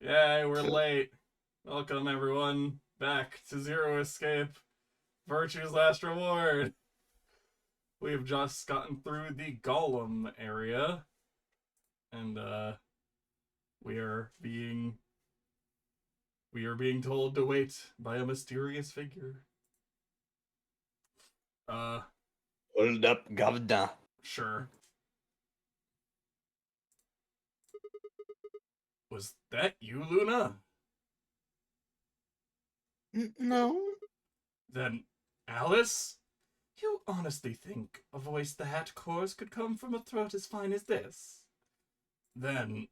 Yay, we're late. Welcome, everyone, back to Zero Escape, Virtue's Last Reward. We have just gotten through the Golem area, and we are being we are being told to wait by a mysterious figure. Uh, Hold up, governor. sure. Was that you, Luna? No. Then, Alice? You honestly think a voice that coarse could come from a throat as fine as this? Then,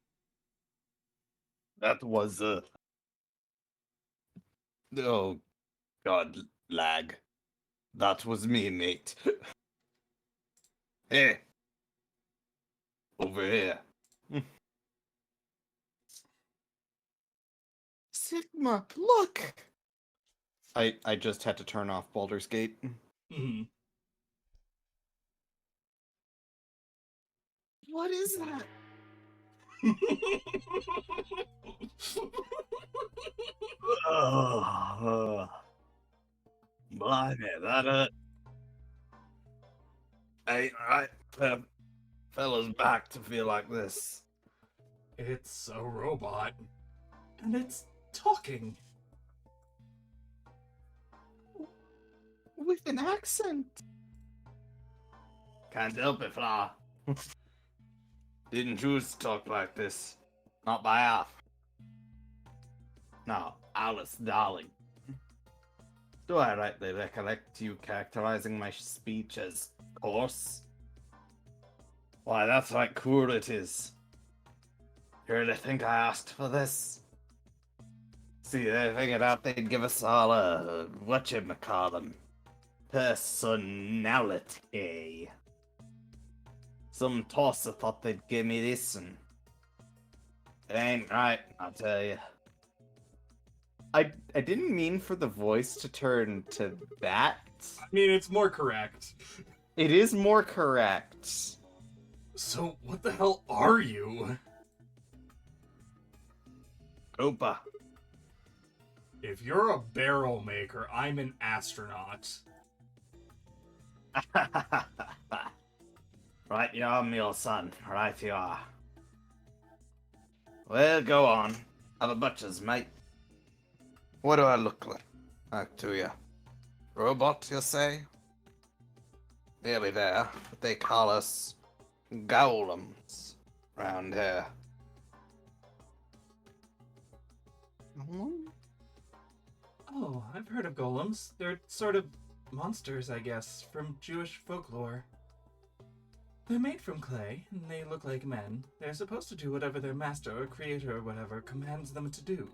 That was, oh, God, lag. That was me, mate. Hey. Over here. Sigma, look! I just had to turn off Baldur's Gate. What is that? Oh, blimey, that, ain't right. Fella's back to feel like this. It's a robot. And it's talking. With an accent. Can't help it, Fla. Didn't choose to talk like this. Not by half. No, Alice, darling. Do I rightly recollect you characterizing my speech as coarse? Why, that's right, cool it is. You really think I asked for this? See, they figured out they'd give us all a whatchamacallem personality. Some tosser thought they'd give me this, and it ain't right, I'll tell you. I didn't mean for the voice to turn to that. I mean, it's more correct. It is more correct. So, what the hell are you? Opa. If you're a barrel maker, I'm an astronaut. Right you are, me old son. Right you are. Well, go on. Have a butcher's, mate. What do I look like to you? Robot, you say? Nearly there, but they call us golems round here. Oh, I've heard of golems. They're sort of monsters, I guess, from Jewish folklore. They're made from clay, and they look like men. They're supposed to do whatever their master or creator or whatever commands them to do.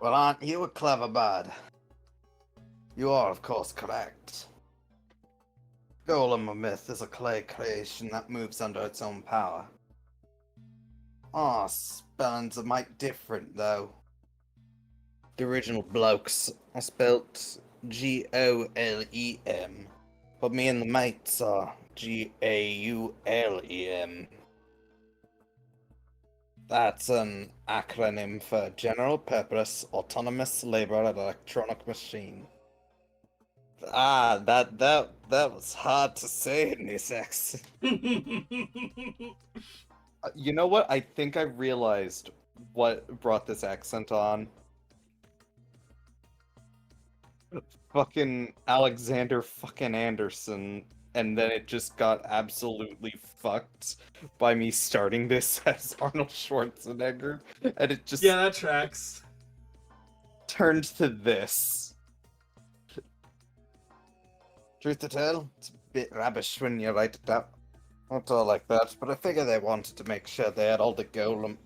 Well, aren't you a clever bird? You are, of course, correct. Golem myth is a clay creation that moves under its own power. Spelling's a mite different, though. The original blokes are spelt Golem, but me and the mates are Gaulem. That's an acronym for General Purpose Autonomous Labor Electronic Machine. That was hard to say in this accent. You know what? I think I realized what brought this accent on. Fucking Alexander fucking Anderson, and then it just got absolutely fucked by me starting this as Arnold Schwarzenegger, and it just Yeah, that tracks. turned to this. Truth to tell, it's a bit rubbish when you write it up. Not all like that, but I figure they wanted to make sure they had all the golem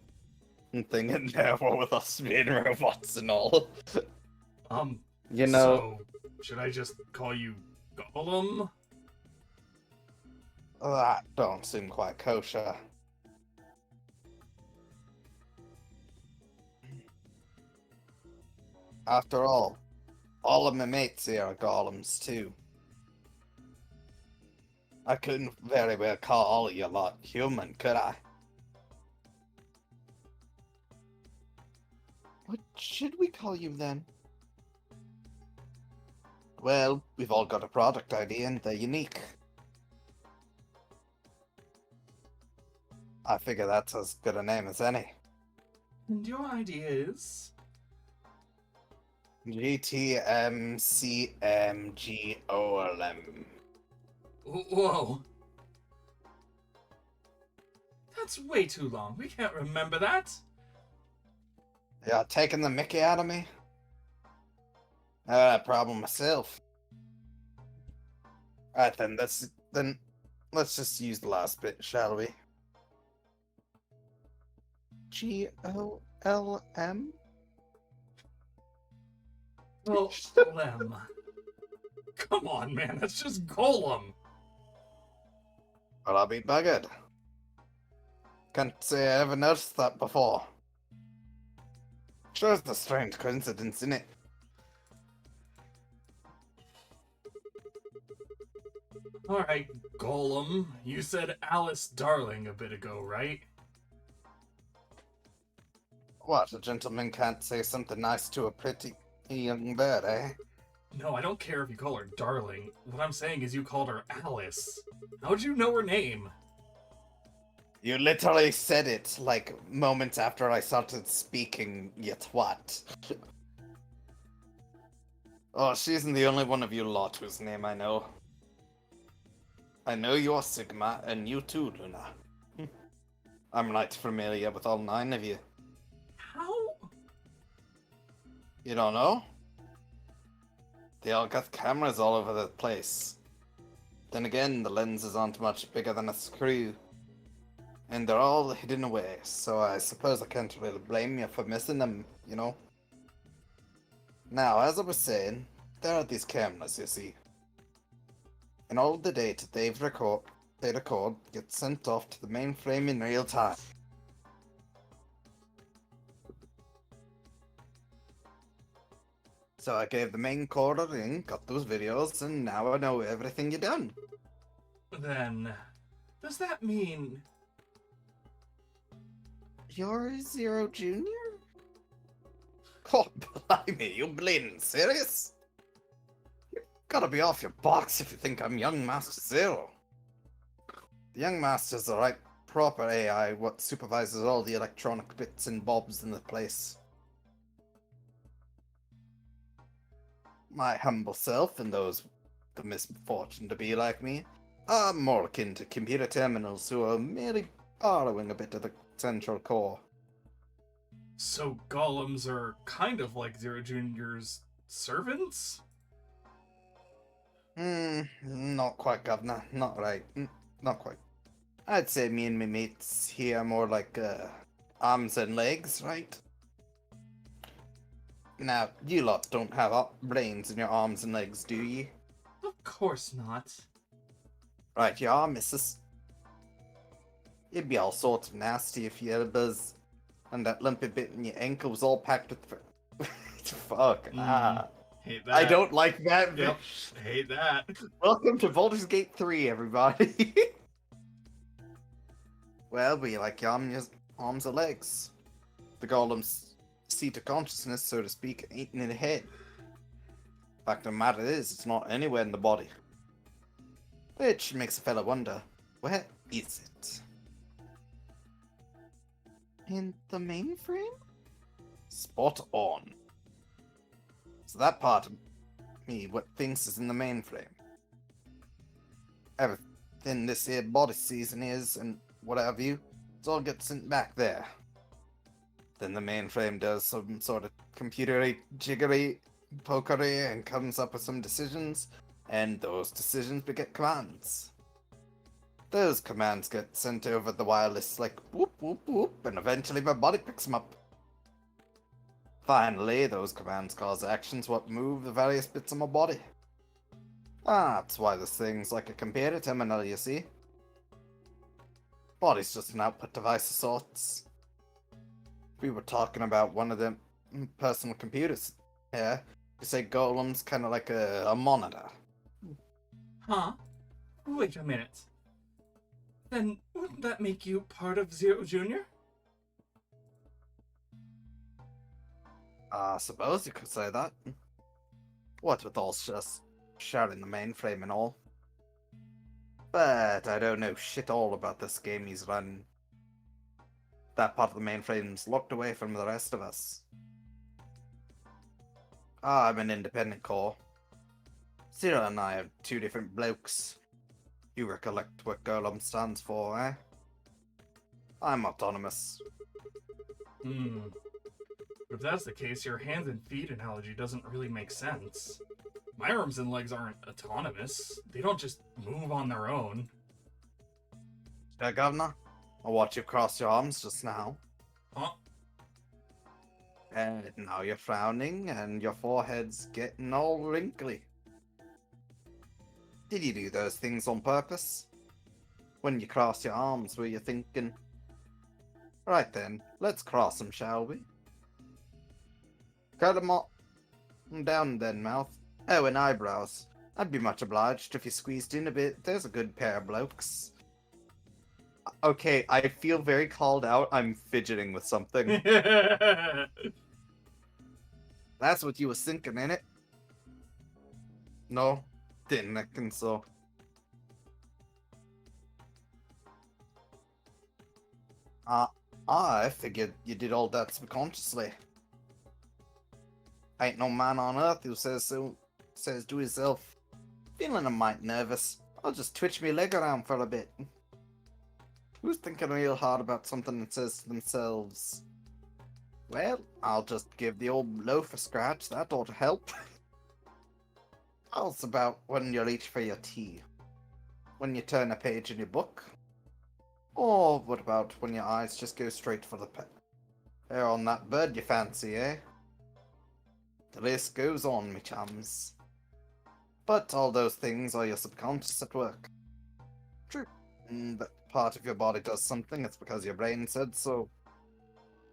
thing in there with us being robots and all. You know, So, should I just call you Golem? that don't seem quite kosher. After all of my mates here are golems too. I couldn't very well call all of you lot human, could I? What should we call you then? Well, we've all got a product idea and they're unique. I figure that's as good a name as any. And your idea is? GTMCMGOLM. Whoa. That's way too long. We can't remember that. You're taking the mickey out of me? I got that problem myself. Alright then, let's just use the last bit, shall we? GOLM? Golem. Come on, man. That's just Golem. Well, I'll be buggered. Can't say I ever noticed that before. Sure, it's a strange coincidence, isn't it? Alright, Golem. You said Alice Darling a bit ago, right? What, a gentleman can't say something nice to a pretty young bird, eh? No, I don't care if you call her Darling. What I'm saying is you called her Alice. How'd you know her name? You literally said it, like, moments after I started speaking, yet what? Oh, she isn't the only one of you lot whose name I know. I know you're Sigma, and you too, Luna. I'm right familiar with all 9 of you. How? You don't know? They all got cameras all over the place. Then again, the lenses aren't much bigger than a screw. And they're all hidden away, so I suppose I can't really blame you for missing them, you know? Now, as I was saying, there are these cameras, you see. And all the data they record gets sent off to the mainframe in real time. So I gave the main core a ring, got those videos, and now I know everything you done. Then, does that mean... You're Zero Junior? Oh, blimey, you bleeding serious? You gotta be off your box if you think I'm Young Master Zero. The Young Master's the right proper AI what supervises all the electronic bits and bobs in the place. My humble self and those the misfortune to be like me are more akin to computer terminals who are merely borrowing a bit of the central core. So golems are kind of like Zero Junior's servants? Not quite, Governor. Not right. Not quite. I'd say me and my mates here are more like, arms and legs, right? Now, you lot don't have brains in your arms and legs, do ye? Of course not. Right, you are, missus. It'd be all sorts of nasty if you had a buzz and that lumpy bit in your ankle was all packed with... Fuck. Hate that. I don't like that. Yep, hate that. Welcome to Baldur's Gate 3, everybody. Well, we like your arms or legs. The golem's seat of consciousness, so to speak, ain't in the head. Fact of the matter is, it's not anywhere in the body. Which makes a fella wonder, where is it? In the mainframe? Spot on. So that part of me, what thinks is in the mainframe. Everything this here body season is, and what have you, it all gets sent back there. Then the mainframe does some sort of computery, jiggery, pokery, and comes up with some decisions, and those decisions beget commands. Those commands get sent over the wireless like whoop whoop whoop, and eventually my body picks them up. Finally, those commands cause actions what move the various bits of my body. That's why this thing's like a computer terminal, you see. Body's just an output device of sorts. We were talking about one of them personal computers here. You say Golem's kind of like a monitor. Huh? Wait a minute. Then wouldn't that make you part of Zero Junior? I suppose you could say that. What with all just sharing the mainframe and all. But I don't know shit all about this game he's running. That part of the mainframe's locked away from the rest of us. I'm an independent core. Zero and I are two different blokes. You recollect what Golem stands for, eh? I'm autonomous. If that's the case, your hands and feet analogy doesn't really make sense. My arms and legs aren't autonomous. They don't just move on their own. Governor? I watched you cross your arms just now. Huh? And now you're frowning and your forehead's getting all wrinkly. Did you do those things on purpose? When you cross your arms, were you thinking, right then, let's cross them, shall we? Cut them all down then, mouth. Oh, and eyebrows. I'd be much obliged if you squeezed in a bit. There's a good pair of blokes. Okay, I feel very called out. I'm fidgeting with something. That's what you was thinking, innit? No, didn't reckon so. I figured you did all that subconsciously. Ain't no man on earth who says so. Says to himself, feeling a mite nervous, I'll just twitch me leg around for a bit. Who's thinking real hard about something and says to themselves, well, I'll just give the old loaf a scratch, that ought to help. How's about when you reach for your tea? When you turn a page in your book? Or what about when your eyes just go straight for the hair on that bird you fancy, eh? The list goes on, me chums. But all those things are your subconscious at work. True. That part of your body does something, it's because your brain said so.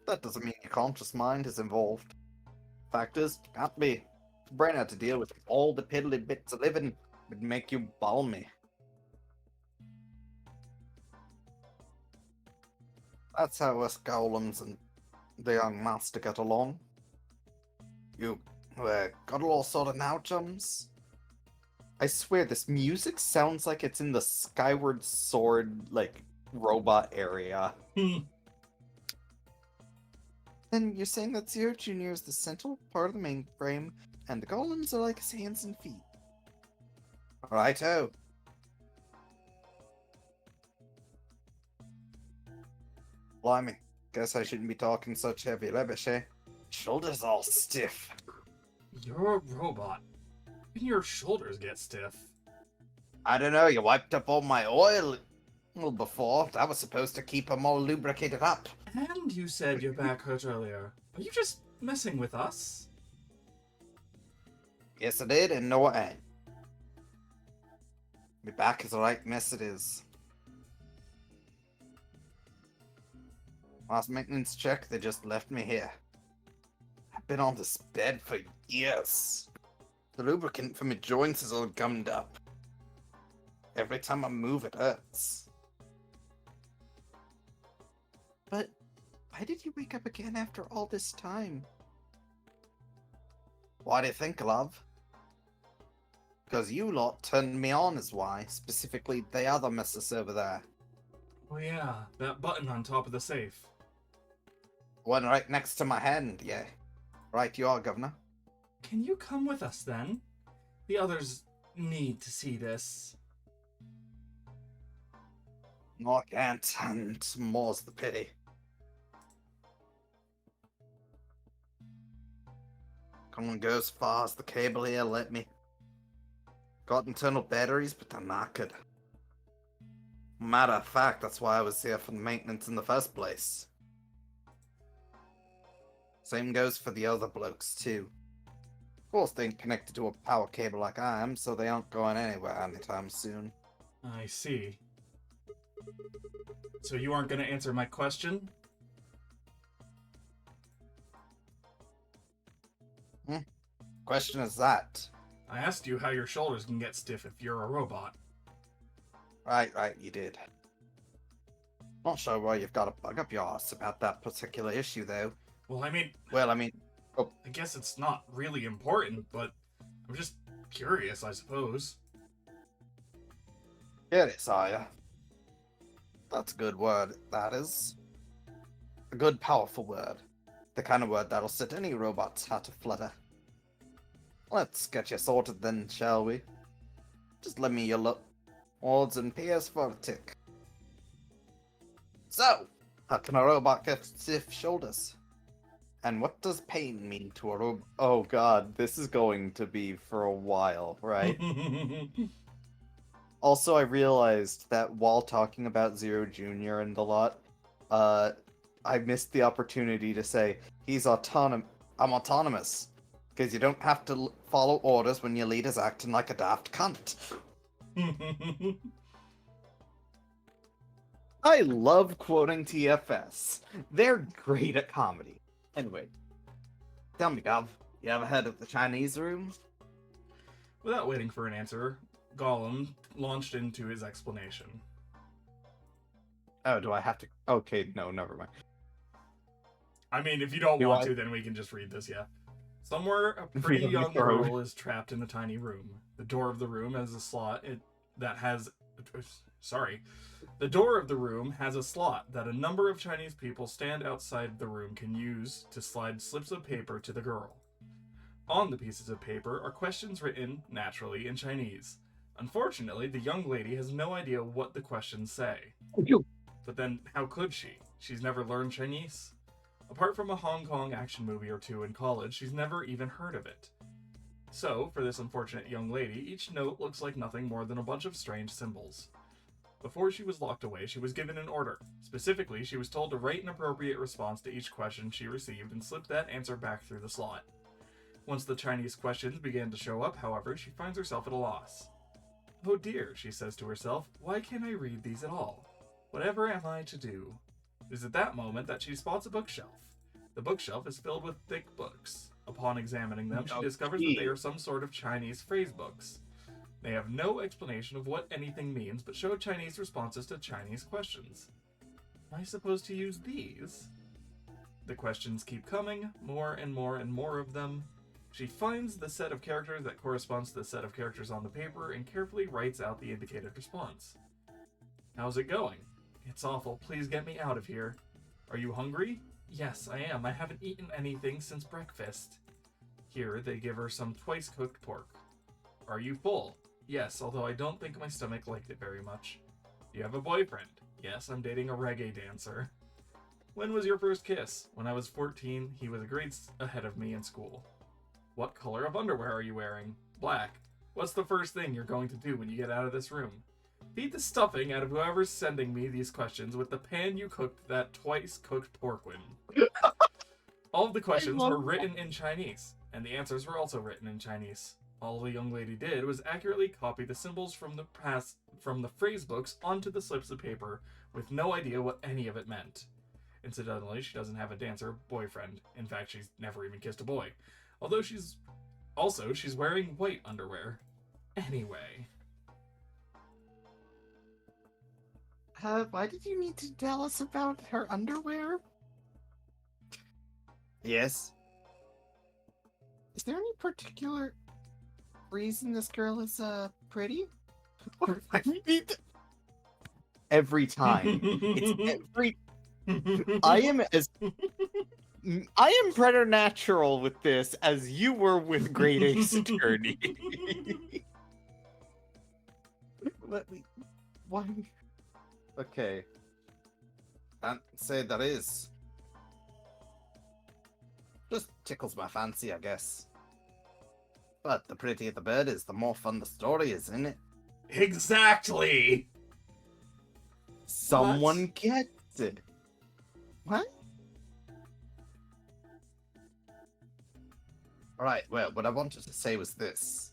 That doesn't mean your conscious mind is involved. Fact is, can't be. The brain had to deal with all the piddly bits of living would make you balmy. That's how us golems and the young master get along. You got it all sorted now, chums? I swear, this music sounds like it's in the Skyward Sword, like, robot area. Then you're saying that Zero Jr. is the central part of the mainframe, and the golems are like his hands and feet. Righto. Blimey, guess I shouldn't be talking such heavy rubbish, eh? Shoulders all stiff. You're a robot. Even your shoulders get stiff. I don't know, you wiped up all my oil before. That was supposed to keep them all lubricated up. And you said your back hurt earlier. Are you just messing with us? Yes, I did, and no, I ain't. My back is the right mess it is. Last maintenance check, they just left me here. I've been on this bed for years. The lubricant for my joints is all gummed up. Every time I move, it hurts. But why did you wake up again after all this time? Why do you think, love? Because you lot turned me on is why. Specifically, the other missus over there. Oh yeah, that button on top of the safe. One right next to my hand, yeah. Right you are, Governor. Can you come with us then? The others need to see this. No, I can't, and more's the pity. Come and go as far as the cable here let me. Got internal batteries, but they're knackered. Matter of fact, that's why I was here for the maintenance in the first place. Same goes for the other blokes, too. Of course, they ain't connected to a power cable like I am, so they aren't going anywhere anytime soon. I see. So you aren't going to answer my question? Question is that? I asked you how your shoulders can get stiff if you're a robot. Right, you did. Not sure why you've got a bug up your arse about that particular issue, though. Well, I mean, Well, I mean, Oh. I guess it's not really important, but I'm just curious, I suppose. Curious, are ya? That's a good word, that is. A good, powerful word. The kind of word that'll set any robot's heart aflutter. Let's get you sorted then, shall we? Just lend me your look. Odds and PS for a tick. So, how can a robot get stiff shoulders? And what does pain mean to a robot? Oh god, this is going to be for a while, right? Also, I realized that while talking about Zero Jr. and a lot, I missed the opportunity to say, I'm autonomous. Because you don't have to follow orders when your leader's acting like a daft cunt. I love quoting TFS. They're great at comedy. Anyway, tell me, Gov, you ever heard of the Chinese room? Without waiting for an answer, Gollum launched into his explanation. Oh, do I have to? Okay, no, never mind. I mean, if you don't Do want I- to, then we can just read this, yeah. Somewhere, a We pretty don't young need to read. girl is trapped in a tiny room. The door of the room has a slot that has... Sorry. The door of the room has a slot that a number of Chinese people stand outside the room can use to slide slips of paper to the girl. On the pieces of paper are questions written, naturally, in Chinese. Unfortunately, the young lady has no idea what the questions say. But then, how could she? She's never learned Chinese. Apart from a Hong Kong action movie or two in college, she's never even heard of it. So, for this unfortunate young lady, each note looks like nothing more than a bunch of strange symbols. Before she was locked away, she was given an order. Specifically, she was told to write an appropriate response to each question she received and slip that answer back through the slot. Once the Chinese questions began to show up, however, she finds herself at a loss. Oh dear, she says to herself, why can't I read these at all? Whatever am I to do? It is at that moment that she spots a bookshelf. The bookshelf is filled with thick books. Upon examining them, she discovers that they are some sort of Chinese phrase books. They have no explanation of what anything means, but show Chinese responses to Chinese questions. Am I supposed to use these? The questions keep coming, more and more and more of them. She finds the set of characters that corresponds to the set of characters on the paper and carefully writes out the indicated response. How's it going? It's awful. Please get me out of here. Are you hungry? Yes, I am. I haven't eaten anything since breakfast. Here, they give her some twice-cooked pork. Are you full? Yes, although I don't think my stomach liked it very much. Do you have a boyfriend? Yes, I'm dating a reggae dancer. When was your first kiss? When I was 14, he was a grade ahead of me in school. What color of underwear are you wearing? Black. What's the first thing you're going to do when you get out of this room? Feed the stuffing out of whoever's sending me these questions with the pan you cooked that twice-cooked pork in. All of the questions were written in Chinese, and the answers were also written in Chinese. All the young lady did was accurately copy the symbols from the phrase books onto the slips of paper, with no idea what any of it meant. Incidentally, she doesn't have a dancer boyfriend. In fact, she's never even kissed a boy. Although she's wearing white underwear. Anyway. Why did you need to tell us about her underwear? Yes. Is there any particular reason this girl is, pretty? Or I need to... Every time. It's every... I am preternatural with this, as you were with Great Ace Attorney. Let me... Why... Okay. Can't say that is. Just tickles my fancy, I guess. But the prettier the bird is, the more fun the story is, isn't it? Exactly! Someone gets it. What? Alright, well, what I wanted to say was this.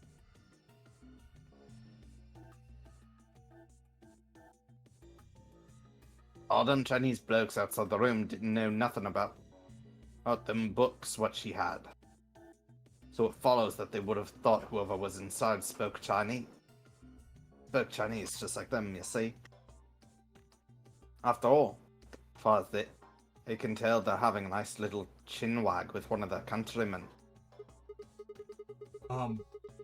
All them Chinese blokes outside the room didn't know nothing about them books what she had. So it follows that they would have thought whoever was inside spoke Chinese. Spoke Chinese just like them, you see. After all, far as You can tell they're having a nice little chin wag with one of their countrymen.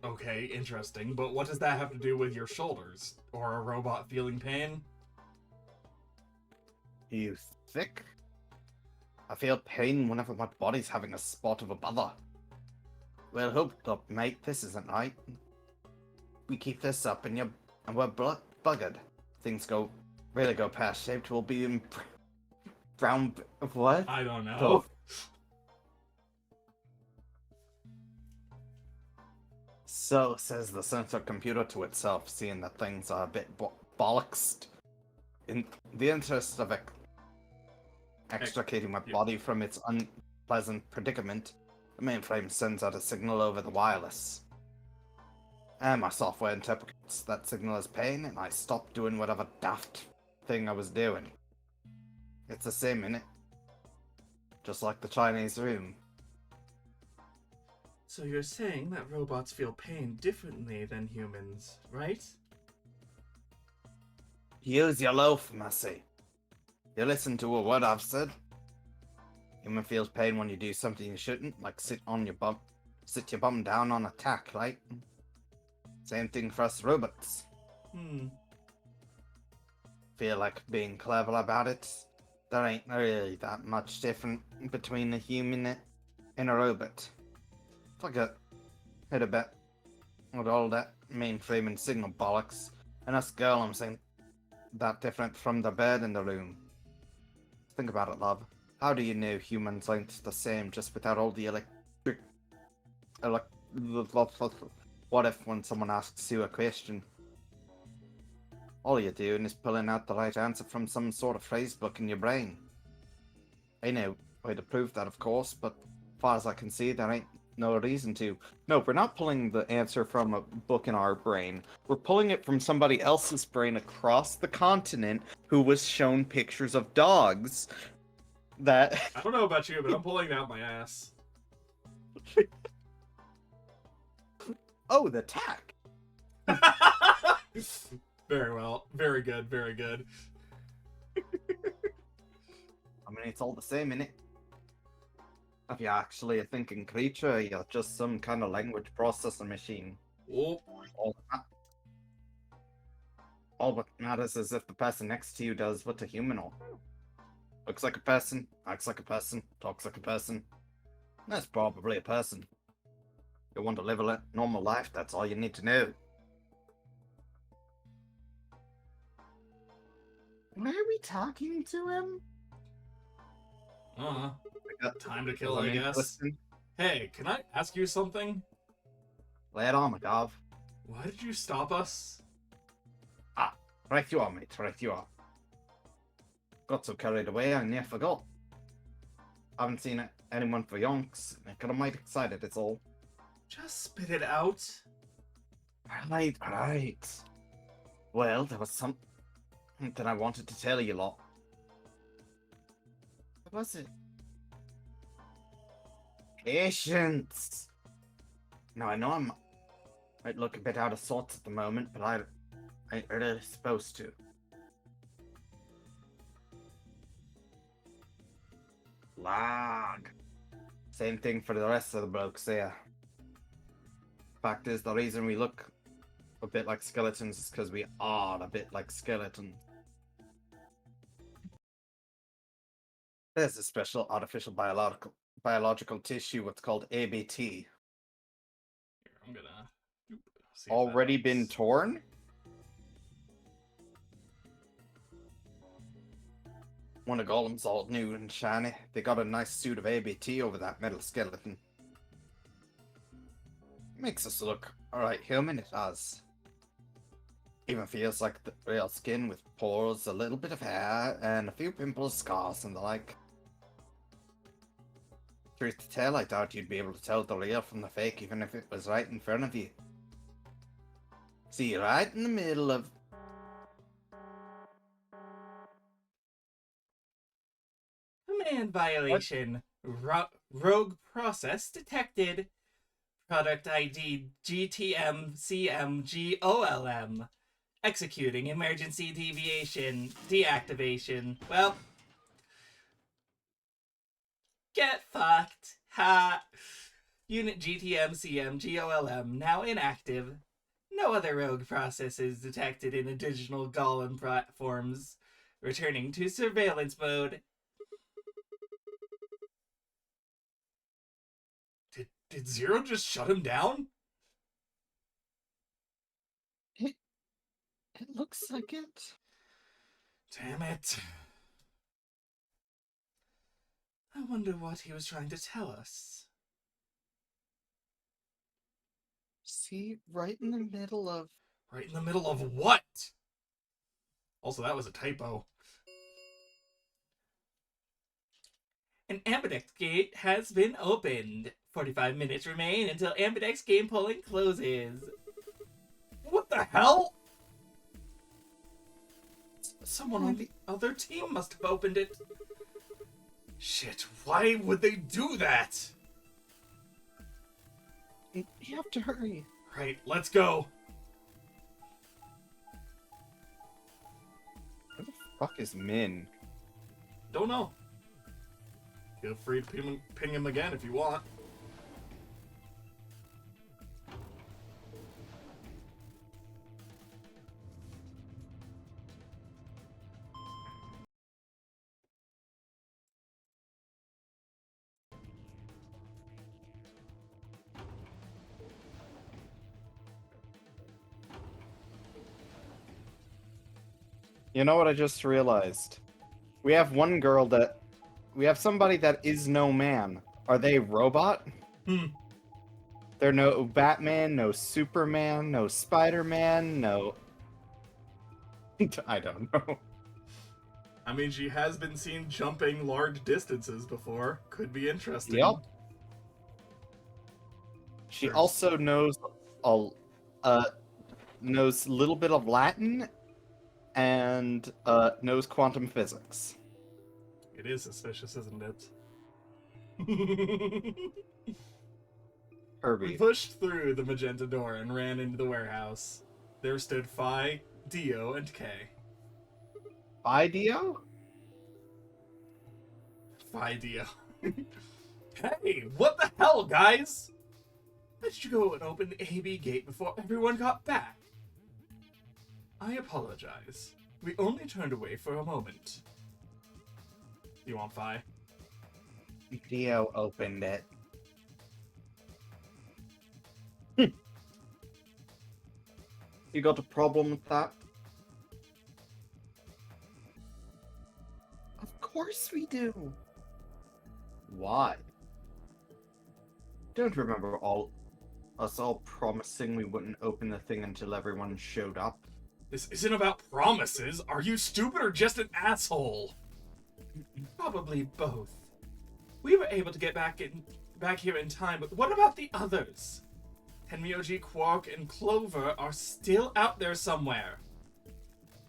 Okay, interesting, but what does that have to do with your shoulders? Or a robot feeling pain? You thick? I feel pain whenever my body's having a spot of a bother. Well, hold up, mate. This isn't right. We keep this up and we're buggered. Things really go pear-shaped. We'll be in brown... What? I don't know. So, says the sensor computer to itself, seeing that things are a bit bollocksed. In the interest of extricating my body from its unpleasant predicament, the mainframe sends out a signal over the wireless. And my software interprets that signal as pain, and I stop doing whatever daft thing I was doing. It's the same, innit? Just like the Chinese room. So you're saying that robots feel pain differently than humans, right? Use your loaf, Massey. You listen to a word I've said. Human feels pain when you do something you shouldn't, like sit your bum down on a tack, right? Same thing for us robots. Feel like being clever about it? There ain't really that much different between a human and a robot. Forget it a bit with all that mainframe and signal bollocks, and us girl I'm saying that different from the bed in the room. Think about it, love. How do you know humans ain't the same just without all the what if when someone asks you a question, all you're doing is pulling out the right answer from some sort of phrase book in your brain? I know way to prove that, of course, but as far as I can see, there ain't no reason to. No, we're not pulling the answer from a book in our brain. We're pulling it from somebody else's brain across the continent who was shown pictures of dogs that... I don't know about you, but I'm pulling it out my ass. Oh, the tack! Very well. Very good, very good. I mean, it's all the same, innit? If you're actually a thinking creature, you're just some kind of language processing machine. Oh. All what matters is if the person next to you does what a human or. Looks like a person, acts like a person, talks like a person. That's probably a person. You want to live a normal life, that's all you need to know. Why are we talking to him? Time to kill, I guess. Listen. Hey, can I ask you something? Lay it on, McGov. Why did you stop us? Right you are, mate, right you are. Got so carried away, I near forgot. Haven't seen anyone for yonks. I got mighty excited, it's all. Just spit it out. Right. Well, there was something I wanted to tell you lot. What was it? Patience! Now, I know I might look a bit out of sorts at the moment, but I ain't really supposed to. Lag. Same thing for the rest of the blokes there. Fact is, the reason we look a bit like skeletons is because we are a bit like skeletons. There's a special artificial biological tissue, what's called ABT. Here, I'm gonna see Already been torn? One of Golem's all new and shiny. They got a nice suit of ABT over that metal skeleton. Makes us look alright human, it does. Even feels like the real skin with pores, a little bit of hair, and a few pimples, scars, and the like. Truth to tell, I doubt you'd be able to tell the real from the fake even if it was right in front of you. See, right in the middle of... Command violation. Rogue process detected. Product ID GTM-CMGOLM. Executing emergency deviation. Deactivation. Well, Get fucked. Ha. Unit GTM-CM GOLM now inactive. No other rogue processes detected in additional Golem platforms. Returning to surveillance mode. Did Zero just shut him down? It looks like it. Damn it. I wonder what he was trying to tell us. See, right in the middle of... Right in the middle of what? Also, that was a typo. An Ambidex gate has been opened. 45 minutes remain until Ambidex game polling closes. What the hell? Someone on the other team must have opened it. Shit, why would they do that? You have to hurry. Right, let's go. Where the fuck is Min? Don't know. Feel free to ping him again if you want. You know what I just realized? We have one girl that... We have somebody that is no man. Are they robot? They're no Batman, no Superman, no Spider-Man, no... I don't know. I mean, she has been seen jumping large distances before. Could be interesting. Yep. She also knows knows a little bit of Latin and knows quantum physics. It is suspicious, isn't it? Herbie. We pushed through the magenta door and ran into the warehouse. There stood Phi, Dio, and Kay. Dio? Phi Dio. Hey, what the hell, guys? Why did you go and open the AB gate before everyone got back? I apologize. We only turned away for a moment. You want Phi? Dio opened it. You got a problem with that? Of course we do. Why? Don't remember us all promising we wouldn't open the thing until everyone showed up? This isn't about promises. Are you stupid or just an asshole? Probably both. We were able to get back here in time, but what about the others? Tenmyoji, Quark, and Clover are still out there somewhere.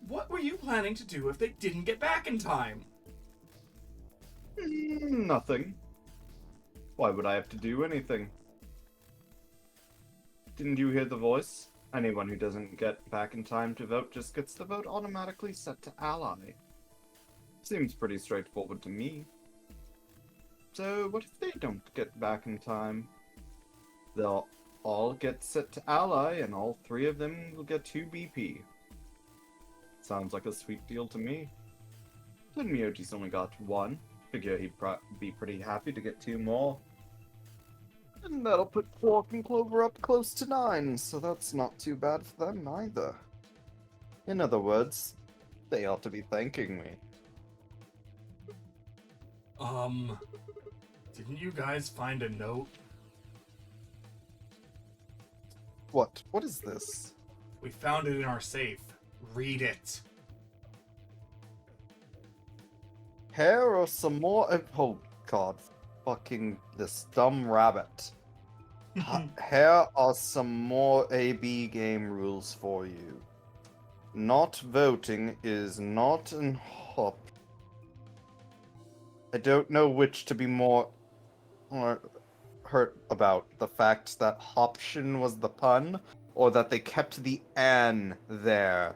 What were you planning to do if they didn't get back in time? Nothing. Why would I have to do anything? Didn't you hear the voice? Anyone who doesn't get back in time to vote just gets the vote automatically set to ally. Seems pretty straightforward to me. So what if they don't get back in time? They'll all get set to ally and all 3 of them will get 2 BP. Sounds like a sweet deal to me. Tenmyoji's only got 1. Figure he'd be pretty happy to get 2 more. And that'll put Quark and Clover up close to 9, so that's not too bad for them either. In other words, they ought to be thanking me. Didn't you guys find a note? What? What is this? We found it in our safe. Read it. Here are some more... Oh, God. Fucking this dumb rabbit. Here are some more AB game rules for you. Not voting is not an hop. I don't know which to be more hurt about. The fact that option was the pun, or that they kept the "an" there.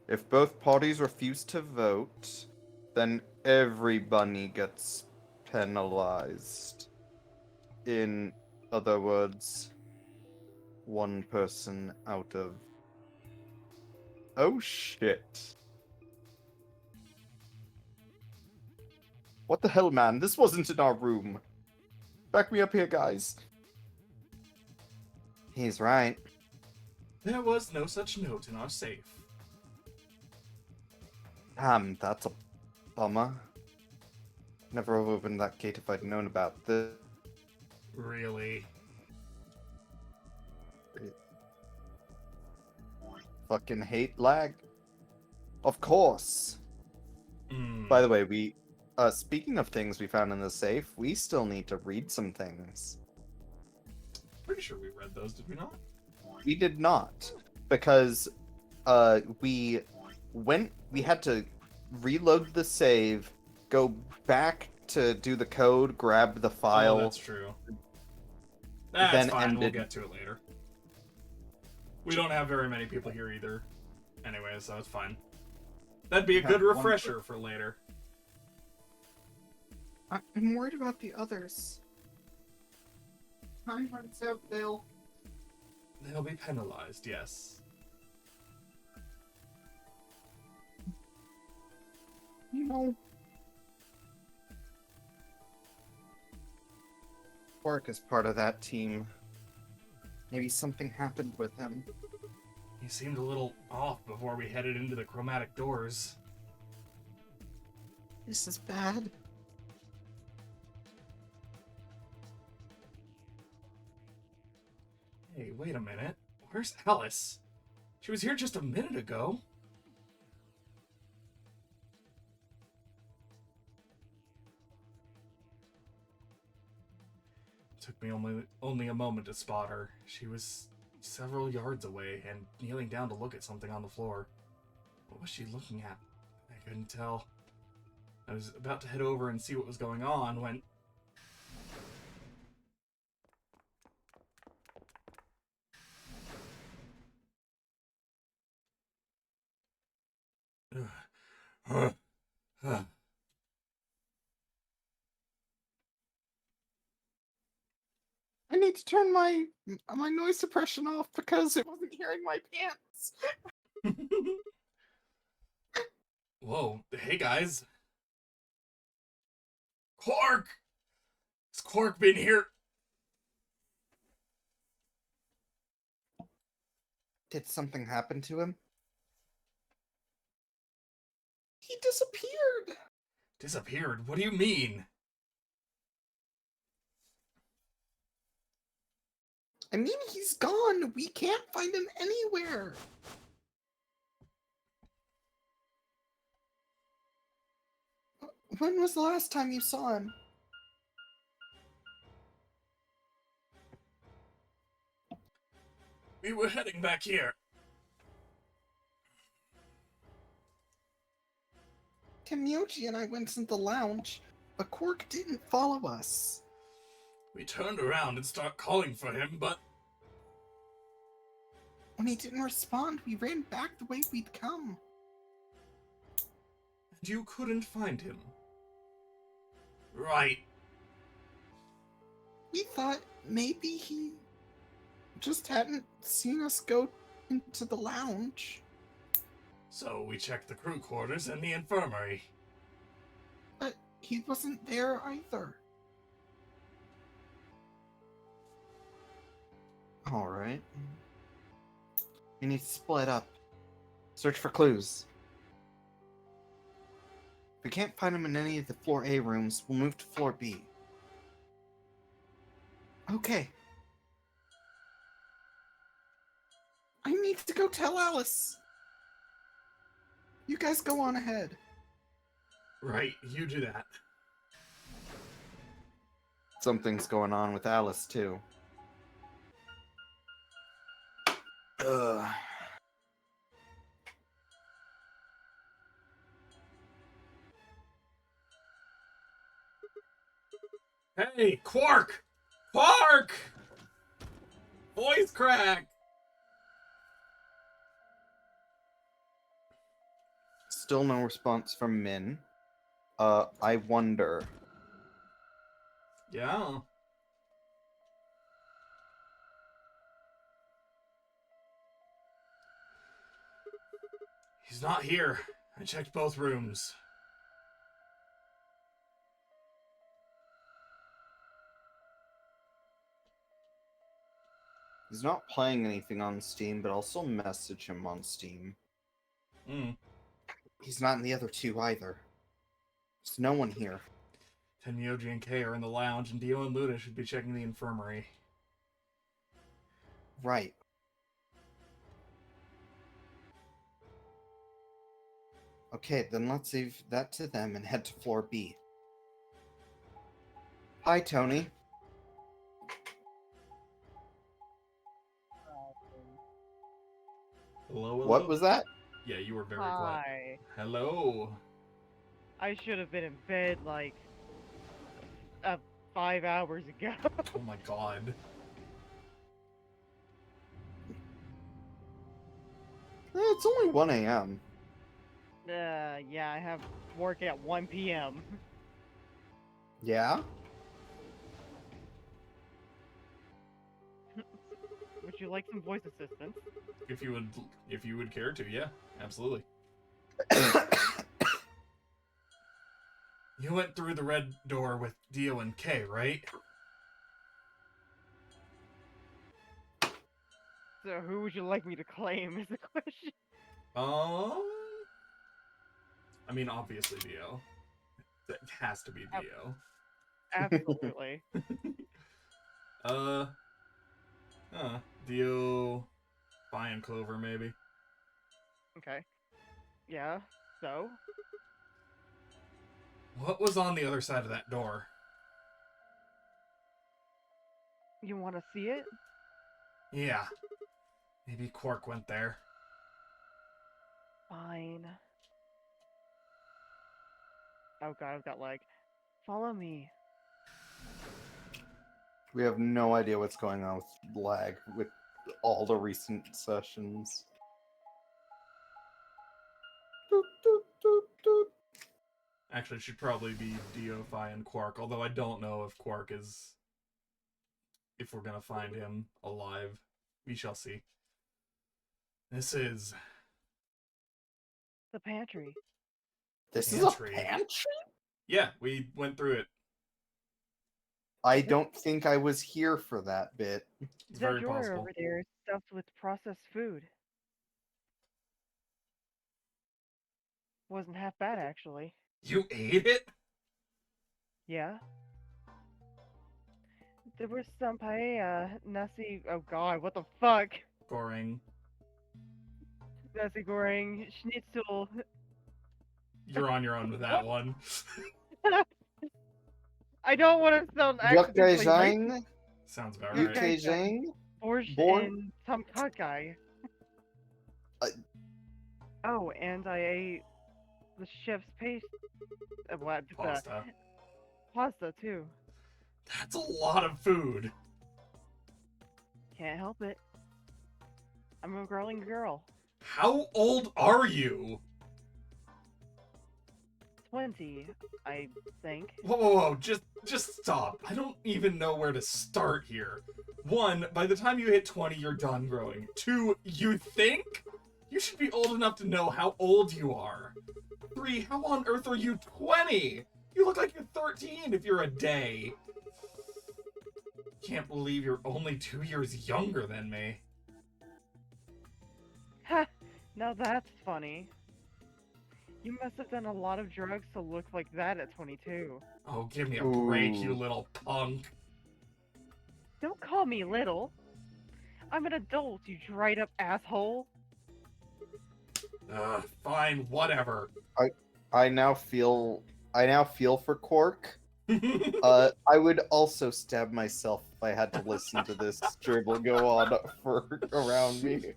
If both parties refuse to vote, then every bunny gets penalized. In other words, one person out of... Oh shit. What the hell, man? This wasn't in our room. Back me up here, guys. He's right. There was no such note in our safe. Damn, that's a bummer. Never have opened that gate if I'd known about this. Really? Fucking hate lag. Of course. Hmm. By the way, speaking of things we found in the safe, we still need to read some things. Pretty sure we read those, did we not? We did not, because we had to reload the save, go back to do the code, grab the file. Oh, that's true. That's then fine, we'll ended. get to it later. We don't have very many people here either. Anyway, so it's fine. That'd be a good refresher for later. I'm worried about the others. Time runs out, Bill. They'll be penalized, yes. You know, Quark is part of that team. Maybe something happened with him. He seemed a little off before we headed into the chromatic doors. This is bad. Hey, wait a minute. Where's Alice? She was here just a minute ago. It took me only a moment to spot her. She was several yards away and kneeling down to look at something on the floor. What was she looking at? I couldn't tell. I was about to head over and see what was going on when... I need to turn my noise suppression off because it wasn't hearing my pants. Whoa, hey guys. Quark! Has Quark been here? Did something happen to him? He disappeared. Disappeared? What do you mean? I mean, he's gone. We can't find him anywhere. When was the last time you saw him? We were heading back here. Temyoji and I went into the lounge, but Quark didn't follow us. We turned around and started calling for him, but... When he didn't respond, we ran back the way we'd come. And you couldn't find him. Right. We thought maybe he just hadn't seen us go into the lounge. So we checked the crew quarters and the infirmary. But he wasn't there either. Alright. We need to split up. Search for clues. If we can't find him in any of the floor A rooms, we'll move to floor B. Okay. I need to go tell Alice. You guys go on ahead. Right, you do that. Something's going on with Alice, too. Ugh. Hey, Quark! Quark! Voice crack! Still no response from Min. I wonder. Yeah. He's not here. I checked both rooms. He's not playing anything on Steam, but I'll still message him on Steam. Hmm. He's not in the other two either. There's no one here. Tenyoji and Kay are in the lounge, and Dio and Luna should be checking the infirmary. Right. Okay, then let's leave that to them and head to floor B. Hi, Tony. Hello, hello? What was that? Yeah, you were very quiet. Hi. Hello. I should have been in bed like 5 hours ago. Oh my god. It's only 1 a.m. Yeah, I have work at 1 p.m. Yeah? Would you like some voice assistance? If you would care to, yeah, absolutely. You went through the red door with Dio and Kay, right? So who would you like me to claim is the question. I mean, obviously Dio. That has to be Dio. Absolutely. Dio, Fi and Clover, maybe. Okay. Yeah, so? What was on the other side of that door? You want to see it? Yeah. Maybe Quark went there. Fine. Oh god, I've got lag. Follow me. We have no idea what's going on with lag with all the recent sessions. Doot, doot, doot, doot. Actually, it should probably be Dio, Fi, and Quark, although I don't know if Quark is... if we're gonna find him alive. We shall see. This is... The pantry. This Pantry. is a pantry? Yeah, we went through it. I don't think I was here for that bit. It's That very drawer possible. over there is stuffed with processed food. Wasn't half bad, actually. You ate it? Yeah. There was some paella, nasi... Oh god, what the fuck? Goreng. Nasi goreng, schnitzel. You're on your own with that one. I don't want to sound accidentally racist. Yukkaijang? Sounds about right. Yukkaijang? Borscht Bor- and some kakai. Oh, and I ate the chef's paste. What? Pasta. Pasta, too. That's a lot of food. Can't help it. I'm a growing girl. How old are you? 20, I think. Whoa, whoa, whoa, just stop. I don't even know where to start here. 1, by the time you hit 20, you're done growing. 2, you think? You should be old enough to know how old you are. 3, how on earth are you 20? You look like you're 13 if you're a day. Can't believe you're only 2 years younger than me. Ha! Now that's funny. You must have done a lot of drugs to look like that at 22. Oh, give me a break, you Ooh. little punk. Don't call me little. I'm an adult, you dried up asshole. Fine, whatever. I now feel for Quark. I would also stab myself if I had to listen to this dribble go on for around me.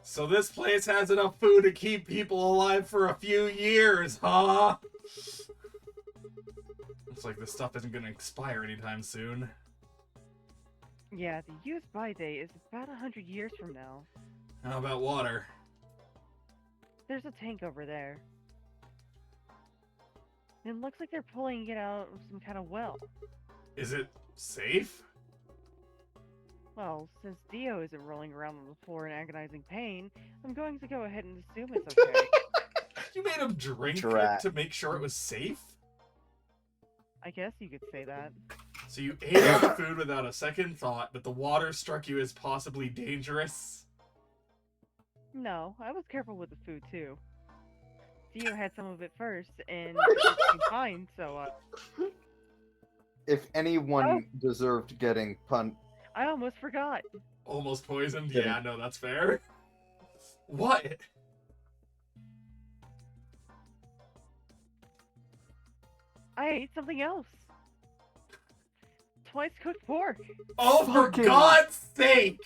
So this place has enough food to keep people alive for a few years, huh? Looks like this stuff isn't gonna expire anytime soon. Yeah, the use-by date is about 100 years from now. How about water? There's a tank over there. It looks like they're pulling it out of some kind of well. Is it safe? Well, since Dio isn't rolling around on the floor in agonizing pain, I'm going to go ahead and assume it's okay. You made him drink it Drat. to make sure it was safe? I guess you could say that. So you ate the food without a second thought, but the water struck you as possibly dangerous? No, I was careful with the food too. Dio had some of it first, and it seemed fine, so If anyone deserved getting I almost forgot. Almost poisoned? Didn't. Yeah, no, that's fair. What? I ate something else. Twice cooked pork. Oh, for Fucking- God's sake!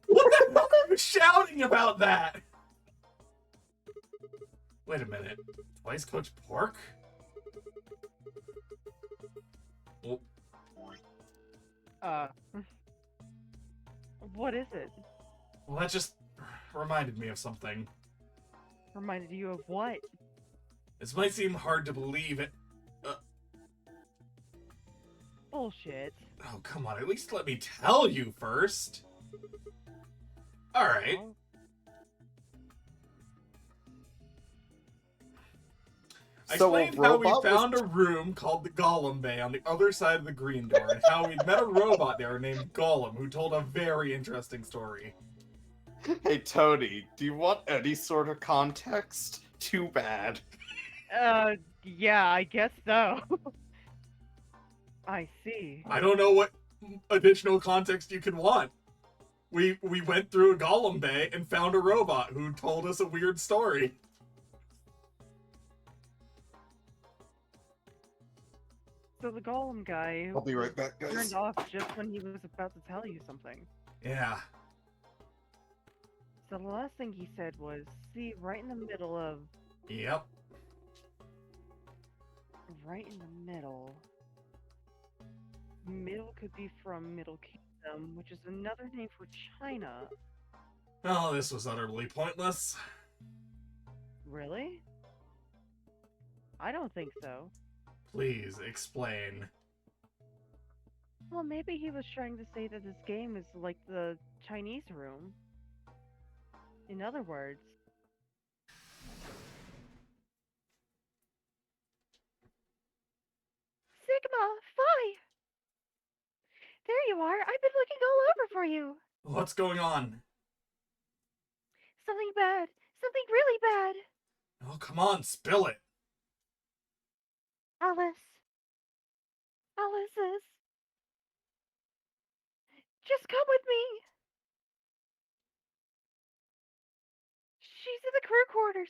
What the hell are you shouting about that? Wait a minute. Twice cooked pork? Well, What is it? well, that just reminded me of something. Reminded you of what? This might seem hard to believe it. Bullshit. Oh, come on. At least let me tell you first. Alright. Well, I So a explained how we robot was- found a room called the Gollum Bay on the other side of the green door, and how we'd met a robot there named Gollum who told a very interesting story. Hey Tony, do you want any sort of context? Too bad. yeah, I guess so. I see. I don't know what additional context you could want. We went through a Gollum Bay and found a robot who told us a weird story. So the golem guy I'll be right back, guys. turned off just when he was about to tell you something. Yeah. So the last thing he said was, see, right in the middle of... Yep. Right in the middle... Middle could be from Middle Kingdom, which is another name for China. Well, this was utterly pointless. Really? I don't think so. Please explain. Well, maybe he was trying to say that this game is like the Chinese room. In other words, Sigma, Phi! There you are! I've been looking all over for you! What's going on? Something bad! Something really bad! Oh, come on, spill it. Alice. Alice is... Just come with me! She's in the crew quarters.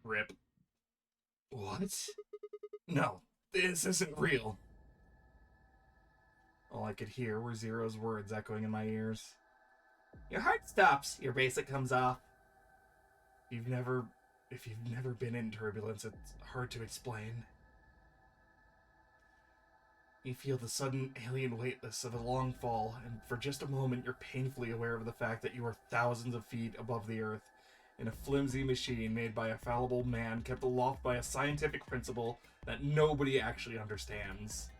Rip. What? No, this isn't real. All I could hear were Zero's words echoing in my ears. Your heart stops, your basic comes off. If you've never been in turbulence, it's hard to explain. You feel the sudden alien weightless of a long fall, and for just a moment you're painfully aware of the fact that you are thousands of feet above the earth, in a flimsy machine made by a fallible man kept aloft by a scientific principle that nobody actually understands.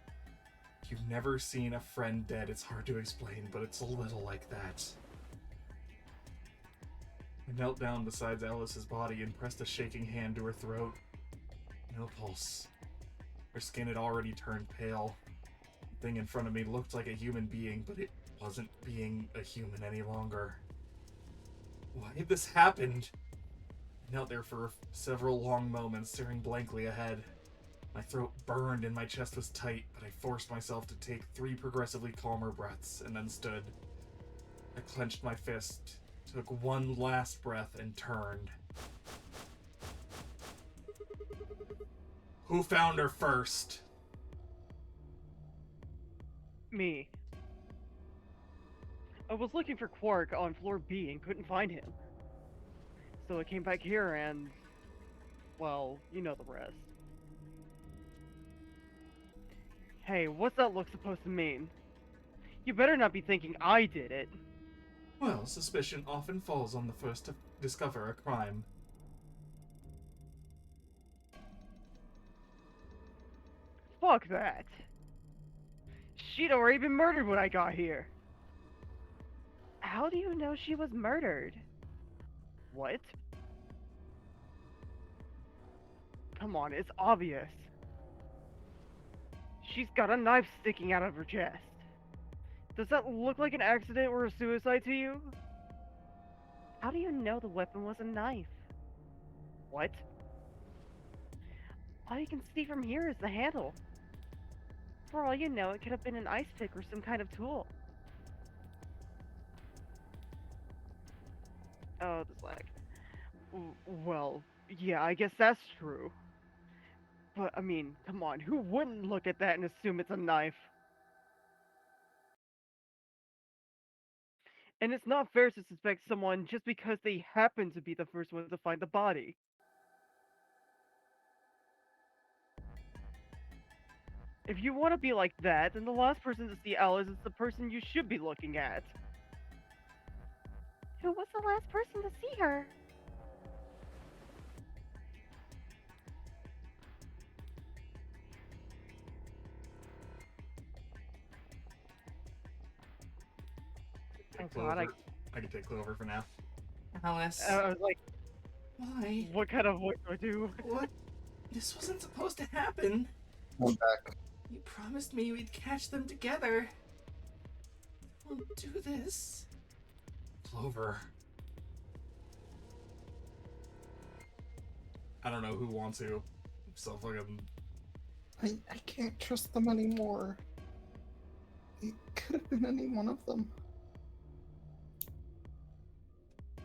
If you've never seen a friend dead, it's hard to explain, but it's a little like that. I knelt down beside Alice's body and pressed a shaking hand to her throat. No pulse. Her skin had already turned pale. The thing in front of me looked like a human being, but it wasn't being a human any longer. Why had this happened? I knelt there for several long moments, staring blankly ahead. My throat burned and my chest was tight, but I forced myself to take 3 progressively calmer breaths, and then stood. I clenched my fist, took one last breath, and turned. Who found her first? Me. I was looking for Quark on floor B and couldn't find him. So I came back here and, well, you know the rest. Hey, what's that look supposed to mean? You better not be thinking I did it. Well, suspicion often falls on the first to discover a crime. Fuck that. She'd already been murdered when I got here. How do you know she was murdered? What? Come on, it's obvious. She's got a knife sticking out of her chest. Does that look like an accident or a suicide to you? How do you know the weapon was a knife? What? All you can see from here is the handle. For all you know, it could have been an ice pick or some kind of tool. Oh, this lag. Well, yeah, I guess that's true. But, I mean, come on, who wouldn't look at that and assume it's a knife? And it's not fair to suspect someone just because they happen to be the first one to find the body. If you want to be like that, then the last person to see Alice is the person you should be looking at. Who was the last person to see her? Oh god, I can take Clover for now. Alice. I was like, Why? what kind of voice do I do? What? This wasn't supposed to happen. I'm back. You promised me we'd catch them together. Won't do this. Clover. I don't know who wants to. So fucking. I can't trust them anymore. It could have been any one of them.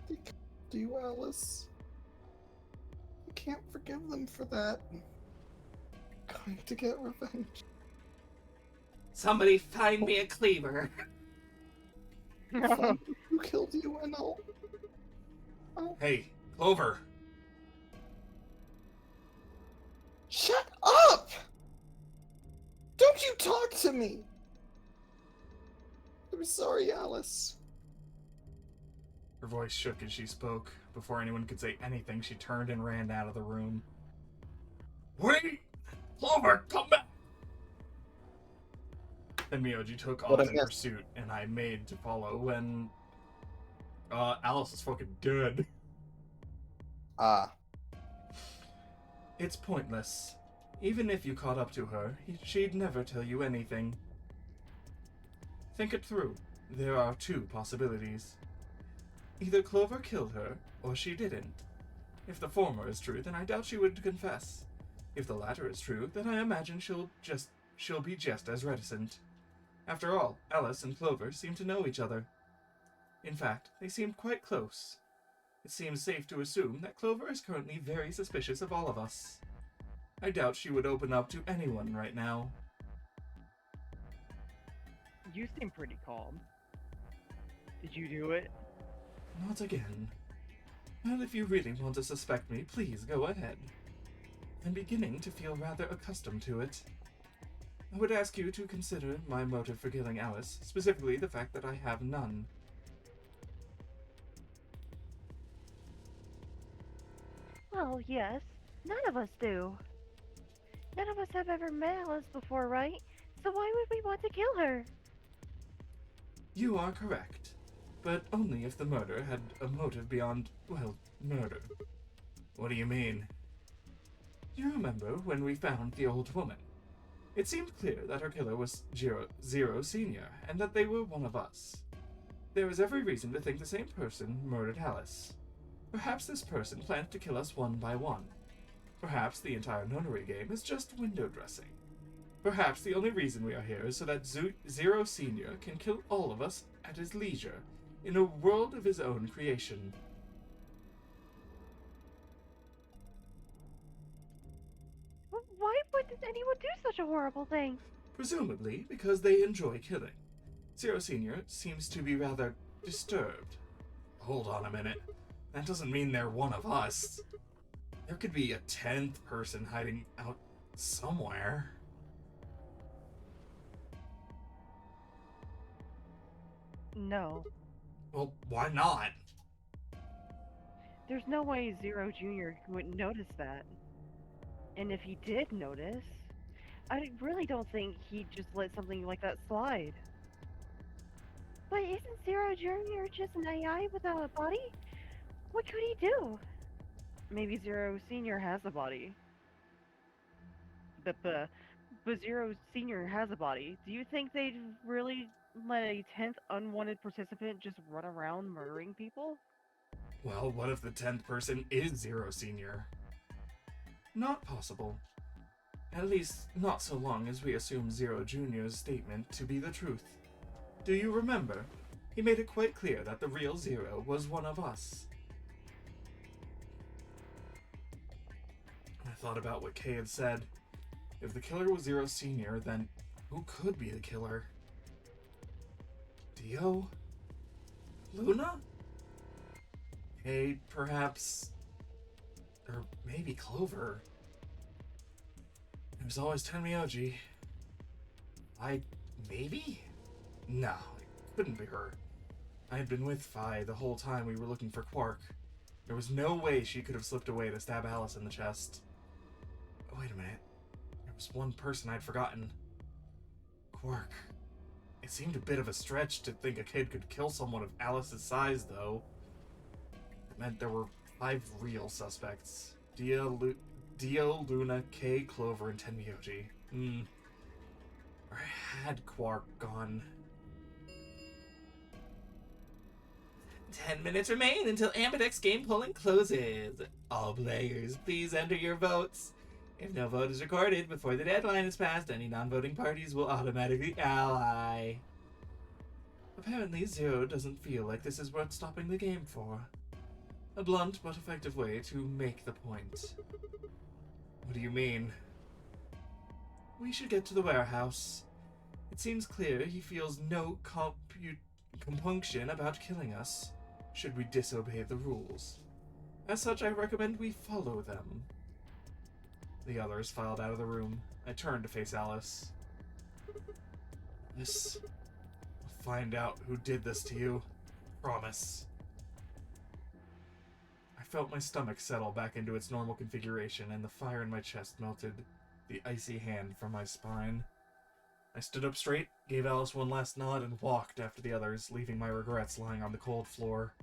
They killed you, Alice. I can't forgive them for that. I'm going to get revenge. Somebody find me a cleaver. Find who killed you and I'll... Hey, Clover. Shut up! Don't you talk to me! I'm sorry, Alice. Her voice shook as she spoke. Before anyone could say anything, she turned and ran out of the room. Wait! Clover, come back! Then Miyoji took off What I in missed? pursuit, and I made to follow when... Alice is fucking dead. Ah. It's pointless. Even if you caught up to her, she'd never tell you anything. Think it through. There are two possibilities. Either Clover killed her, or she didn't. If the former is true, then I doubt she would confess. If the latter is true, then I imagine she'll be just as reticent. After all, Alice and Clover seem to know each other. In fact, they seem quite close. It seems safe to assume that Clover is currently very suspicious of all of us. I doubt she would open up to anyone right now. You seem pretty calm. Did you do it? Not again. Well, if you really want to suspect me, please go ahead. I'm beginning to feel rather accustomed to it. I would ask you to consider my motive for killing Alice, specifically the fact that I have none. Well, yes. None of us do. None of us have ever met Alice before, right? So why would we want to kill her? You are correct, but only if the murder had a motive beyond, well, murder. What do you mean? Do you remember when we found the old woman? It seemed clear that her killer was Zero Senior, and that they were one of us. There is every reason to think the same person murdered Alice. Perhaps this person planned to kill us one by one. Perhaps the entire nunnery game is just window dressing. Perhaps the only reason we are here is so that Zero Senior can kill all of us at his leisure, in a world of his own creation. Why would anyone do such a horrible thing? Presumably because they enjoy killing. Zero Senior seems to be rather disturbed. Hold on a minute. That doesn't mean they're one of us. There could be a 10th person hiding out somewhere. No. Well, why not? There's no way Zero Jr. would notice that. And if he did notice, I really don't think he'd just let something like that slide. But isn't Zero Jr. just an AI without a body? What could he do? Maybe Zero Senior has a body. But Zero Senior has a body. Do you think they'd really let a 10th unwanted participant just run around murdering people? Well, what if the 10th person is Zero Senior? Not possible. At least, not so long as we assume Zero Jr.'s statement to be the truth. Do you remember? He made it quite clear that the real Zero was one of us. I thought about what Kay had said. If the killer was Zero Senior, then who could be the killer? Dio? Luna? Kay, perhaps? Or maybe Clover? It was always Tenmyoji. Maybe? No, it couldn't be her. I had been with Phi the whole time we were looking for Quark. There was no way she could have slipped away to stab Alice in the chest. Oh, wait a minute. There was one person I'd forgotten. Quark. It seemed a bit of a stretch to think a kid could kill someone of Alice's size, though. It meant there were 5 real suspects. Dio, Luna, Kay, Clover, and Tenmyoji. Where had Quark gone? 10 minutes remain until Ambidex game polling closes. All players, please enter your votes. If no vote is recorded before the deadline is passed, any non-voting parties will automatically ally. Apparently, Zero doesn't feel like this is worth stopping the game for. A blunt but effective way to make the point. What do you mean? We should get to the warehouse. It seems clear he feels no compunction about killing us, should we disobey the rules. As such, I recommend we follow them. The others filed out of the room. I turned to face Alice. I'll find out who did this to you. Promise. I felt my stomach settle back into its normal configuration, and the fire in my chest melted the icy hand from my spine. I stood up straight, gave Alice one last nod, and walked after the others, leaving my regrets lying on the cold floor.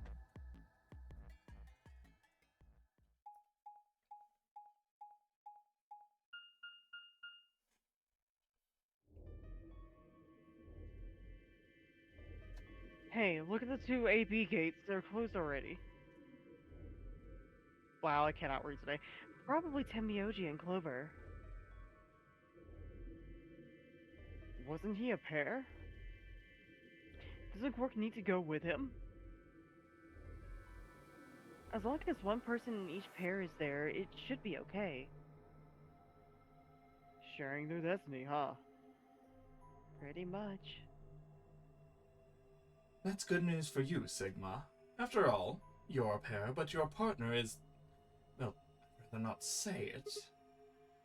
Hey, look at the 2 AB gates. They're closed already. Wow, I cannot read today. Probably Tenmyoji and Clover. Wasn't he a pair? Doesn't Quark need to go with him? As long as one person in each pair is there, it should be okay. Sharing their destiny, huh? Pretty much. That's good news for you, Sigma. After all, you're a pair, but your partner is... Well, I'd rather not say it.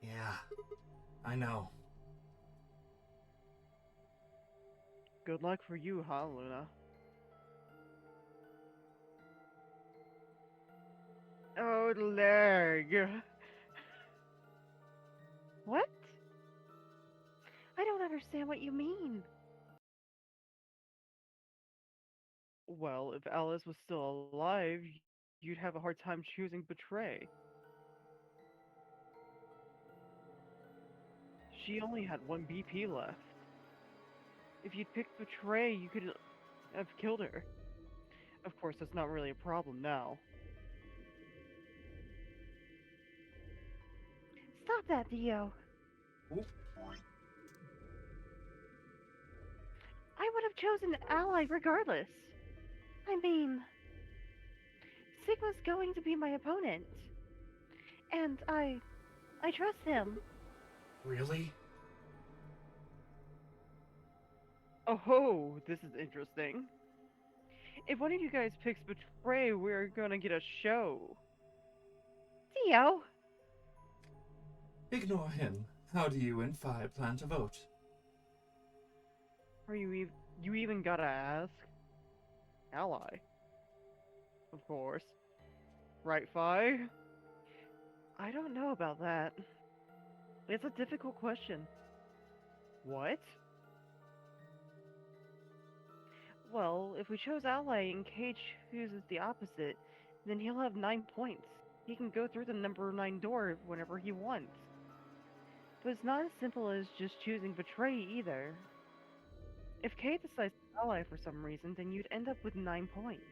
Yeah, I know. Good luck for you, huh, Luna? Oh, the leg! What? I don't understand what you mean. Well, if Alice was still alive, you'd have a hard time choosing Betray. She only had 1 BP left. If you'd picked Betray, you could have killed her. Of course, that's not really a problem now. Stop that, Dio. Oop. I would have chosen Ally regardless. I mean, Sigma's going to be my opponent. And I trust him. Really? Oh, this is interesting. If one of you guys picks Betray, we're gonna get a show. Theo! Ignore him. How do you and Fi plan to vote? Are you even gotta ask? Ally. Of course. Right, Fi? I don't know about that. It's a difficult question. What? Well, if we chose Ally and Cage chooses the opposite, then he'll have 9 points. He can go through the number 9 door whenever he wants. But it's not as simple as just choosing Betray either. If Kay decides to ally for some reason, then you'd end up with 9 points.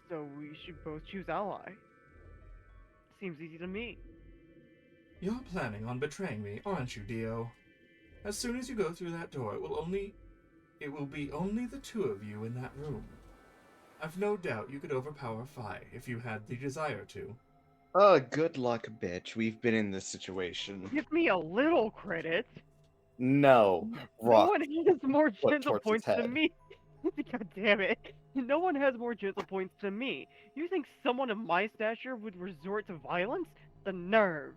So we should both choose ally. Seems easy to me. You're planning on betraying me, aren't you, Dio? As soon as you go through that door, it will be only the two of you in that room. I've no doubt you could overpower Fi if you had the desire to. Oh, good luck, bitch. We've been in this situation. Give me a little credit. No, No rock. one has more foot gentle towards his points than head. me. God damn it. No one has more gentle points than me. You think someone of my stature would resort to violence? The nerve.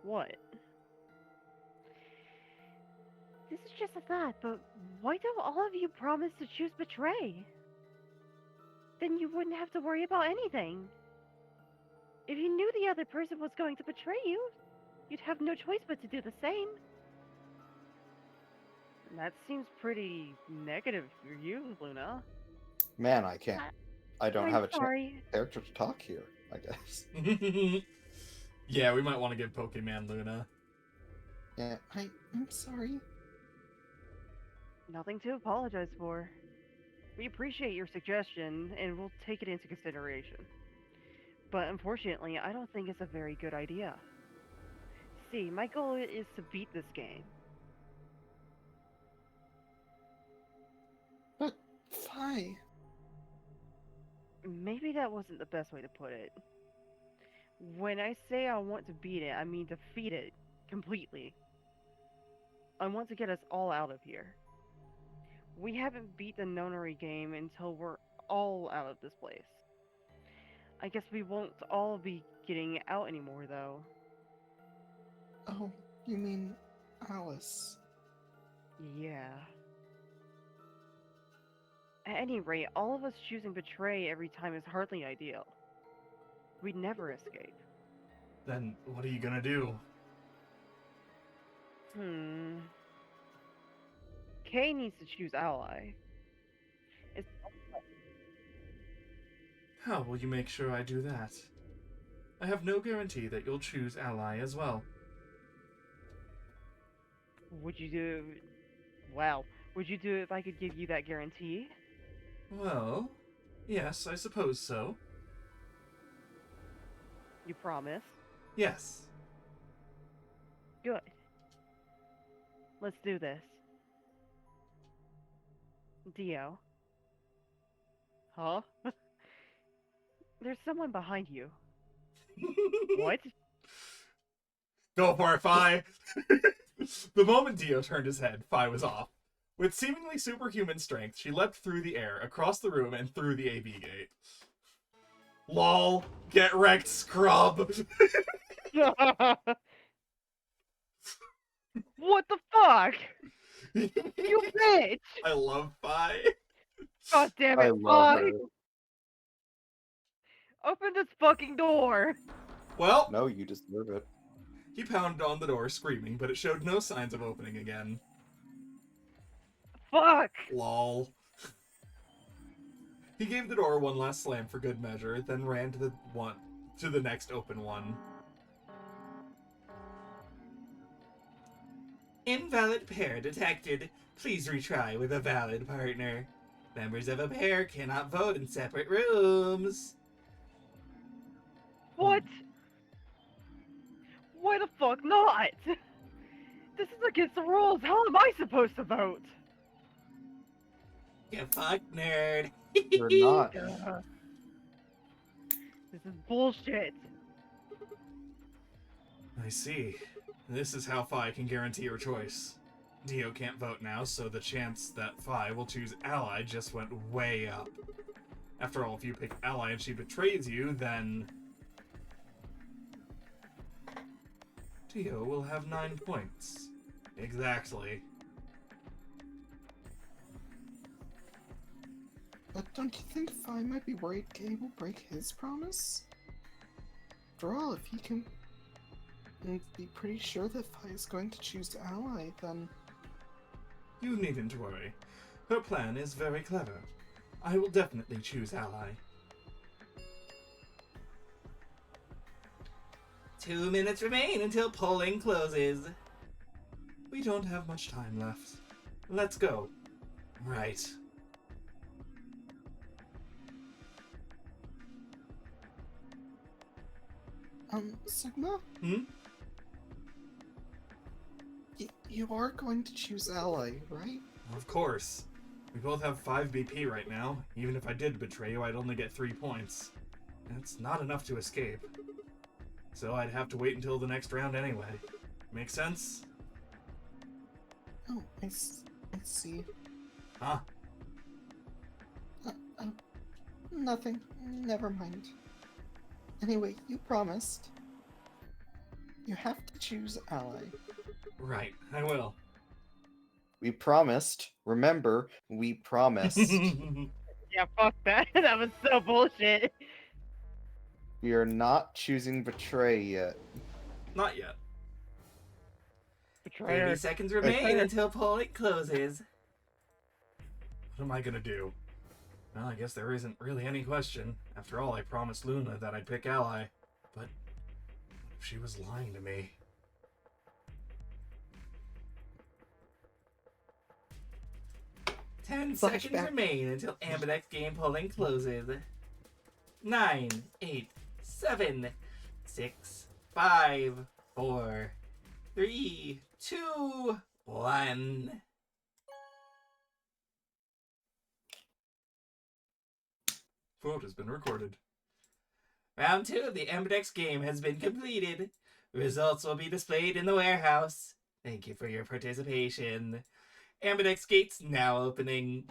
What? This is just a thought, but why don't all of you promise to choose Betray? Then you wouldn't have to worry about anything. If you knew the other person was going to betray you, you'd have no choice but to do the same. That seems pretty negative for you, Luna. Man, I can't. I don't I'm have a sorry. character to talk here, I guess. Yeah, we might want to give Pokemon Luna. Yeah, I'm sorry. Nothing to apologize for. We appreciate your suggestion, and we'll take it into consideration. But unfortunately, I don't think it's a very good idea. See, my goal is to beat this game. But Fi, Maybe that wasn't the best way to put it. When I say I want to beat it, I mean defeat it completely. I want to get us all out of here. We haven't beat the Nonary game until we're all out of this place. I guess we won't all be getting out anymore, though. oh, you mean Alice? Yeah. At any rate, all of us choosing Betray every time is hardly ideal. We'd never escape. Then what are you gonna do? Kay needs to choose ally. It's How will you make sure I do that? I have no guarantee that you'll choose ally as well. Would you do... Well, would you do it if I could give you that guarantee? Well, yes, I suppose so. You promise? Yes. Good. Let's do this. Dio. Huh? There's someone behind you. What? Go for it, Fi! The moment Dio turned his head, Fi was off. With seemingly superhuman strength, she leapt through the air, across the room, and through the AV gate. LOL. Get wrecked, scrub! What the fuck? You bitch! I love Fi. God damn I it, love Fi! her. Open this fucking door! Well, No, you deserve it. he pounded on the door, screaming, but it showed no signs of opening again. Fuck! LOL. He gave the door one last slam for good measure, then ran to the next open one. Invalid pair detected. Please retry with a valid partner. Members of a pair cannot vote in separate rooms. What? Why the fuck not? This is against the rules. How am I supposed to vote? You fuck nerd. You're not. This is bullshit. I see. This is how Phi can guarantee your choice. Dio can't vote now, so the chance that Phi will choose Ally just went way up. After all, if you pick Ally and she betrays you, then Dio will have 9 points. Exactly. But don't you think Phi might be worried Gay will break his promise? After all, if he can be pretty sure that Phi is going to choose Ally, then... You needn't worry. Her plan is very clever. I will definitely choose Ally. 2 minutes remain until polling closes. We don't have much time left. Let's go. Right. Sigma? Hmm? You are going to choose Ally, right? Of course. We both have 5 BP right now. Even if I did betray you, I'd only get 3 points. That's not enough to escape. So I'd have to wait until the next round anyway. Make sense? Oh, I see. Huh? Nothing. Never mind. Anyway, you promised. You have to choose Ally. Right, I will. We promised. Remember, we promised. Yeah, fuck that. That was so bullshit. We are not choosing Betray yet. Not yet. 30 Betrayer. seconds remain until polling closes. What am I gonna do? Well, I guess there isn't really any question. After all, I promised Luna that I'd pick Ally. But what if she was lying to me? Ten seconds Flashback. remain until Ambidex game polling closes. 9, 8, 7, 6, 5, 4, 3, 2, 1. Vote has been recorded. Round 2 of the Ambidex game has been completed. Results will be displayed in the warehouse. Thank you for your participation. Ambidex gates now opening.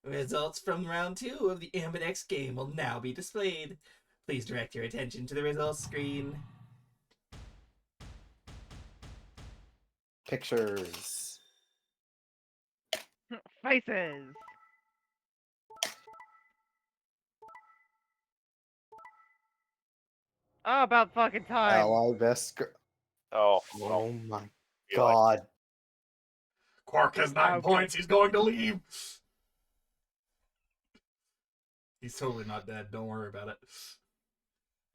Results from round 2 of the Ambidex game will now be displayed. Please direct your attention to the results screen. Pictures. Faces. Oh, about fucking time. Ally Vesker. Oh, Oh my feel like- god. Quark has 9 Okay. points. He's going to leave. He's totally not dead. Don't worry about it.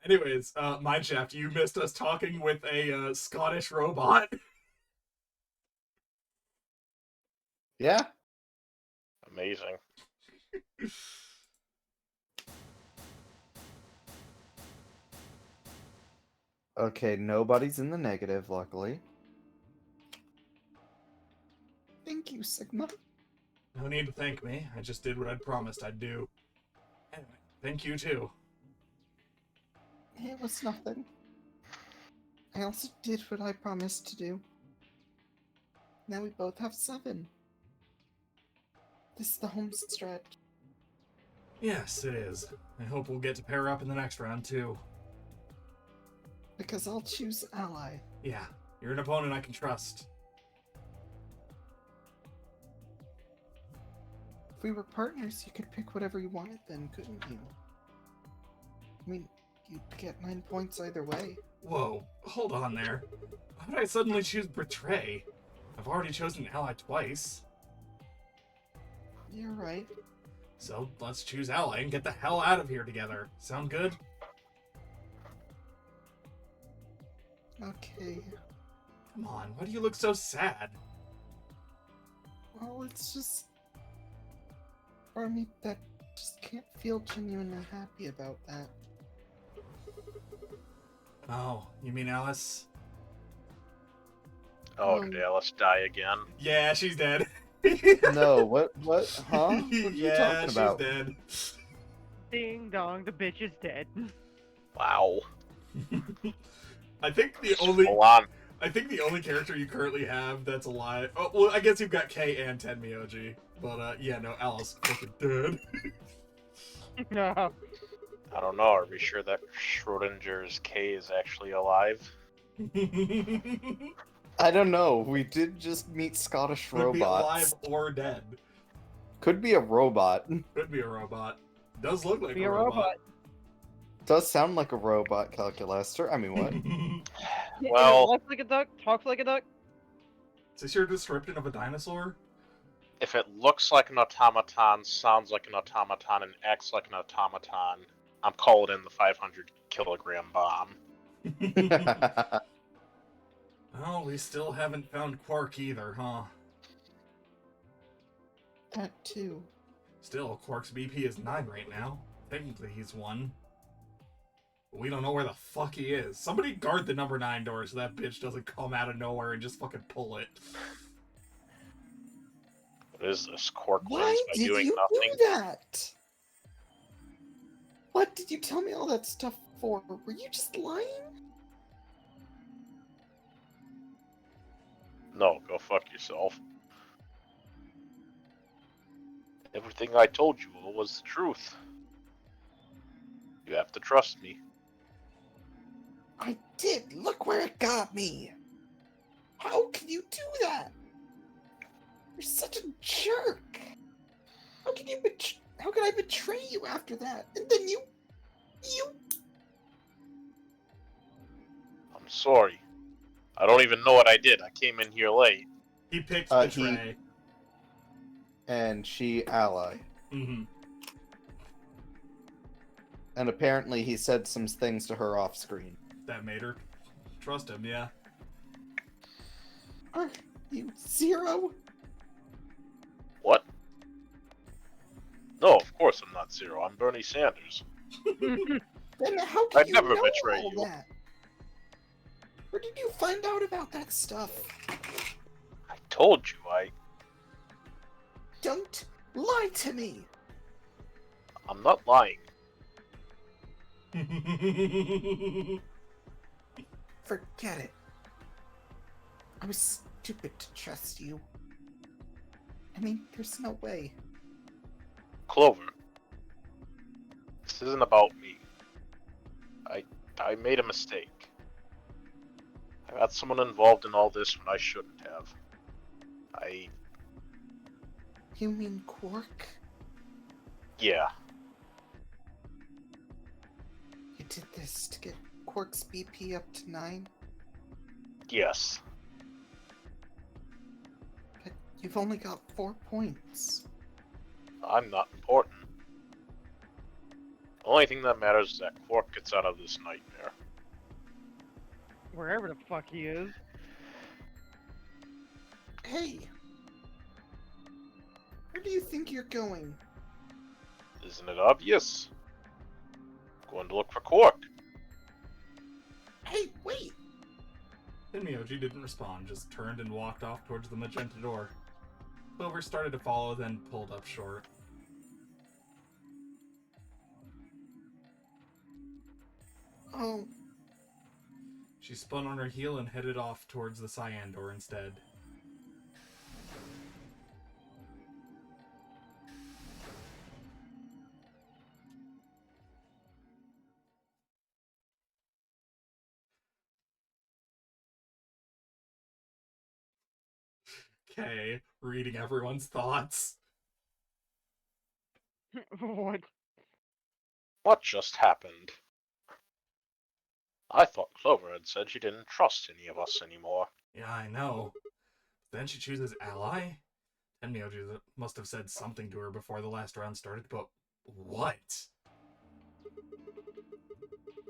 Anyways, Mineshaft, you missed us talking with a Scottish robot. Yeah? amazing. Okay, nobody's in the negative, luckily. Thank you, Sigma. No need to thank me. I just did what I'd promised I'd do. Anyway, thank you too. It was nothing. I also did what I promised to do. Now we both have 7. This is the home stretch. Yes, it is. I hope we'll get to pair up in the next round too. Because I'll choose Ally. Yeah, you're an opponent I can trust. If we were partners, you could pick whatever you wanted then, couldn't you? I mean, you'd get 9 points either way. Whoa, hold on there. Why would I suddenly choose Betray? I've already chosen Ally twice. You're right. So let's choose Ally and get the hell out of here together. Sound good? Okay. Come on, why do you look so sad? Well, it's just... for me, that just can't feel genuinely happy about that. Oh, you mean Alice? Oh, did Alice die again? Yeah, she's dead. No, what, huh? What are you Yeah, talking she's about? dead. Ding dong, the bitch is dead. Wow. I think the Just only full on. I think the only character you currently have that's alive. Oh, well, I guess you've got Kay and Tenmyoji. But yeah, no, Alice fucking dead. No. I don't know. Are we sure that Schrodinger's K is actually alive? I don't know. We did just meet Scottish Could be alive robots. or dead. Could be a robot. Could be a robot. Does look like Be a a robot. Does sound like a robot, Calculaster. I mean, what? Well- Walks like a duck, talks like a duck. Is this your description of a dinosaur? If it looks like an automaton, sounds like an automaton, and acts like an automaton, I'm calling in the 500-kilogram bomb. Oh, we still haven't found Quark either, huh? That too. Still, Quark's BP is 9 right now. Technically, he's 1. But we don't know where the fuck he is. Somebody guard the number 9 door so that bitch doesn't come out of nowhere and just fucking pull it. What is this? Quark Why wins by did doing you nothing? do that? What did you tell me all that stuff for? Were you just lying? No, go fuck yourself. Everything I told you was the truth. You have to trust me. I did. Look where it got me. How can you do that? You're such a jerk. How can you How can I betray you after that? And then you. I'm sorry. I don't even know what I did. I came in here late. He picked He- Betray. And she ally. Mm-hmm. And apparently he said some things to her off screen. That made her trust him, yeah. Are you Zero? What? No, of course I'm not Zero. I'm Bernie Sanders. Then how can I'd you never know betray all you. that? Where did you find out about that stuff? I told you, Don't lie to me. I'm not lying. Forget it. I was stupid to trust you. I mean, there's no way. Clover. This isn't about me. I made a mistake. I got someone involved in all this when I shouldn't have. You mean Quark? Yeah. You did this to get Quark's BP up to 9? Yes. But you've only got 4 points. I'm not important. The only thing that matters is that Quark gets out of this nightmare. Wherever the fuck he is. Hey! Where do you think you're going? Isn't it obvious? Going to look for Quark. Hey, wait! Tenmyoji didn't respond, just turned and walked off towards the magenta door. Clover started to follow, then pulled up short. Oh, She spun on her heel and headed off towards the cyan door instead. Okay, reading everyone's thoughts. What? What just happened? I thought Clover had said she didn't trust any of us anymore. Yeah, I know. Then she chooses ally? Tenmyoji must have said something to her before the last round started, but what?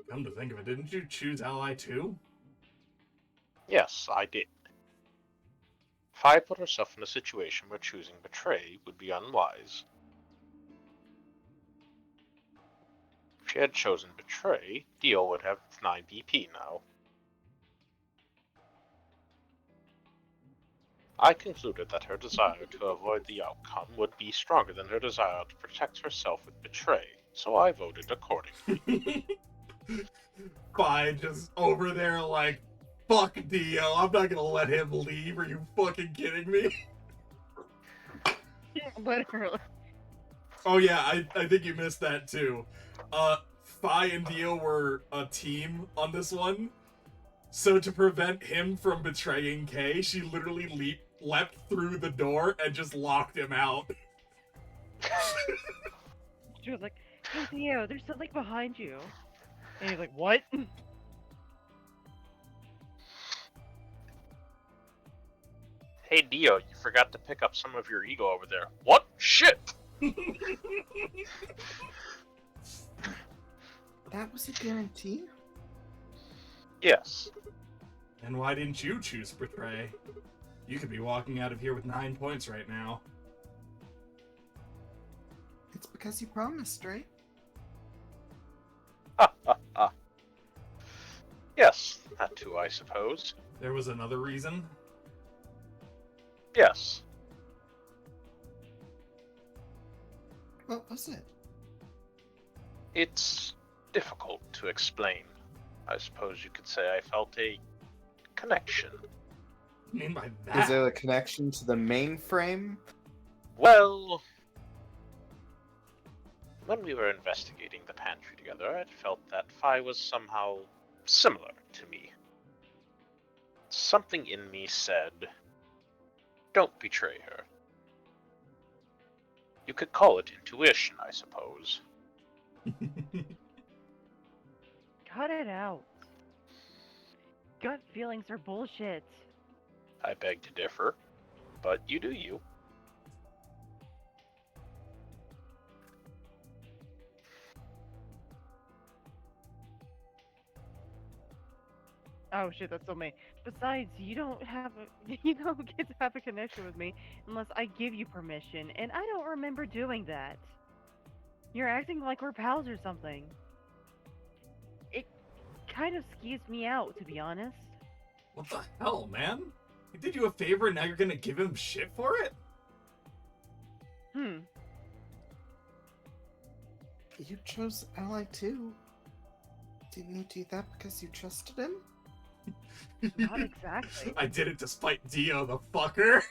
Come to think of it, didn't you choose ally too? Yes, I did. Fi put herself in a situation where choosing Betray would be unwise. If she had chosen Betray, Dio would have 9 BP now. I concluded that her desire to avoid the outcome would be stronger than her desire to protect herself and betray, so I voted accordingly. Fine, just over there like, fuck Dio, I'm not gonna let him leave, are you fucking kidding me? Literally. Oh yeah, I think you missed that too. Fi and Dio were a team on this one. So to prevent him from betraying Kay, she literally leapt through the door and just locked him out. She was like, "Hey Theo, there's something behind you." And he's like, "What?" Hey Dio, you forgot to pick up some of your ego over there. What? Shit! That was a guarantee? Yes. And why didn't you choose Betray? You could be walking out of here with 9 points right now. It's because you promised, right? Ha ha ha. Yes, that too, I suppose. There was another reason? Yes. What was it? It's difficult to explain. I suppose you could say I felt a connection. I mean by Is that? there a connection to the mainframe? Well, when we were investigating the pantry together, I felt that Fi was somehow similar to me. Something in me said, don't betray her. You could call it intuition, I suppose. Cut it out. Gut feelings are bullshit. I beg to differ, but you do you. Oh shit, that's so me. Besides, you don't get to have a connection with me unless I give you permission, and I don't remember doing that. You're acting like we're pals or something. It kind of skews me out, to be honest. What the hell, man? He did you a favor and now you're gonna give him shit for it? You chose Ally too. Didn't you do that because you trusted him? Not exactly. I did it to spite Dio, the fucker.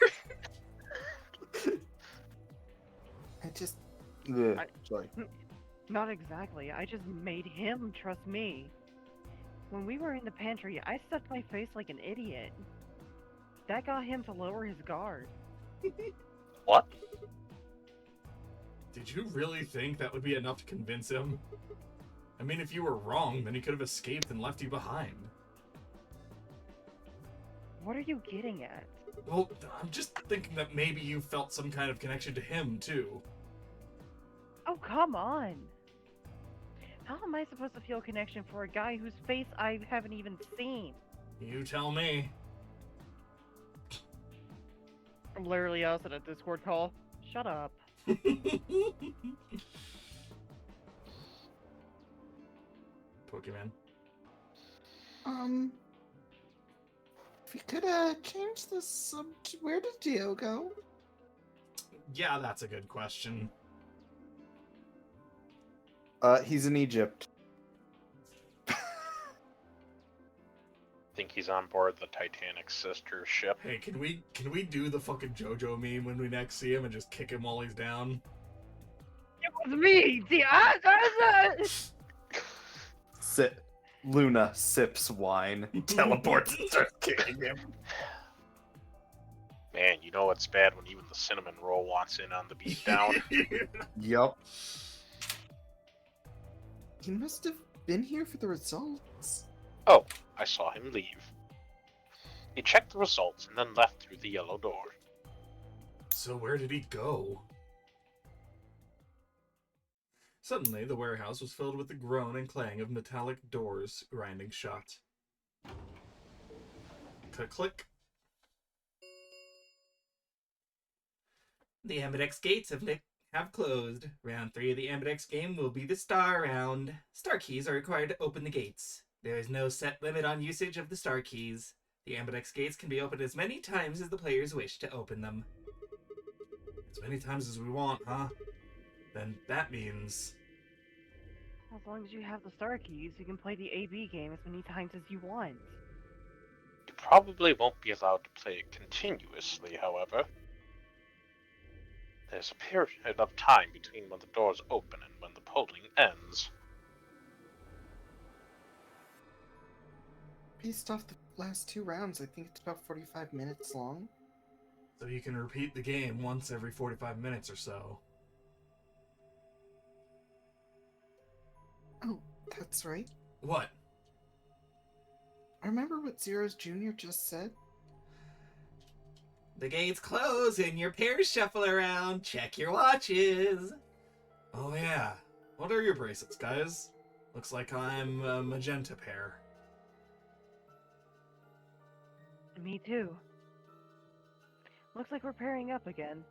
I just... Ugh, I- sorry. Not exactly. I just made him trust me. When we were in the pantry, I stuck my face like an idiot. That got him to lower his guard. What? Did you really think that would be enough to convince him? I mean, if you were wrong, then he could have escaped and left you behind. What are you getting at? Well, I'm just thinking that maybe you felt some kind of connection to him, too. Oh, come on! How am I supposed to feel a connection for a guy whose face I haven't even seen? You tell me. I'm literally us at a Discord call. Shut up. Pokemon. If we could, change the subject... Where did Dio go? Yeah, that's a good question. He's in Egypt. Think he's on board the Titanic sister ship? Hey, can we do the fucking JoJo meme when we next see him and just kick him while he's down? It was me! Luna sips wine, teleports and starts kicking him. Man, you know it's bad when even the cinnamon roll wants in on the beatdown. Yup. He must have been here for the results. Oh, I saw him leave. He checked the results and then left through the yellow door. So where did he go? Suddenly, the warehouse was filled with the groan and clang of metallic doors grinding shut. Click. The Ambidex gates have closed. Round 3 of the Ambidex game will be the star round. Star keys are required to open the gates. There is no set limit on usage of the star keys. The Ambidex gates can be opened as many times as the players wish to open them. As many times as we want, huh? Then that means... As long as you have the star keys, you can play the AB game as many times as you want. You probably won't be allowed to play it continuously, however. There's a period of time between when the doors open and when the polling ends. Based off the last 2 rounds, I think it's about 45 minutes long. So you can repeat the game once every 45 minutes or so. Oh, that's right. What? Remember what Zero's Jr. just said? The gates close and your pairs shuffle around. Check your watches. Oh yeah. What are your bracelets, guys? Looks like I'm a magenta pair. Me too. Looks like we're pairing up again.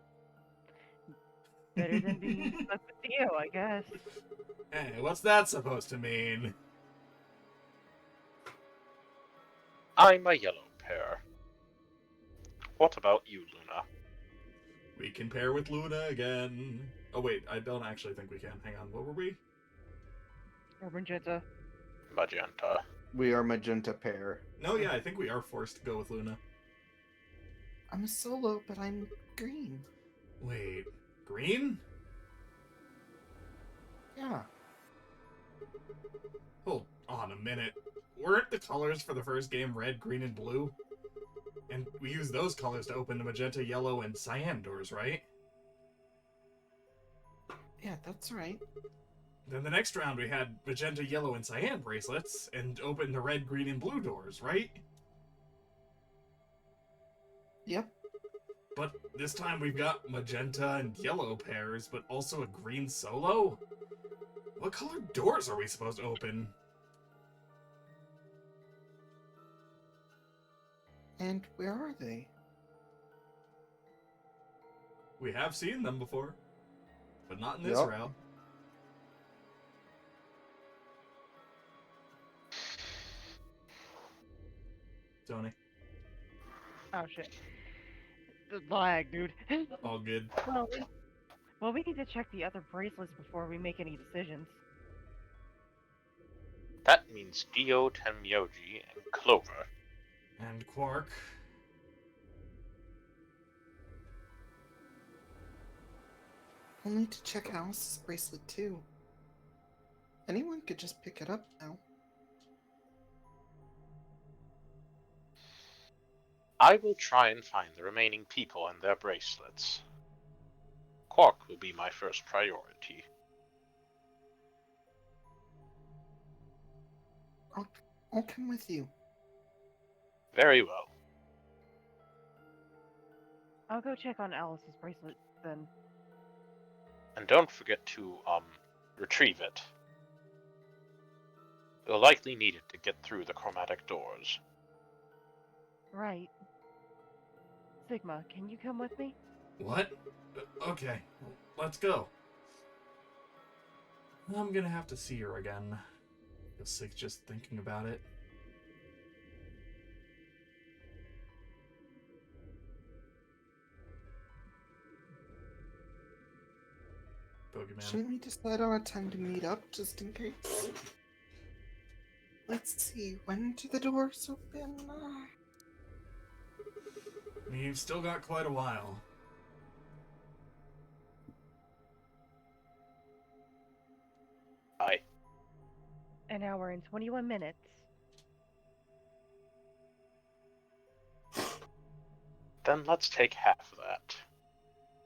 Better than being stuck with Theo, I guess. Hey, what's that supposed to mean? I'm a yellow pair. What about you, Luna? We can pair with Luna again. Oh wait, I don't actually think we can. Hang on, what were we? Or Magenta. Magenta. We are magenta pair. No, yeah, I think we are forced to go with Luna. I'm a solo, but I'm green. Wait, green? Yeah. Hold on a minute. Weren't the colors for the first game red, green, and blue? And we used those colors to open the magenta, yellow, and cyan doors, right? Yeah, that's right. Then the next round we had magenta, yellow, and cyan bracelets, and opened the red, green, and blue doors, right? Yep. But this time we've got magenta and yellow pairs, but also a green solo? What colored doors are we supposed to open? And where are they? We have seen them before, but not in this Yup. route. Tony, Oh shit. The lag, dude. all good. Well, we need to check the other bracelets before we make any decisions. That means Dio, Tenmyoji, and Clover. And Quark. We'll need to check Alice's bracelet too. Anyone could just pick it up now. I will try and find the remaining people and their bracelets. Quark will be my first priority. I'll come with you. Very well. I'll go check on Alice's bracelet then. And don't forget to, retrieve it. You'll likely need it to get through the chromatic doors. Right. Sigma, can you come with me? What? Okay, let's go. I'm gonna have to see her again. Feel sick just thinking about it. Pokemon. Shouldn't we decide on a time to meet up just in case? Let's see, when do the doors open? You've still got quite a while. Aye. An hour and 21 minutes. Then let's take half of that.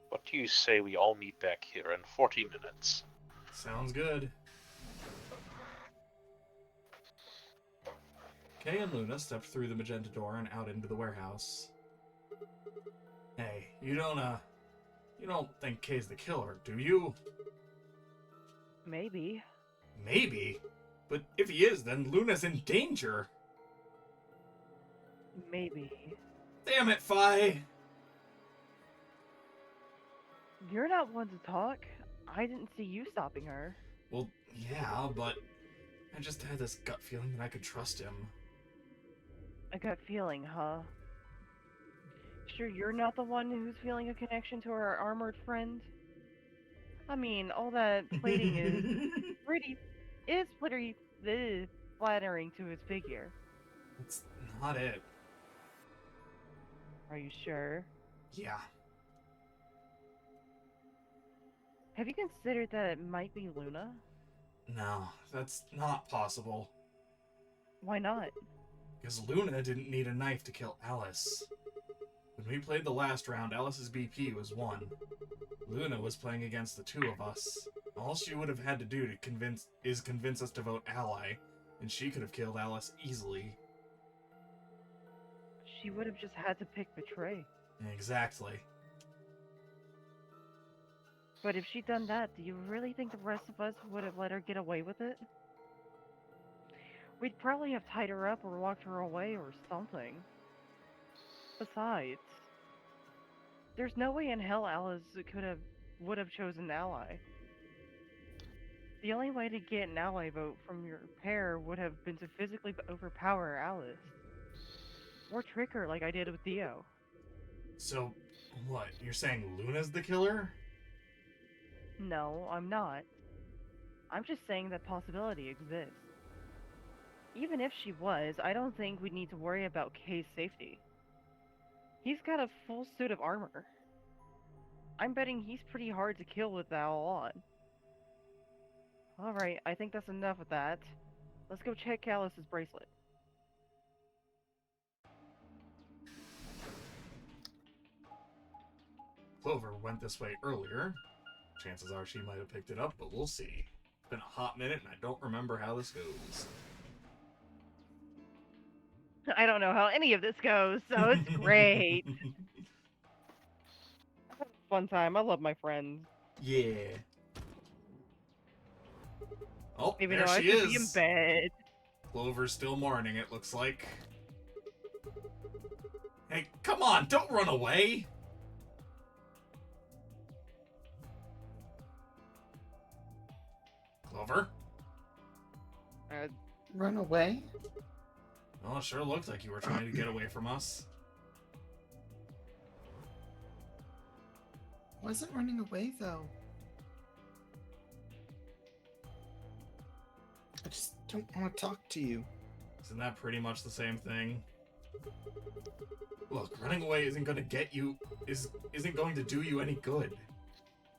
What do you say we all meet back here in 40 minutes? Sounds good. Kay and Luna stepped through the magenta door and out into the warehouse. Hey, you don't think Kay's the killer, do you? Maybe. Maybe. But if he is, then Luna's in danger. Maybe. Damn it, Fi! You're not one to talk. I didn't see you stopping her. Well, yeah, but I just had this gut feeling that I could trust him. A gut feeling, huh? Sure you're not the one who's feeling a connection to our armored friend? I mean, all that plating pretty flattering to his figure. That's not it. Are you sure? Yeah. Have you considered that it might be Luna? No, that's not possible. Why not? Because Luna didn't need a knife to kill Alice. When we played the last round, Alice's BP was 1. Luna was playing against the 2 of us. All she would have had to do to convince us to vote ally, and she could have killed Alice easily. She would have just had to pick Betray. Exactly. But if she'd done that, do you really think the rest of us would have let her get away with it? We'd probably have tied her up or walked her away or something. Besides, there's no way in hell Alice would have chosen ally. The only way to get an ally vote from your pair would have been to physically overpower Alice. Or trick her like I did with Theo. So, what? You're saying Luna's the killer? No, I'm not. I'm just saying that possibility exists. Even if she was, I don't think we'd need to worry about Kay's safety. He's got a full suit of armor. I'm betting he's pretty hard to kill with that all on. Alright, I think that's enough of that. Let's go check Alice's bracelet. Clover went this way earlier. Chances are she might have picked it up, but we'll see. It's been a hot minute and I don't remember how this goes. I don't know how any of this goes, so it's great. Fun time. I love my friends. Yeah. Oh, Even there though I she should be in is. bed. Clover's still mourning, it looks like. Hey, come on, don't run away! Clover? Run away? Well, it sure looked like you were trying to get away from us. Wasn't running away though. I just don't want to talk to you. Isn't that pretty much the same thing? Look, running away isn't going to get you... isn't going to do you any good.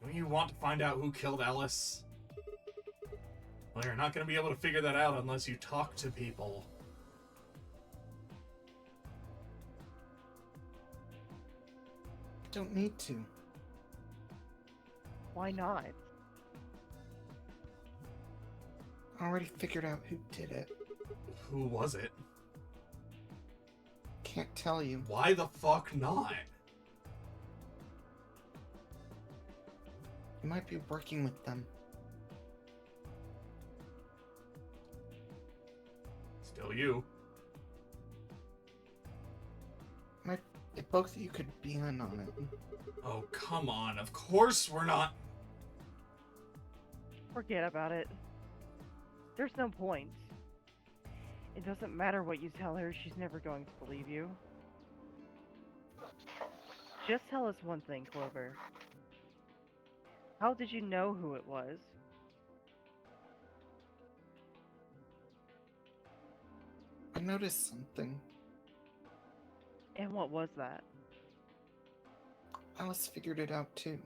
Don't you want to find out who killed Alice? Well, you're not going to be able to figure that out unless you talk to people. Don't need to. Why not? I already figured out who did it. Who was it? Can't tell you. Why the fuck not? You might be working with them. Still you. If both of you could be in on it. Oh, come on. Of course we're not... Forget about it. There's no point. It doesn't matter what you tell her, she's never going to believe you. Just tell us one thing, Clover. How did you know who it was? I noticed something. And what was that? Alice figured it out too.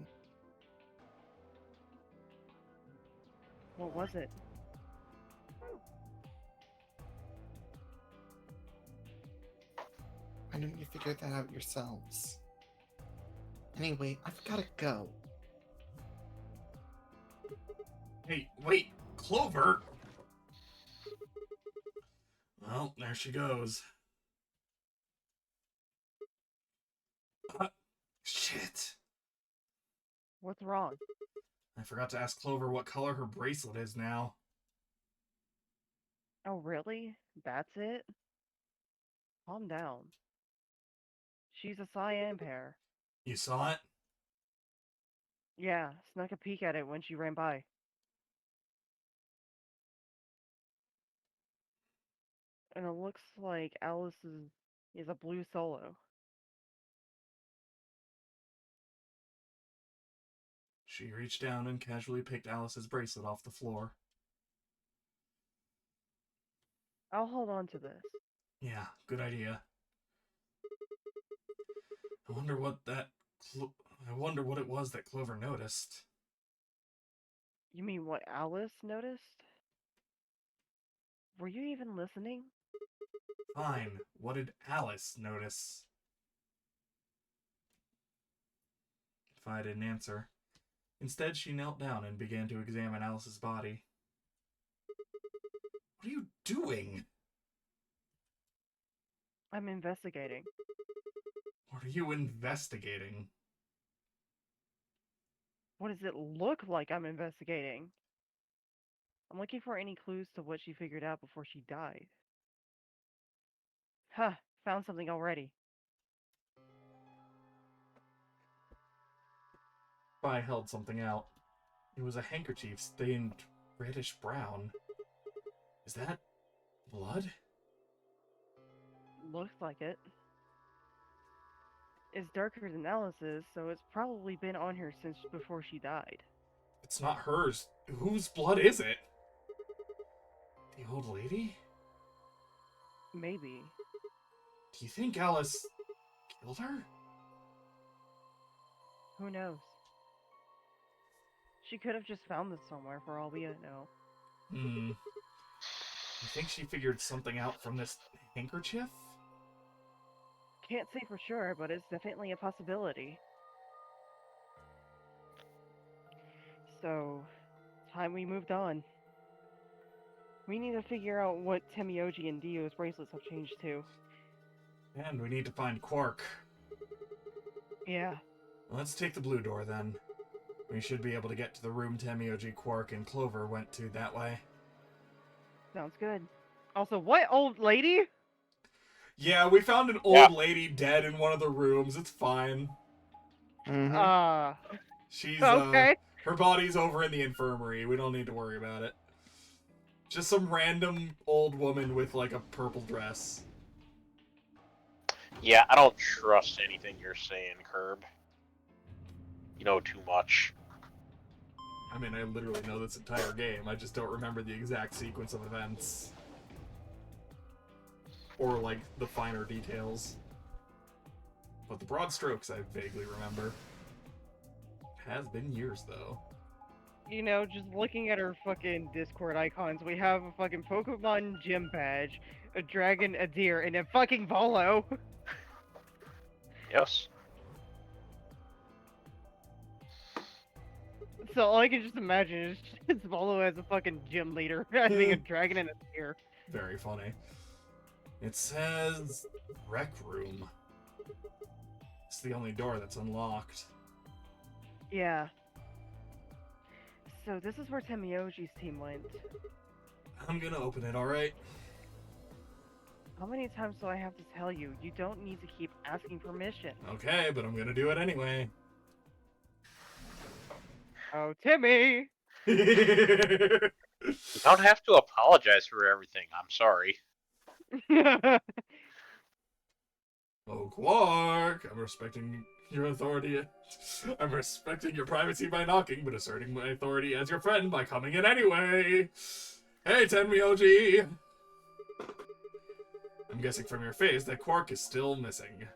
What was it? Why didn't you figure that out yourselves? Anyway, I've gotta go. Hey, wait! Clover! Well, there she goes. Shit! What's wrong? I forgot to ask Clover what color her bracelet is now. Oh, really? That's it? Calm down. She's a cyan pair. You saw it? Yeah, snuck a peek at it when she ran by. And it looks like Alice's He has a blue solo. She reached down and casually picked Alice's bracelet off the floor. I'll hold on to this. Yeah, good idea. I wonder what it was that Clover noticed. You mean what Alice noticed? Were you even listening? Fine. What did Alice notice? Fi didn't answer. Instead, she knelt down and began to examine Alice's body. What are you doing? I'm investigating. What are you investigating? What does it look like I'm investigating? I'm looking for any clues to what she figured out before she died. Huh, found something already. Fi held something out. It was a handkerchief stained reddish brown. Is that blood? Looks like it. It's darker than Alice's, so it's probably been on her since before she died. It's not hers. Whose blood is it? The old lady? Maybe. Do you think Alice killed her? Who knows? She could have just found this somewhere for all we know. You think she figured something out from this handkerchief? Can't say for sure, but it's definitely a possibility. So, time we moved on. We need to figure out what Temioji and Dio's bracelets have changed to. And we need to find Quark. Yeah. Let's take the blue door then. We should be able to get to the room Temioji, Quark, and Clover went to that way. Sounds good. Also, what old lady? Yeah, we found an old lady dead in one of the rooms. It's fine. She's, okay. Her body's over in the infirmary. We don't need to worry about it. Just some random old woman with, like, a purple dress. Yeah, I don't trust anything you're saying, Curb. You know too much. I mean, I literally know this entire game. I just don't remember the exact sequence of events. Or, like, the finer details. But the broad strokes I vaguely remember. Has been years, though. You know, just looking at our fucking Discord icons, we have a fucking Pokemon gym badge, a dragon, a deer, and a fucking Volo. Yes. So all I can just imagine is Volo as a fucking gym leader, having a dragon and a deer. Very funny. It says rec room. It's the only door that's unlocked. Yeah. So this is where Temioji's team went. I'm gonna open it, alright? How many times do I have to tell you? You don't need to keep asking permission. Okay, but I'm gonna do it anyway. Oh, Timmy! You don't have to apologize for everything. I'm sorry. Oh, Quark! I'm respecting your authority. I'm respecting your privacy by knocking, but asserting my authority as your friend by coming in anyway. Hey, Tenmyoji! I'm guessing from your face that Quark is still missing.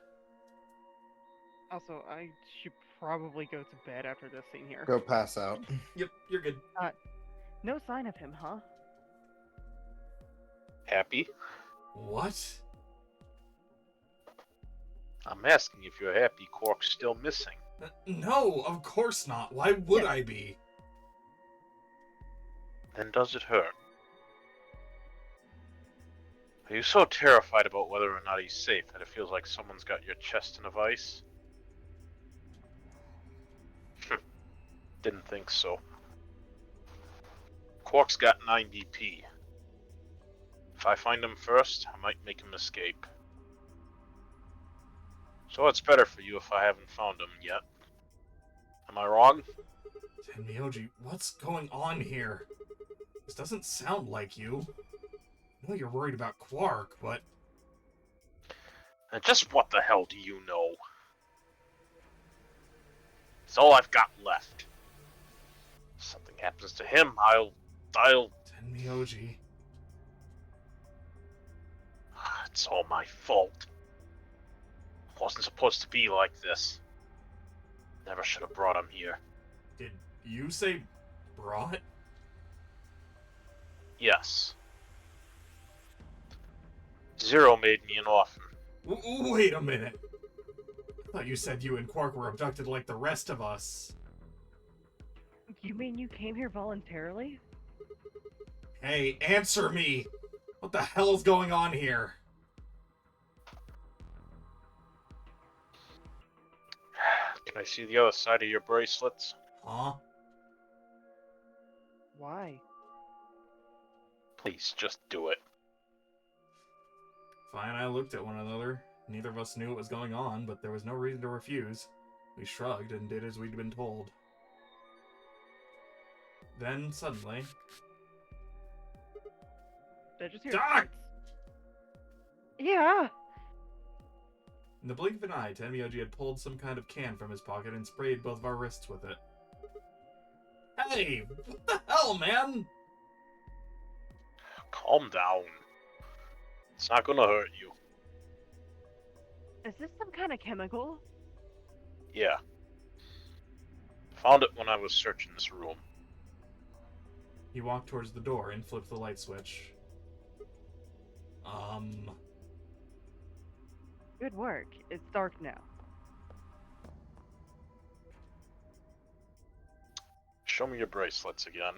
Also, I should probably go to bed after this scene here. Go pass out. Yep, you're good. No sign of him, huh? Happy? What? I'm asking if you're happy Quark's still missing. No, of course not. Why would I be? Then does it hurt? Are you so terrified about whether or not he's safe that it feels like someone's got your chest in a vice? Didn't think so. Quark's got 9 DP. If I find him first, I might make him escape. So it's better for you if I haven't found him yet. Am I wrong? Tenmyoji, what's going on here? This doesn't sound like you. I know you're worried about Quark, but... And just what the hell do you know? It's all I've got left. If something happens to him, I'll... Tenmyoji. It's all my fault. Wasn't supposed to be like this. Never should have brought him here. Did you say brought? Yes. Zero made me an offer. Wait a minute. I thought you said you and Quark were abducted like the rest of us. You mean you came here voluntarily? Hey, answer me! What the hell's going on here? Can I see the other side of your bracelets? Huh? Why? Please, just do it. Fi and I looked at one another. Neither of us knew what was going on, but there was no reason to refuse. We shrugged and did as we'd been told. Then, suddenly... Did I just hear Doc! farts? Yeah! In the blink of an eye, Tenmyoji had pulled some kind of can from his pocket and sprayed both of our wrists with it. Hey! What the hell, man? Calm down. It's not gonna hurt you. Is this some kind of chemical? Yeah. Found it when I was searching this room. He walked towards the door and flipped the light switch. Good work. It's dark now. Show me your bracelets again.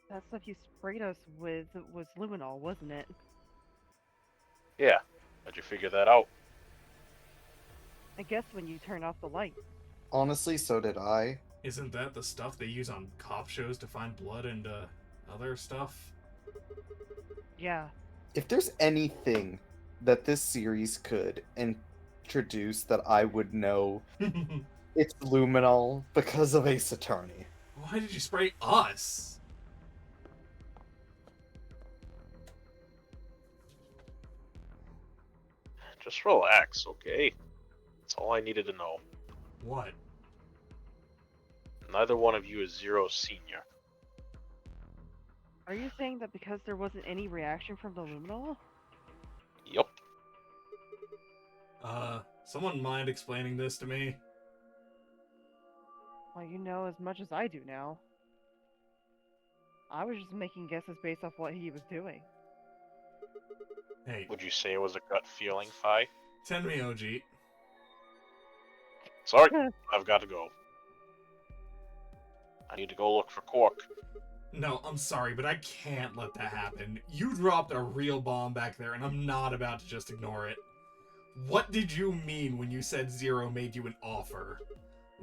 That stuff you sprayed us with was luminol, wasn't it? Yeah. How'd you figure that out? I guess when you turn off the light. Honestly, so did I. Isn't that the stuff they use on cop shows to find blood and, other stuff? Yeah. If there's anything that this series could introduce that I would know, it's luminol because of Ace Attorney. Why did you spray us? Just relax, okay? That's all I needed to know. What? Neither one of you is Zero Senior. Are you saying that because there wasn't any reaction from the luminol? Yup. Someone mind explaining this to me? Well, you know as much as I do now. I was just making guesses based off what he was doing. Hey, Would you say it was a gut feeling, Fi? Tenmyoji. Sorry, I've got to go. I need to go look for Quark. No, I'm sorry, but I can't let that happen. You dropped a real bomb back there, and I'm not about to just ignore it. What did you mean when you said Zero made you an offer?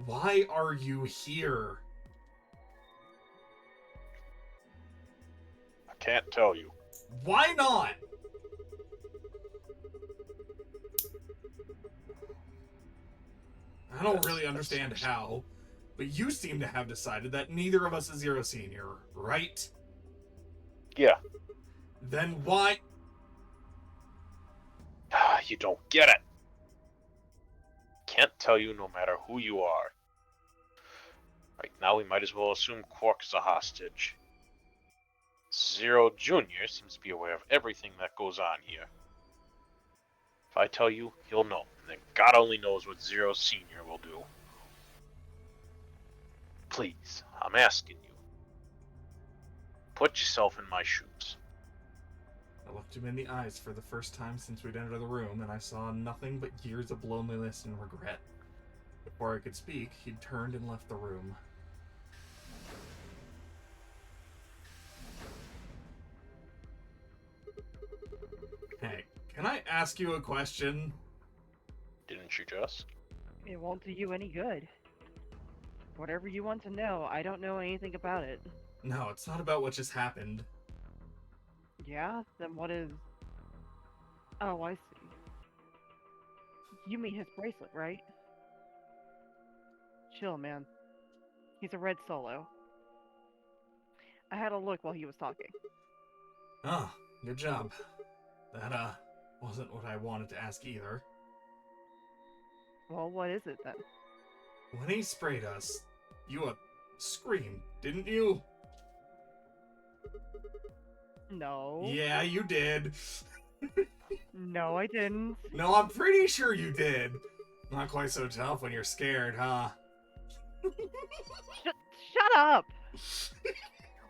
Why are you here? I can't tell you. Why not? I don't really understand how, but you seem to have decided that neither of us is Zero Senior, right? Yeah. Then why? You don't get it. Can't tell you no matter who you are. Right now we might as well assume Quark is a hostage. Zero Jr. seems to be aware of everything that goes on here. If I tell you, he'll know, and then God only knows what Zero Senior will do. Please, I'm asking you. Put yourself in my shoes. I looked him in the eyes for the first time since we'd entered the room, and I saw nothing but years of loneliness and regret. Before I could speak, he'd turned and left the room. Hey, can I ask you a question? Didn't you just? It won't do you any good. Whatever you want to know, I don't know anything about it. No, it's not about what just happened. Yeah? Then what is... Oh, I see. You mean his bracelet, right? Chill, man. He's a red solo. I had a look while he was talking. Oh, good job. That, wasn't what I wanted to ask either. Well, what is it then? When he sprayed us, you, screamed, didn't you? No. Yeah, you did. No, I didn't. No, I'm pretty sure you did. Not quite so tough when you're scared, huh? Shut up!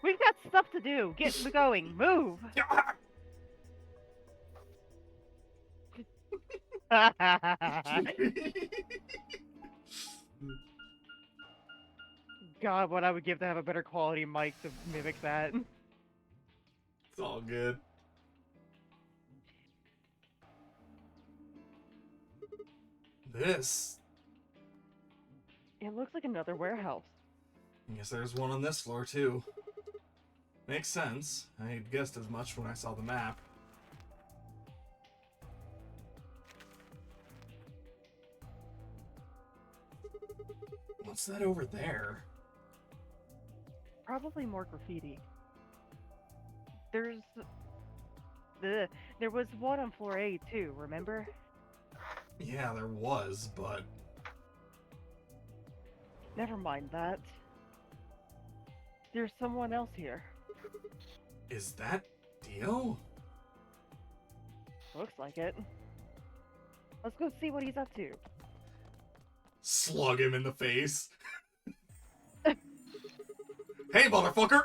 We've got stuff to do. Get going. Move. God, what I would give to have a better quality mic to mimic that. It's all good. This. It looks like another warehouse. I guess there's one on this floor, too. Makes sense. I guessed as much when I saw the map. What's that over there? Probably more graffiti. There was one on floor A too, remember? Yeah, there was, but... Never mind that. There's someone else here. Is that Dio? Looks like it. Let's go see what he's up to. Slug him in the face. Hey, motherfucker!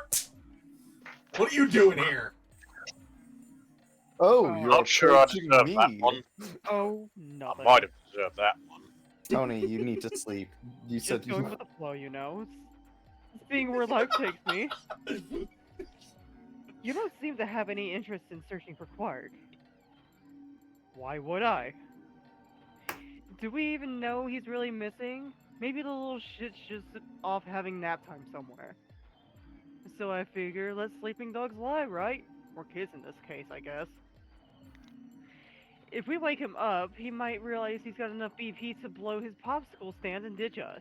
What are you doing here? Oh, I'm you're not sure I approaching deserve me. that one. Oh, I nothing. might have deserved that one. Tony, you need to sleep. You said Just going you. with the flow, you know. Seeing where life takes me. You don't seem to have any interest in searching for Quark. Why would I? Do we even know he's really missing? Maybe the little shit's just off having nap time somewhere. So I figure, let sleeping dogs lie, right? Or kids in this case, I guess. If we wake him up, he might realize he's got enough BP to blow his popsicle stand and ditch us.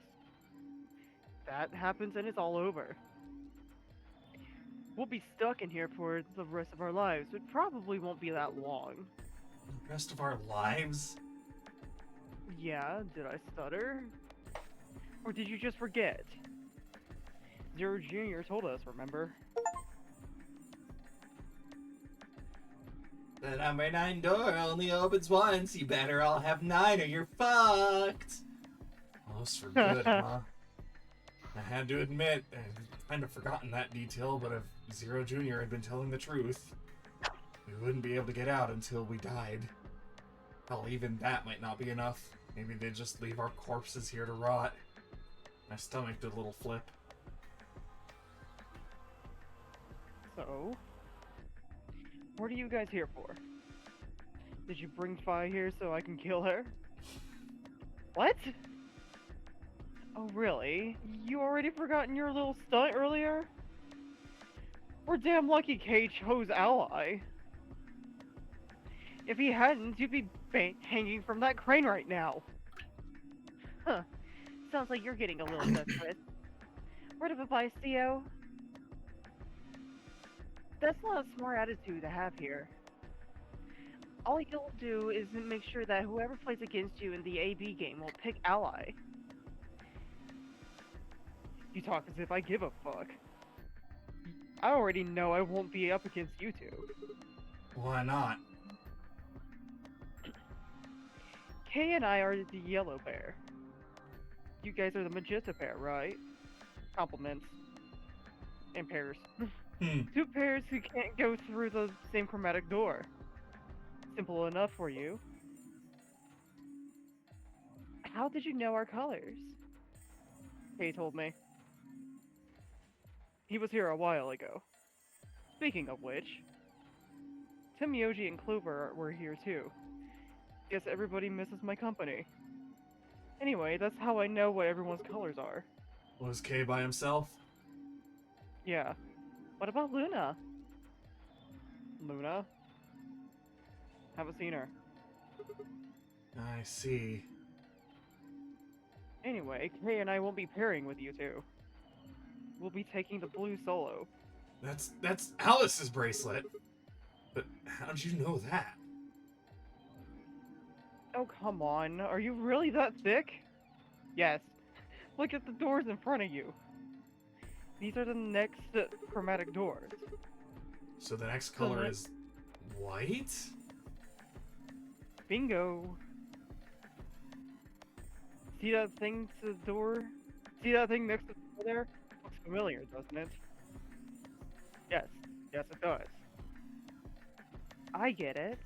That happens and it's all over. We'll be stuck in here for the rest of our lives. It probably won't be that long. The rest of our lives? Yeah, did I stutter? Or did you just forget? Zero Jr. told us, remember? The number 9 door only opens once. You better all have 9 or you're fucked. Almost for good, huh? I had to admit, I'd kind of forgotten that detail, but if Zero Jr. had been telling the truth, we wouldn't be able to get out until we died. Hell, even that might not be enough. Maybe they'd just leave our corpses here to rot. My stomach did a little flip. So, what are you guys here for? Did you bring Fi here so I can kill her? What? Oh really? You already forgotten your little stunt earlier? We're damn lucky Kay chose Ally. If he hadn't, you'd be hanging from that crane right now. Huh. Sounds like you're getting a little desperate. Word of advice, Theo? That's not a smart attitude to have here. All you'll do is make sure that whoever plays against you in the AB game will pick Ally. You talk as if I give a fuck. I already know I won't be up against you two. Why not? Kay and I are the yellow pair. You guys are the magenta pair, right? Compliments. And pairs. Two pairs who can't go through the same chromatic door. Simple enough for you. How did you know our colors? Kay told me. He was here a while ago. Speaking of which, Tim, Yoji, and Clover were here too. Guess everybody misses my company. Anyway, that's how I know what everyone's colors are. Was Kay by himself? Yeah. What about Luna? Luna? Haven't seen her. I see. Anyway, Kay and I won't be pairing with you two. We'll be taking the blue solo. That's Alice's bracelet. But how'd you know that? Oh, come on. Are you really that thick? Yes. Look at the doors in front of you. These are the next chromatic doors. So the next color what? is white? Bingo. See that thing to the door? See that thing next to the door there? Looks familiar, doesn't it? Yes. Yes, it does. I get it.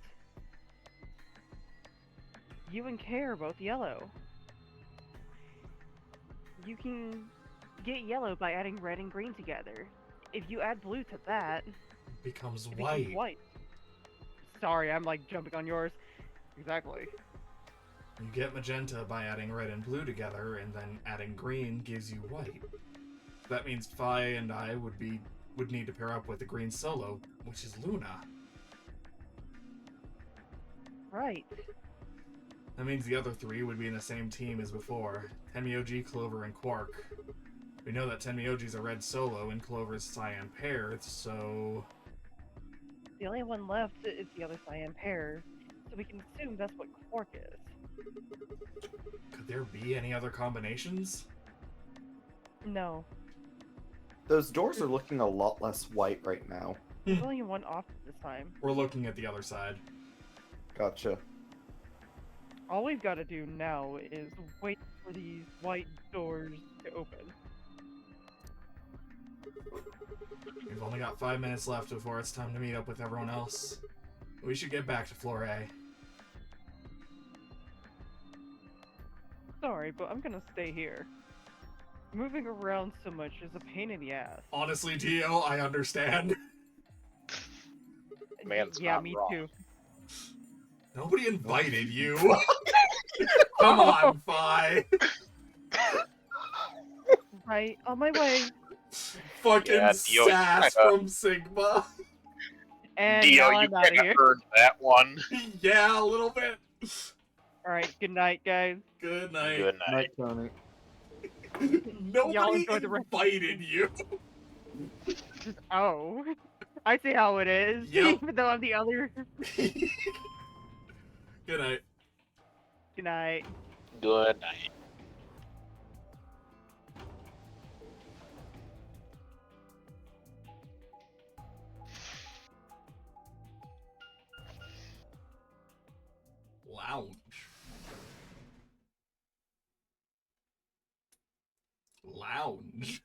You and Kay are both yellow. You can get yellow by adding red and green together. If you add blue to that, Becomes it white. becomes white. Sorry, I'm like jumping on yours. Exactly. You get magenta by adding red and blue together, and then adding green gives you white. That means Fi and I would need to pair up with the green solo, which is Luna. Right. That means the other three would be in the same team as before. Tenmyoji, Clover, and Quark. We know that Tenmyoji's a red solo and Clover's cyan pair, so... The only one left is the other cyan pair, so we can assume that's what Quark is. Could there be any other combinations? No. Those doors are looking a lot less white right now. There's only one off this time. We're looking at the other side. Gotcha. All we've got to do now is wait for these white doors to open. We've only got 5 minutes left before it's time to meet up with everyone else. We should get back to floor A. Sorry, but I'm gonna stay here. Moving around so much is a pain in the ass. Honestly, Dio, I understand. Man's Yeah, not me wrong. too. Nobody invited you. Come on, Fi. Right, on my way. Fucking Yeah, Dio, sass kinda- from Sigma. And Dio, now you I'm out of kinda here. earned that one. Yeah, a little bit. Alright, good night, guys. Good night. Good night. Tony. Y'all Nobody enjoy the rest- invited you. Oh. I see how it is. Yep. Even though I'm the other. Good night. Good night. Good night. Lounge. Lounge.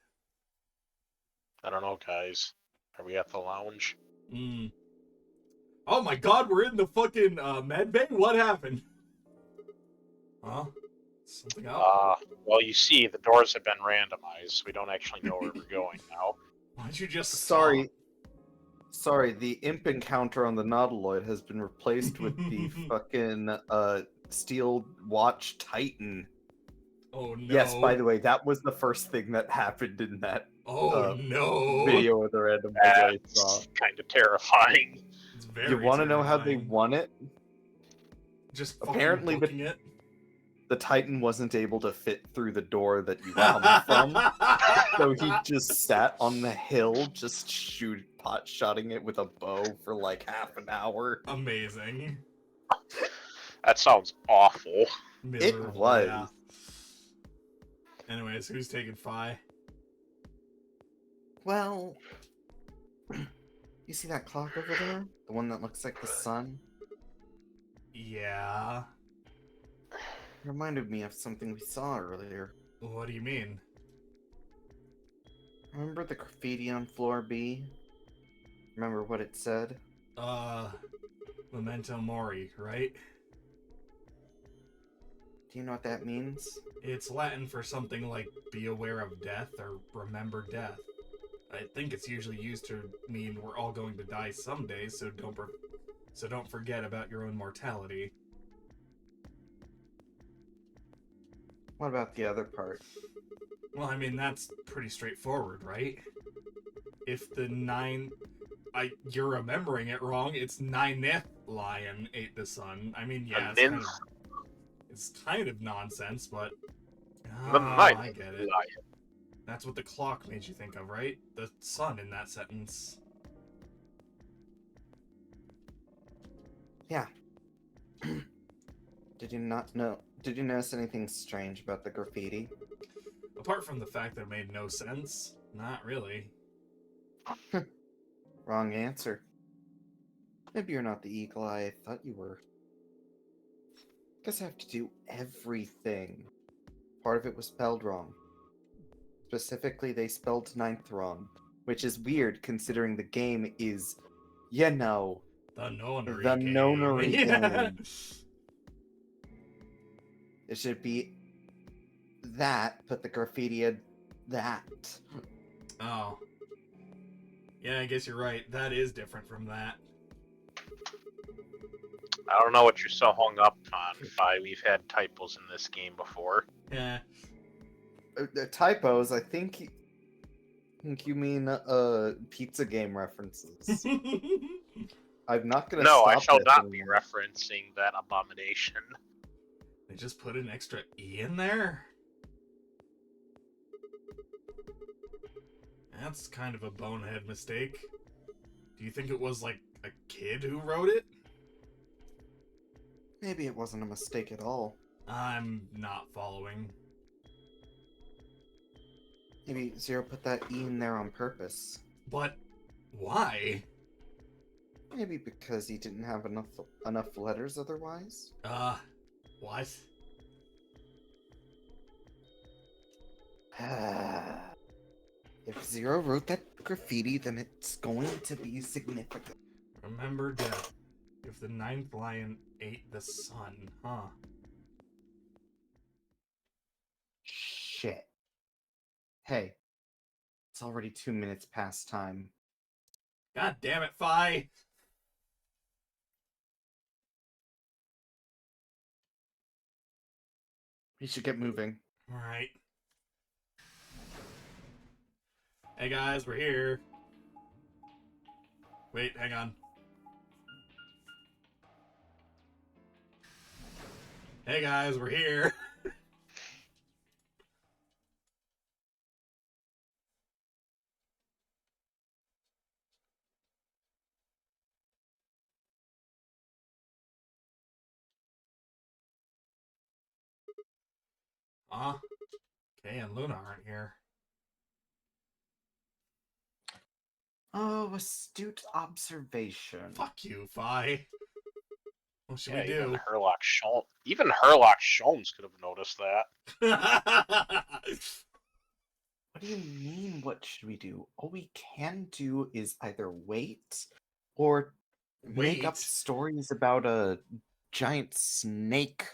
I don't know, guys. Are we at the lounge? Mm. Oh my god, we're in the fucking med bay? What happened? Huh? Something up? Well, you see, the doors have been randomized, so we don't actually know where we're going now. Why'd you just Sorry. stop? Sorry, the imp encounter on the Nautiloid has been replaced with the fucking steel watch titan. Oh no. Yes, by the way, that was the first thing that happened in that Oh no. video of the random I saw. That's kind of terrifying. It's very You want to know how they terrifying. won it? Just Apparently, but- booking it. The Titan wasn't able to fit through the door that you come from, so he just sat on the hill, just pot-shotting it with a bow for like half an hour. Amazing. That sounds awful. Miserable, was. yeah. Anyways, who's taking Fi? Well, you see that clock over there? The one that looks like the sun? Yeah. Reminded me of something we saw earlier. What do you mean? Remember the graffiti on floor B? Remember what it said? Memento Mori, right? Do you know what that means? It's Latin for something like be aware of death or remember death. I think it's usually used to mean we're all going to die someday, so don't forget about your own mortality. What about the other part? Well, I mean, that's pretty straightforward, right? If the you're remembering it wrong, it's Nineth lion ate the sun. I mean, yeah, it's kind of nonsense, but The ninth I get it. lion. That's what the clock made you think of, right? The sun in that sentence. Yeah. Did you notice anything strange about the graffiti? Apart from the fact that it made no sense, not really. Wrong answer. Maybe you're not the eagle eye I thought you were. Guess I have to do everything. Part of it was spelled wrong. Specifically, they spelled ninth wrong, which is weird considering the game is, you know, The nonary the game. nonary Yeah. game. It should be that, but the graffiti had that. Oh. Yeah, I guess you're right. That is different from that. I don't know what you're so hung up on, Fi. We've had typos in this game before. Yeah. The typos, I think you mean pizza game references. I'm not gonna No, stop I shall it not be anymore. referencing that abomination. They just put an extra E in there? That's kind of a bonehead mistake. Do you think it was like a kid who wrote it? Maybe it wasn't a mistake at all. I'm not following. Maybe Zero put that E in there on purpose. But why? Maybe because he didn't have enough letters otherwise? What? If Zero wrote that graffiti, then it's going to be significant. Remember death. If the ninth lion ate the sun, huh? Shit. Hey, it's already 2 minutes past time. God damn it, Fi! We should get moving. Alright. Hey guys, we're here. Wait, hang on. Hey guys, we're here. Kay and Luna aren't here. Oh, astute observation. Fuck you, Fi. What should we Even do? Herlock Sholmes could have noticed that. What do you mean, what should we do? All we can do is either wait or make up Wait? stories about a giant snake.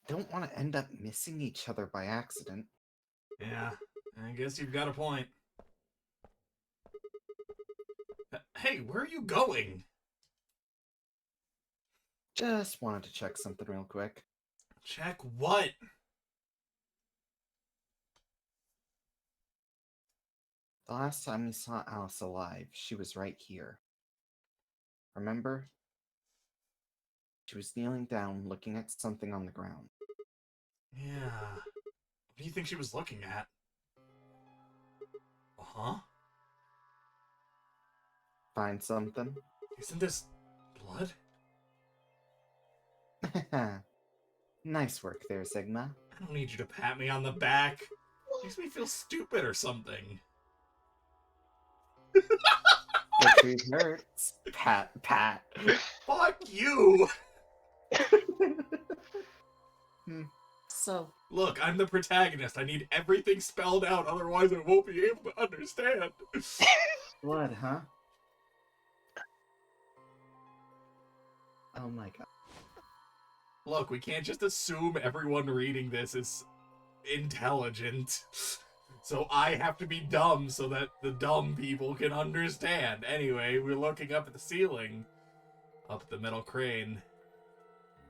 Don't want to end up missing each other by accident. Yeah, I guess you've got a point. Hey, where are you going? Just wanted to check something real quick. Check what? The last time we saw Alice alive, she was right here. Remember? She was kneeling down, looking at something on the ground. Yeah. What do you think she was looking at? Uh-huh. Find something? Isn't this blood? Nice work there, Sigma. I don't need you to pat me on the back. Makes me feel stupid or something. The truth hurts. Pat, pat. Fuck you! So, Look, I'm the protagonist. I need everything spelled out, otherwise I won't be able to understand. blood, huh? Oh my god. Look, we can't just assume everyone reading this is intelligent. So I have to be dumb so that the dumb people can understand. Anyway, we're looking up at the ceiling. Up at the metal crane.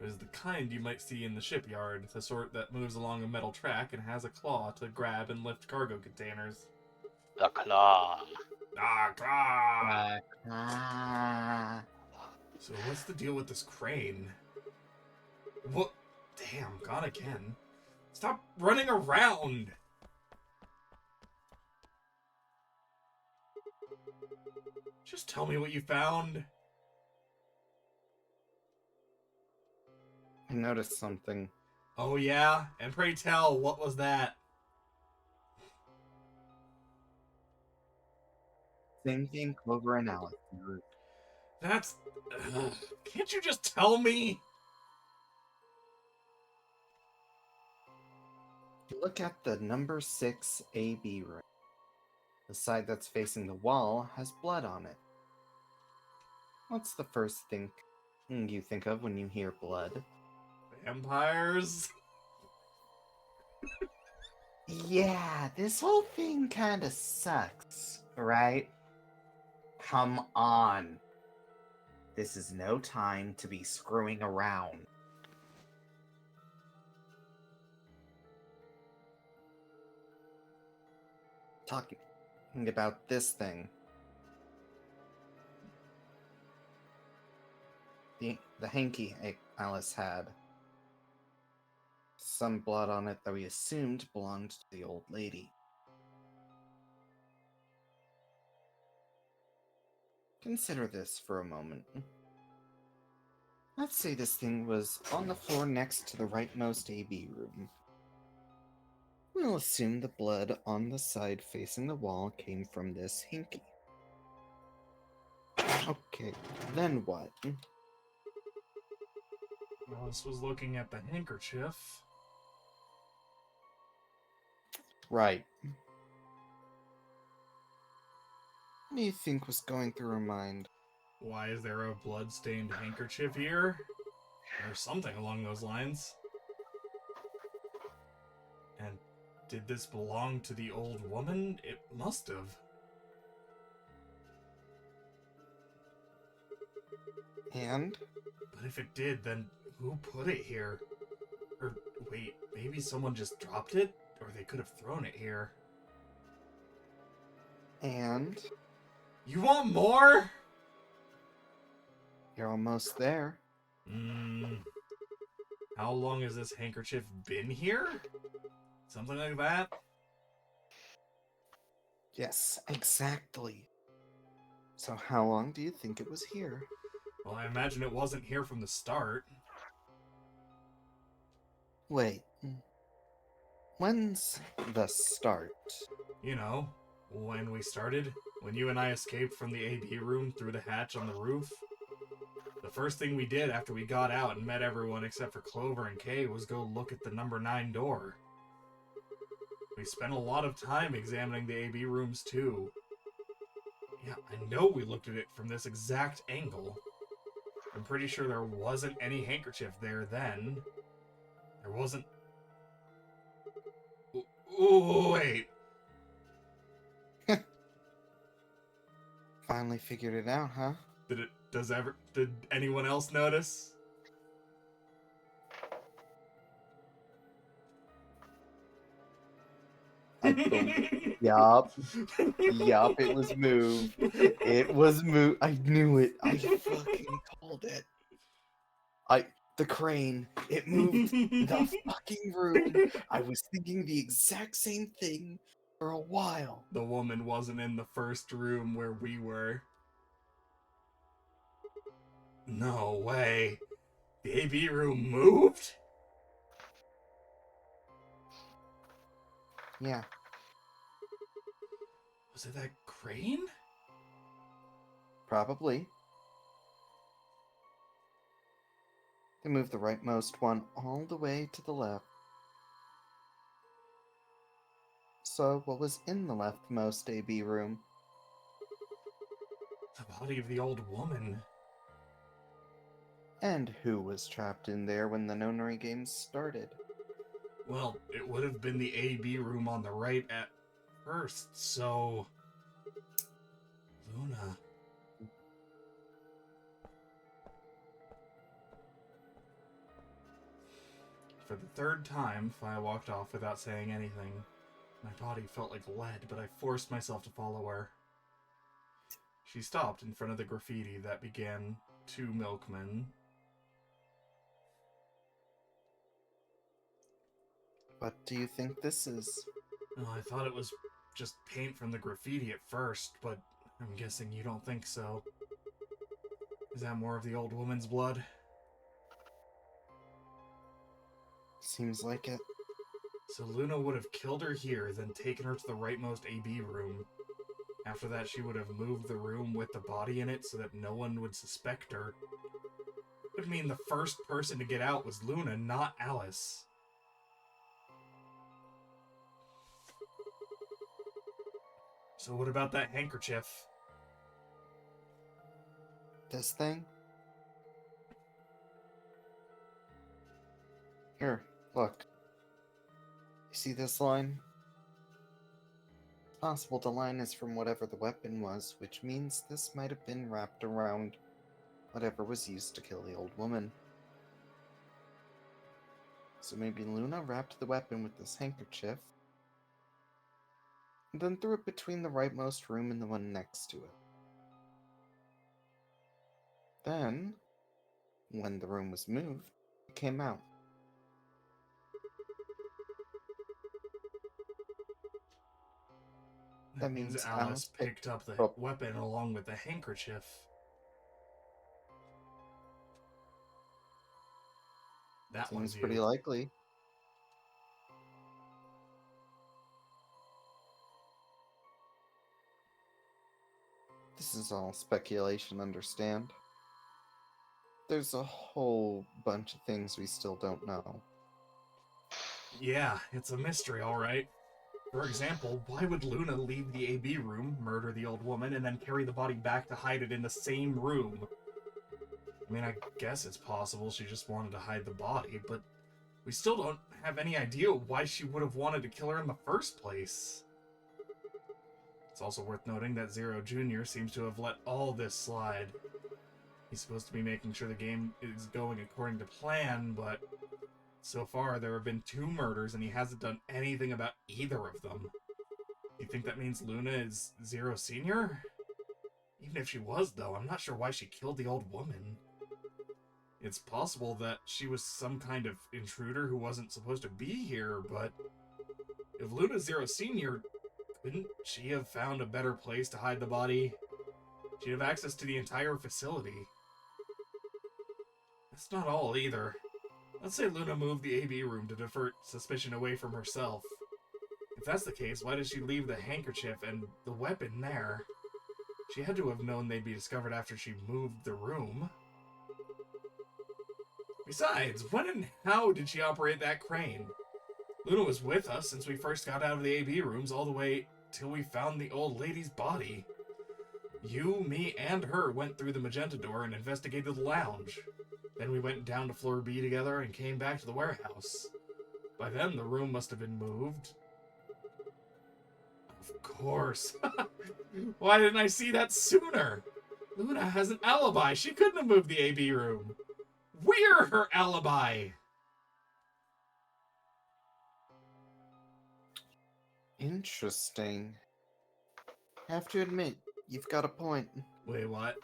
It is the kind you might see in the shipyard. The sort that moves along a metal track and has a claw to grab and lift cargo containers. The claw. Ah, claw! Ah. So what's the deal with this crane? What? Damn, gone again. Stop running around! Just tell me what you found. I noticed something. Oh yeah? And pray tell, what was that? Same thing Clover and Alex drew. That's... Can't you just tell me? Look at the number 6 AB room. The side that's facing the wall has blood on it. What's the first thing you think of when you hear blood? Vampires? Yeah, this whole thing kinda sucks, right? Come on. This is no time to be screwing around. Talking about this thing. The hanky Alice had. Some blood on it that we assumed belonged to the old lady. Consider this for a moment. Let's say this thing was on the floor next to the rightmost AB room. We'll assume the blood on the side facing the wall came from this hanky. Okay, then what? Alice was looking at the handkerchief. Right. What do you think was going through her mind? Why is there a blood-stained handkerchief here? Or something along those lines. And did this belong to the old woman? It must have. And? But if it did, then who put it here? Or, wait, maybe someone just dropped it? Or they could have thrown it here. And? You want more? You're almost there. How long has this handkerchief been here? Something like that? Yes, exactly. So how long do you think it was here? Well, I imagine it wasn't here from the start. Wait. When's the start? You know, when we started. When you and I escaped from the AB room through the hatch on the roof. The first thing we did after we got out and met everyone except for Clover and Kay was go look at the number 9 door. We spent a lot of time examining the AB rooms too. Yeah, I know we looked at it from this exact angle. I'm pretty sure there wasn't any handkerchief there then. There wasn't... Wait. Finally figured it out, huh? Did anyone else notice? Yup. Yup, it was moved. It was moved. I knew it. I fucking called it. The crane. It moved the fucking room. I was thinking the exact same thing for a while. The woman wasn't in the first room where we were. No way. The AB room moved? Yeah. Was it that crane? Probably. They moved the rightmost one all the way to the left. So, what was in the leftmost AB room? The body of the old woman. And who was trapped in there when the Nonary games started? Well, it would have been the AB room on the right at first, so... Luna. For the third time, Fi walked off without saying anything. My body felt like lead, but I forced myself to follow her. She stopped in front of the graffiti that began, "To Milkmen." What do you think this is? Oh, I thought it was just paint from the graffiti at first, but I'm guessing you don't think so. Is that more of the old woman's blood? Seems like it. So Luna would have killed her here, then taken her to the rightmost AB room. After that, she would have moved the room with the body in it so that no one would suspect her. It would mean the first person to get out was Luna, not Alice. So what about that handkerchief? This thing? Here, look. You see this line? It's possible the line is from whatever the weapon was, which means this might have been wrapped around whatever was used to kill the old woman. So maybe Luna wrapped the weapon with this handkerchief, and then threw it between the rightmost room and the one next to it. Then, when the room was moved, it came out. That means means Alice Alice picked up the up- weapon along with the handkerchief. That Seems one's pretty you. likely. This is all speculation, understand? There's a whole bunch of things we still don't know. Yeah, it's a mystery, alright. For example, why would Luna leave the AB room, murder the old woman, and then carry the body back to hide it in the same room? I mean, I guess it's possible she just wanted to hide the body, but we still don't have any idea why she would have wanted to kill her in the first place. It's also worth noting that Zero Jr. seems to have let all this slide. He's supposed to be making sure the game is going according to plan, but so far there have been 2 murders and he hasn't done anything about either of them. You think that means Luna is Zero Sr.? Even if she was, though, I'm not sure why she killed the old woman. It's possible that she was some kind of intruder who wasn't supposed to be here, but if Luna's Zero Sr., couldn't she have found a better place to hide the body? She'd have access to the entire facility. That's not all, either. Let's say Luna moved the AB room to divert suspicion away from herself. If that's the case, why did she leave the handkerchief and the weapon there? She had to have known they'd be discovered after she moved the room. Besides, when and how did she operate that crane? Luna was with us since we first got out of the AB rooms all the way till we found the old lady's body. You, me, and her went through the magenta door and investigated the lounge. Then we went down to floor B together and came back to the warehouse. By then, the room must have been moved. Of course. Why didn't I see that sooner? Luna has an alibi. She couldn't have moved the AB room. We're her alibi. Interesting. I have to admit, you've got a point. Wait, what?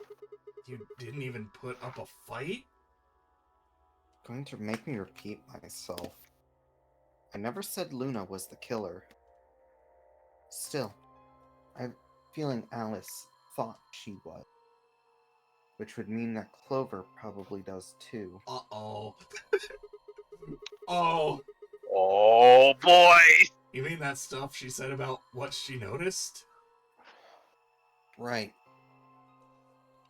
You didn't even put up a fight? Going to make me repeat myself. I never said Luna was the killer. Still, I'm feeling Alice thought she was. Which would mean that Clover probably does too. Uh-oh. Oh. Oh boy! You mean that stuff she said about what she noticed? Right.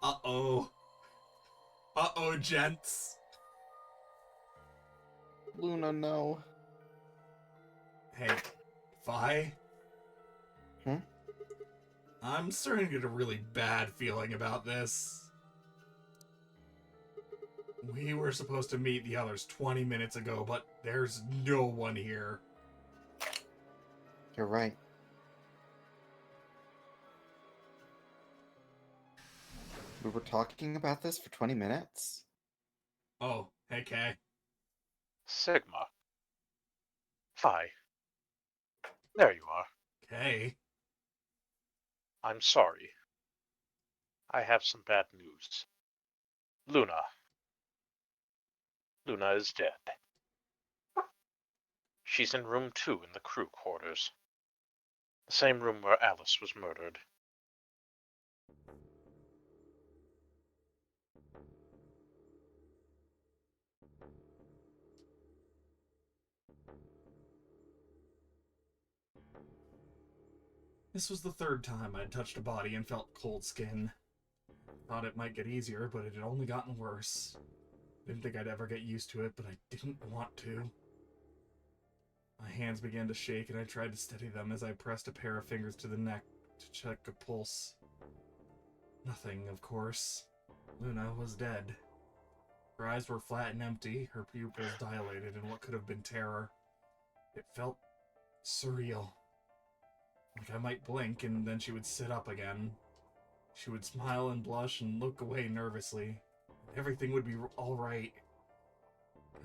Uh-oh. Uh-oh, gents. Luna, no. Hey, Fi? Hmm? I'm starting to get a really bad feeling about this. We were supposed to meet the others 20 minutes ago, but there's no one here. You're right. We were talking about this for 20 minutes? Oh, hey, Kay. Sigma. Phi. There you are. Kay? I'm sorry. I have some bad news. Luna. Luna is dead. She's in room 2 in the crew quarters. The same room where Alice was murdered. This was the third time I'd touched a body and felt cold skin. Thought it might get easier, but it had only gotten worse. Didn't think I'd ever get used to it, but I didn't want to. My hands began to shake, and I tried to steady them as I pressed a pair of fingers to the neck to check a pulse. Nothing, of course. Luna was dead. Her eyes were flat and empty, her pupils dilated in what could have been terror. It felt surreal. Like I might blink, and then she would sit up again. She would smile and blush and look away nervously. Everything would be all right.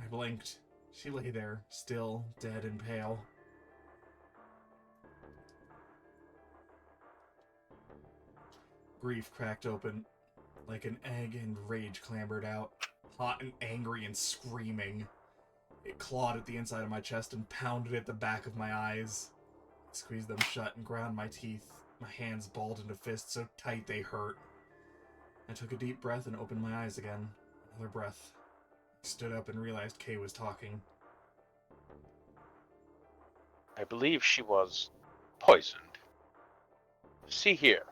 I blinked. She lay there, still, dead and pale. Grief cracked open, like an egg, and rage clambered out, hot and angry and screaming. It clawed at the inside of my chest and pounded at the back of my eyes. I squeezed them shut and ground my teeth. My hands balled into fists so tight they hurt. I took a deep breath and opened my eyes again. Another breath. I stood up and realized Kay was talking. I believe she was poisoned. See here.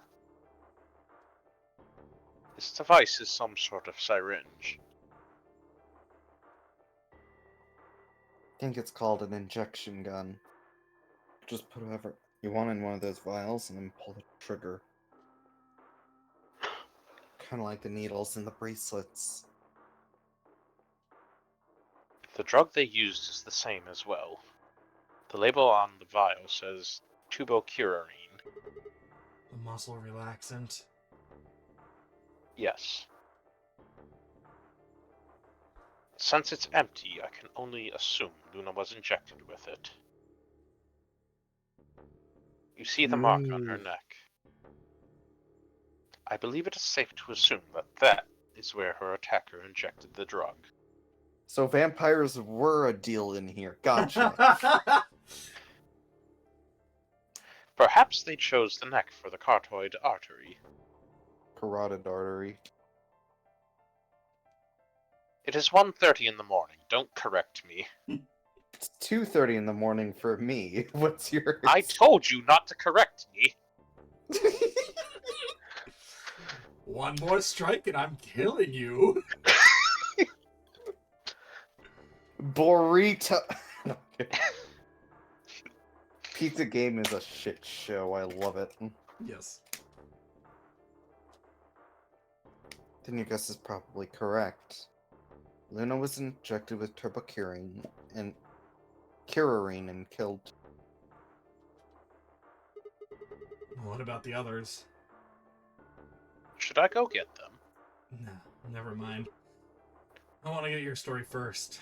This device is some sort of syringe. I think it's called an injection gun. Just put whatever you want in one of those vials and then pull the trigger. Kind of like the needles in the bracelets. The drug they used is the same as well. The label on the vial says tubocurarine. The muscle relaxant. Yes. Since it's empty, I can only assume Luna was injected with it. You see the mark on her neck. I believe it is safe to assume that that is where her attacker injected the drug. So vampires were a deal in here. Gotcha. Perhaps they chose the neck for the carotid artery. Carotid artery. It is 1:30 in the morning. Don't correct me. It's 2:30 in the morning for me. What's yours? I told you not to correct me. One more strike and I'm killing you. Burrito. Pizza Game is a shit show. I love it. Yes. Then your guess is probably correct. Luna was injected with turbocurarine and killed. What about the others? Should I go get them? No, never mind. I want to get your story first.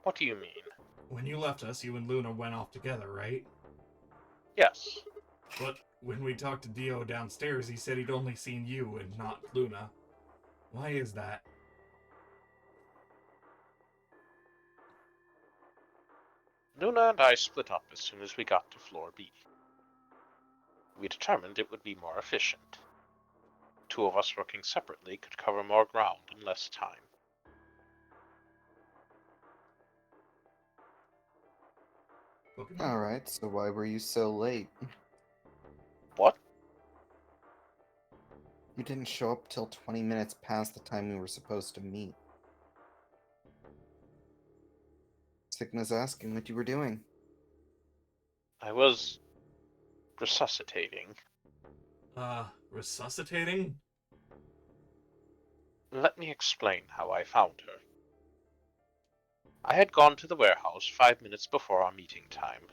What do you mean? When you left us, you and Luna went off together, right? Yes. But when we talked to Dio downstairs, he said he'd only seen you and not Luna. Why is that? Luna and I split up as soon as we got to floor B. We determined it would be more efficient. Two of us working separately could cover more ground in less time. Alright, so why were you so late? What? You didn't show up till 20 minutes past the time we were supposed to meet. Sigma's asking what you were doing. I was resuscitating. Resuscitating? Let me explain how I found her. I had gone to the warehouse 5 minutes before our meeting time.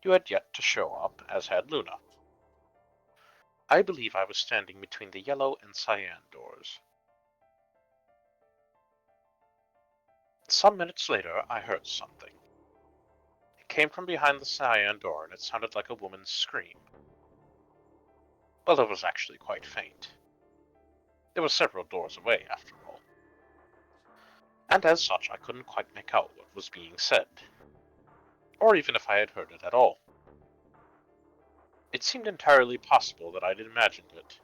You had yet to show up, as had Luna. I believe I was standing between the yellow and cyan doors. Some minutes later, I heard something. It came from behind the cyan door, and it sounded like a woman's scream. Well, it was actually quite faint. It was several doors away, after all. And as such, I couldn't quite make out what was being said. or even if I had heard it at all. It seemed entirely possible that I'd imagined it.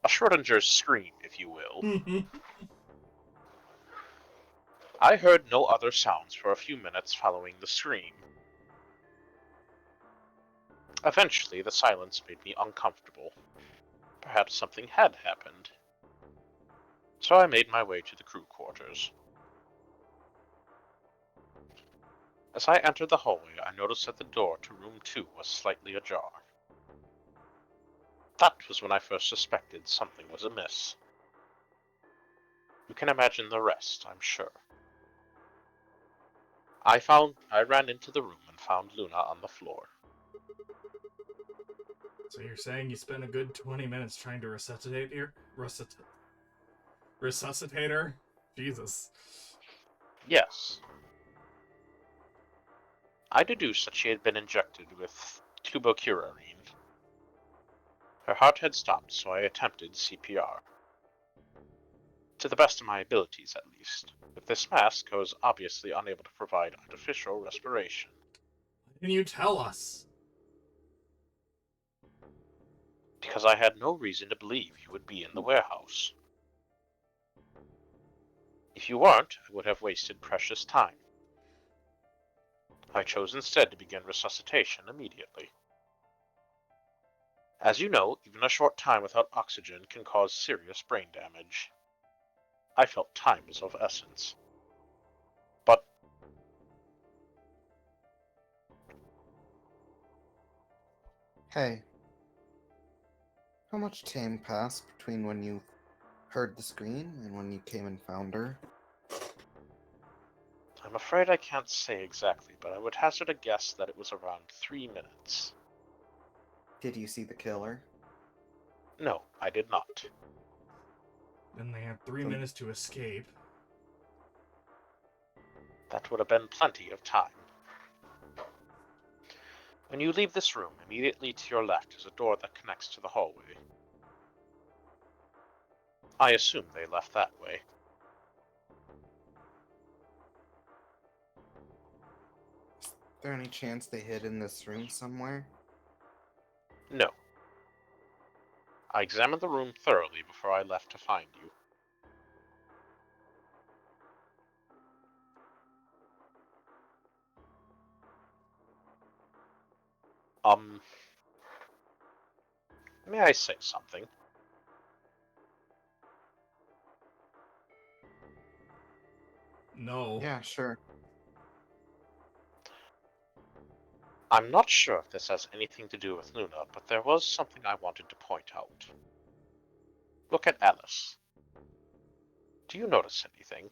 A Schrodinger's scream, if you will. I heard no other sounds for a few minutes following the scream. Eventually, the silence made me uncomfortable. Perhaps something had happened. So I made my way to the crew quarters. As I entered the hallway, I noticed that the door to room 2 was slightly ajar. That was when I first suspected something was amiss. You can imagine the rest, I'm sure. I ran into the room and found Luna on the floor. So you're saying you spent a good 20 minutes trying to resuscitate her? Jesus. Yes. I deduced that she had been injected with tubocurarine. Her heart had stopped, so I attempted CPR. To the best of my abilities, at least. With this mask, I was obviously unable to provide artificial respiration. Why didn't you tell us? Because I had no reason to believe you would be in the warehouse. If you weren't, I would have wasted precious time. I chose instead to begin resuscitation immediately. As you know, even a short time without oxygen can cause serious brain damage. I felt time was of essence. But Hey. How much time passed between when you heard the scream and when you came and found her? I'm afraid I can't say exactly, but I would hazard a guess that it was around 3 minutes. Did you see the killer? No, I did not. Then they had 3 minutes to escape. That would have been plenty of time. When you leave this room, immediately to your left is a door that connects to the hallway. I assume they left that way. Is there any chance they hid in this room somewhere? No. I examined the room thoroughly before I left to find you. May I say something? No. Yeah, sure. I'm not sure if this has anything to do with Luna, but there was something I wanted to point out. Look at Alice. Do you notice anything?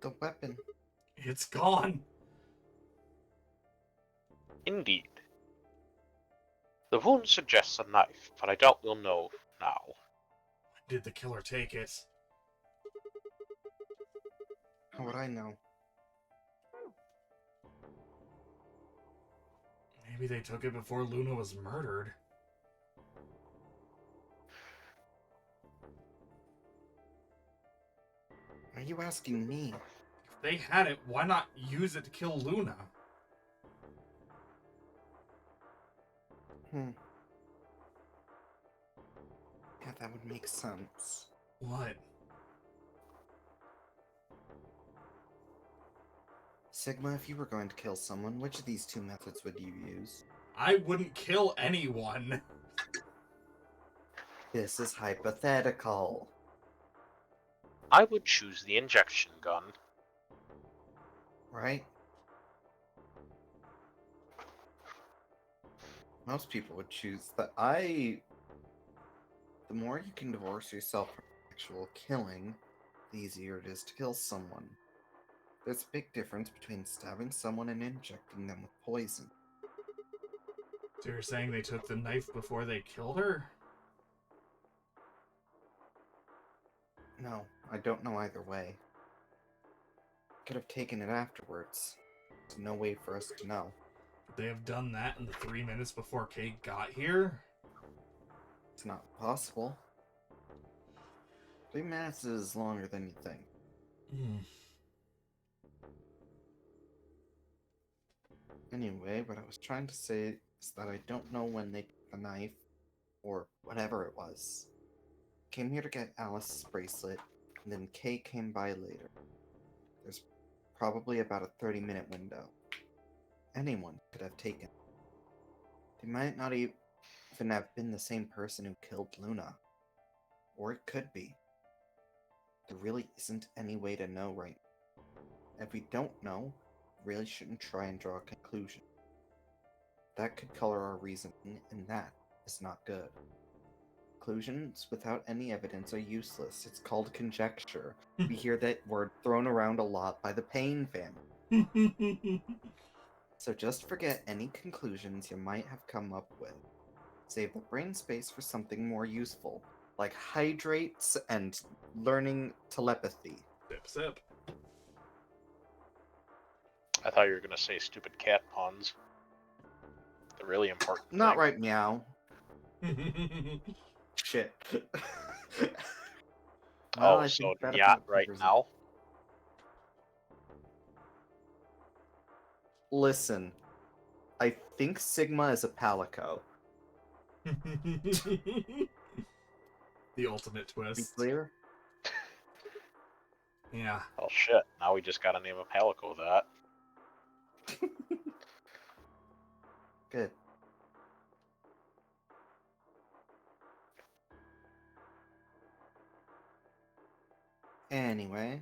The weapon. It's gone. Indeed. The wound suggests a knife, but I doubt we'll know now. Did the killer take it? How would I know? Maybe they took it before Luna was murdered. Are you asking me? If they had it, why not use it to kill Luna? Yeah, that would make sense. What? Sigma, if you were going to kill someone, which of these two methods would you use? I wouldn't kill anyone. This is hypothetical. I would choose the injection gun. Right? Most people would choose that. The more you can divorce yourself from actual killing, the easier it is to kill someone. There's a big difference between stabbing someone and injecting them with poison. So you're saying they took the knife before they killed her? No, I don't know either way. Could have taken it afterwards. There's no way for us to know. Could they have done that in the 3 minutes before Kate got here? It's not possible. 3 minutes is longer than you think. Hmm. Anyway, what I was trying to say is that I don't know when they took the knife, or whatever it was. Came here to get Alice's bracelet, and then Kay came by later. There's probably about a 30-minute window. Anyone could have taken it. They might not even have been the same person who killed Luna. Or it could be. There really isn't any way to know right now. If we don't know, we really shouldn't try and draw a conclusion. That could color our reasoning, and that is not good. Conclusions without any evidence are useless. It's called conjecture. We hear that word thrown around a lot by the Payne family. So just forget any conclusions you might have come up with. Save the brain space for something more useful, like hydrates and learning telepathy. Sip, sip. I thought you were gonna say stupid cat puns. The really important Not thing. right, meow. Shit. Well, I So think that yeah, about right covers it. now. Listen, I think Sigma is a palico. The ultimate To be twist. clear? Yeah. Oh shit! Now we just gotta name a Palico that. Good. Anyway.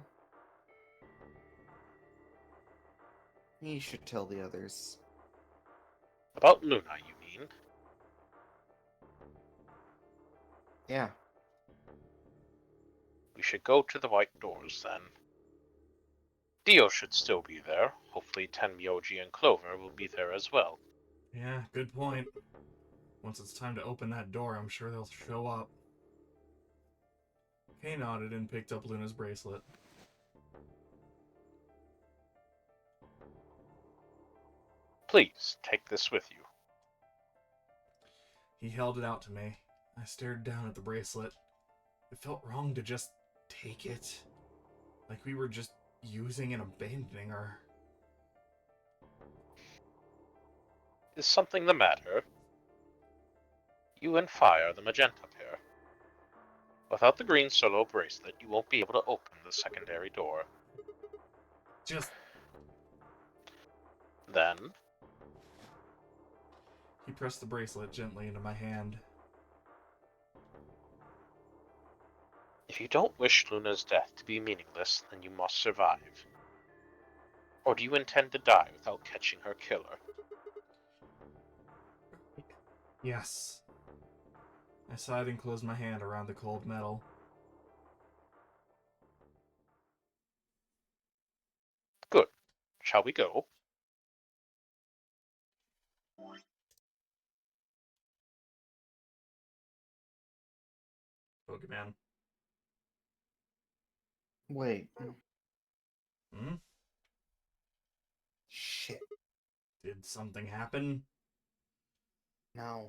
You should tell the others. About Luna, you mean? Yeah. We should go to the White Doors then. Dio should still be there. Hopefully Tenmyoji and Clover will be there as well. Yeah, good point. Once it's time to open that door, I'm sure they'll show up. Kay nodded and picked up Luna's bracelet. Please, take this with you. He held it out to me. I stared down at the bracelet. It felt wrong to just take it. Like we were just using and abandoning her. Is something the matter? You and Fi are the magenta pair. Without the green solo bracelet, you won't be able to open the secondary door. Just... Then, He pressed the bracelet gently into my hand. if you don't wish Luna's death to be meaningless, then you must survive. Or do you intend to die without catching her killer? Yes. I sighed and closed my hand around the cold metal. Good. Shall we go? Pokemon. Wait. Hmm? Shit. Did something happen? No.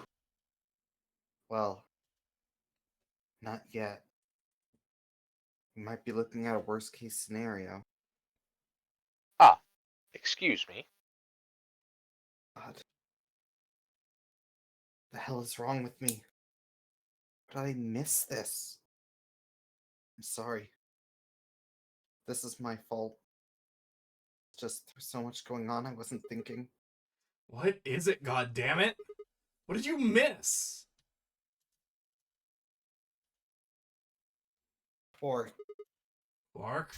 Well, not yet. We might be looking at a worst case scenario. Ah, excuse me. God. The hell is wrong with me? How did I miss this? I'm sorry. This is my fault. Just there's so much going on I wasn't thinking. What is it, goddammit? What did you miss? Or Clark?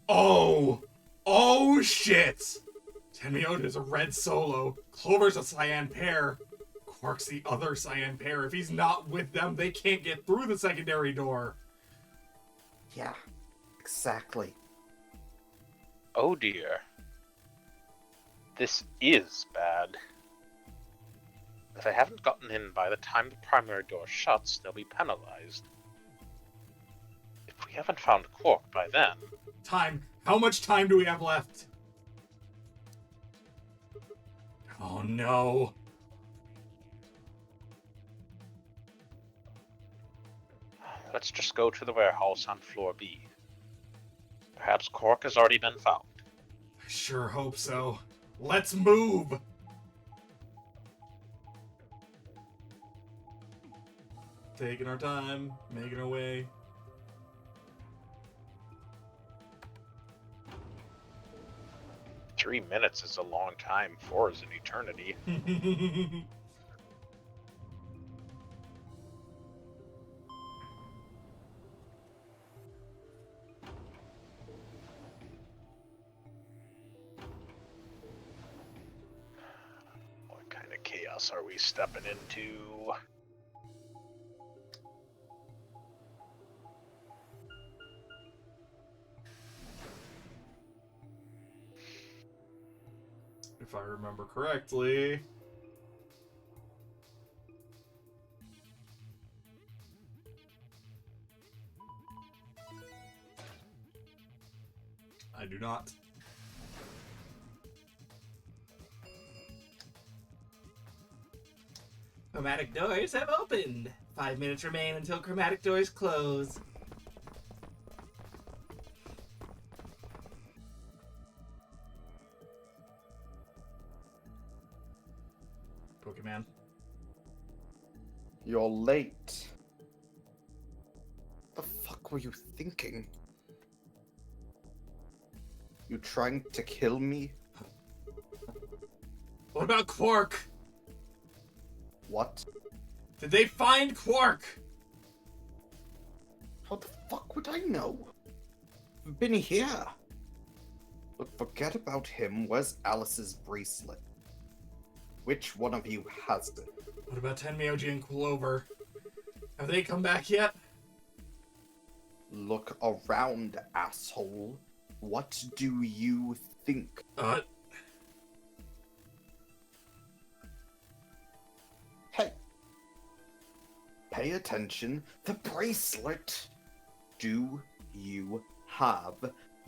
Oh! Oh shit! Tenmyota's a red solo. Clover's a cyan pair. Quark's the other cyan pair. If he's not with them, they can't get through the secondary door. yeah, exactly. Oh dear. This is bad. If they haven't gotten in by the time the primary door shuts, they'll be penalized. If we haven't found Quark by then, Time. How much time do we have left? Oh no. Let's just go to the warehouse on floor B. Perhaps Cork has already been found. I sure hope so. Let's move! Taking our time, making our way. Three minutes is a long time. 4 is an eternity. What kind of chaos are we stepping into? If I remember correctly. I do not. Chromatic doors have opened. 5 minutes remain until chromatic doors close. Pokemon. You're late. The fuck were you thinking? You trying to kill me? What about Quark? What? Did they find Quark? How the fuck would I know? I've been here. Look, forget about him. Where's Alice's bracelet? Which one of you has it? What about Tenmyoji and Clover? Have they come back yet? Look around, asshole. What do you think? Hey! Pay attention. The bracelet! Do you have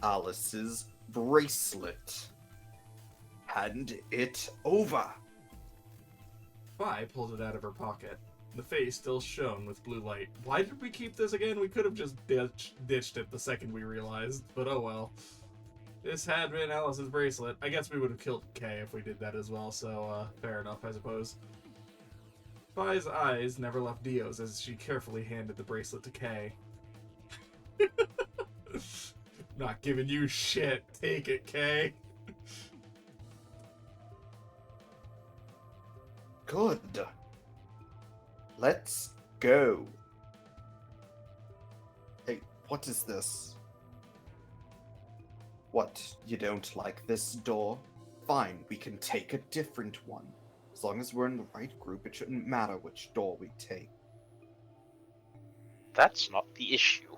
Alice's bracelet? Hand it over! Vi pulled it out of her pocket. The face still shone with blue light. Why did we keep this again? We could have just ditched it the second we realized, but oh well. This had been Alice's bracelet. I guess we would have killed Kay if we did that as well, so fair enough, I suppose. Vi's eyes never left Dio's as she carefully handed the bracelet to Kay. Not giving you shit. Take it, Kay. Good. Let's go. Hey, what is this? What, you don't like this door? Fine, we can take a different one. As long as we're in the right group, it shouldn't matter which door we take. That's not the issue.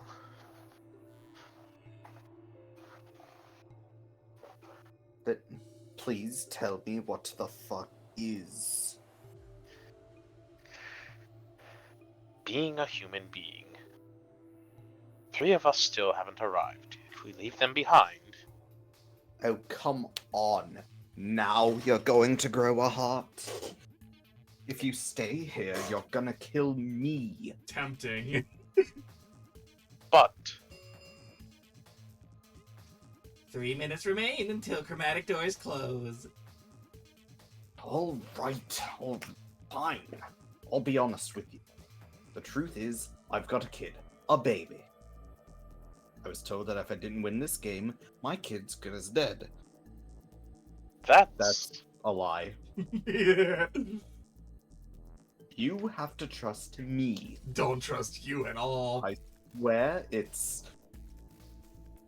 Then please tell me what the fuck is. Being a human being. 3 of us still haven't arrived. If we leave them behind... Oh, come on. Now you're going to grow a heart? If you stay here, you're gonna kill me. Tempting. But... 3 minutes remain until chromatic doors close. All right, fine. I'll be honest with you. The truth is, I've got a kid. A baby. I was told that if I didn't win this game, my kid's good as dead. That's a lie. Yeah. You have to trust me. Don't trust you at all. Where it's...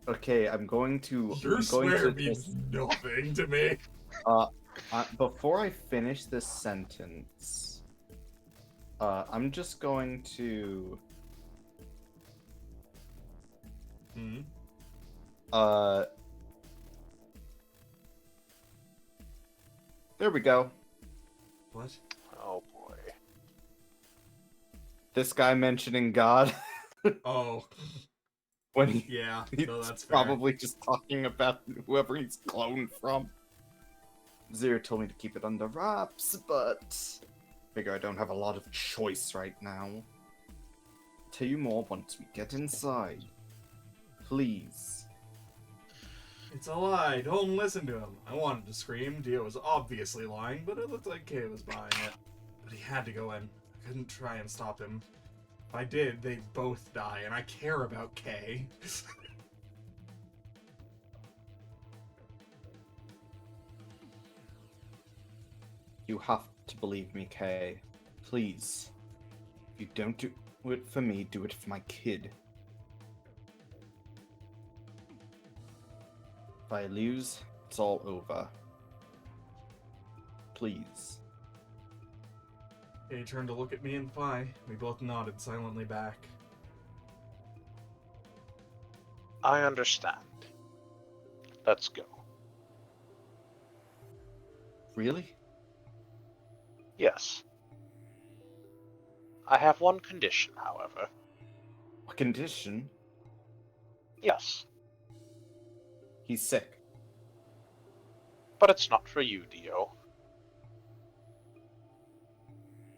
Okay, I'm going to... Your I'm going swear to means just- nothing to me. before I finish this sentence, I'm just going to... Hmm? There we go. What? Oh boy. This guy mentioning God Oh, when he, yeah. he's No, that's fair. probably just talking about whoever he's cloned from. Zero told me to keep it under wraps, but figure I don't have a lot of choice right now. Tell you more once we get inside. Please. It's a lie. Don't listen to him. I wanted to scream. Dio was obviously lying, but it looked like Kay was buying it. But he had to go in. I couldn't try and stop him. If I did, they'd both die, and I care about Kay. You have to believe me, Kay. Please. If you don't do it for me, do it for my kid. If I lose, it's all over. Please. Kay turned to look at me and Phi. We both nodded silently back. I understand. Let's go. Really? Yes. I have one condition, however. A condition? Yes, He's sick. but it's not for you, Dio.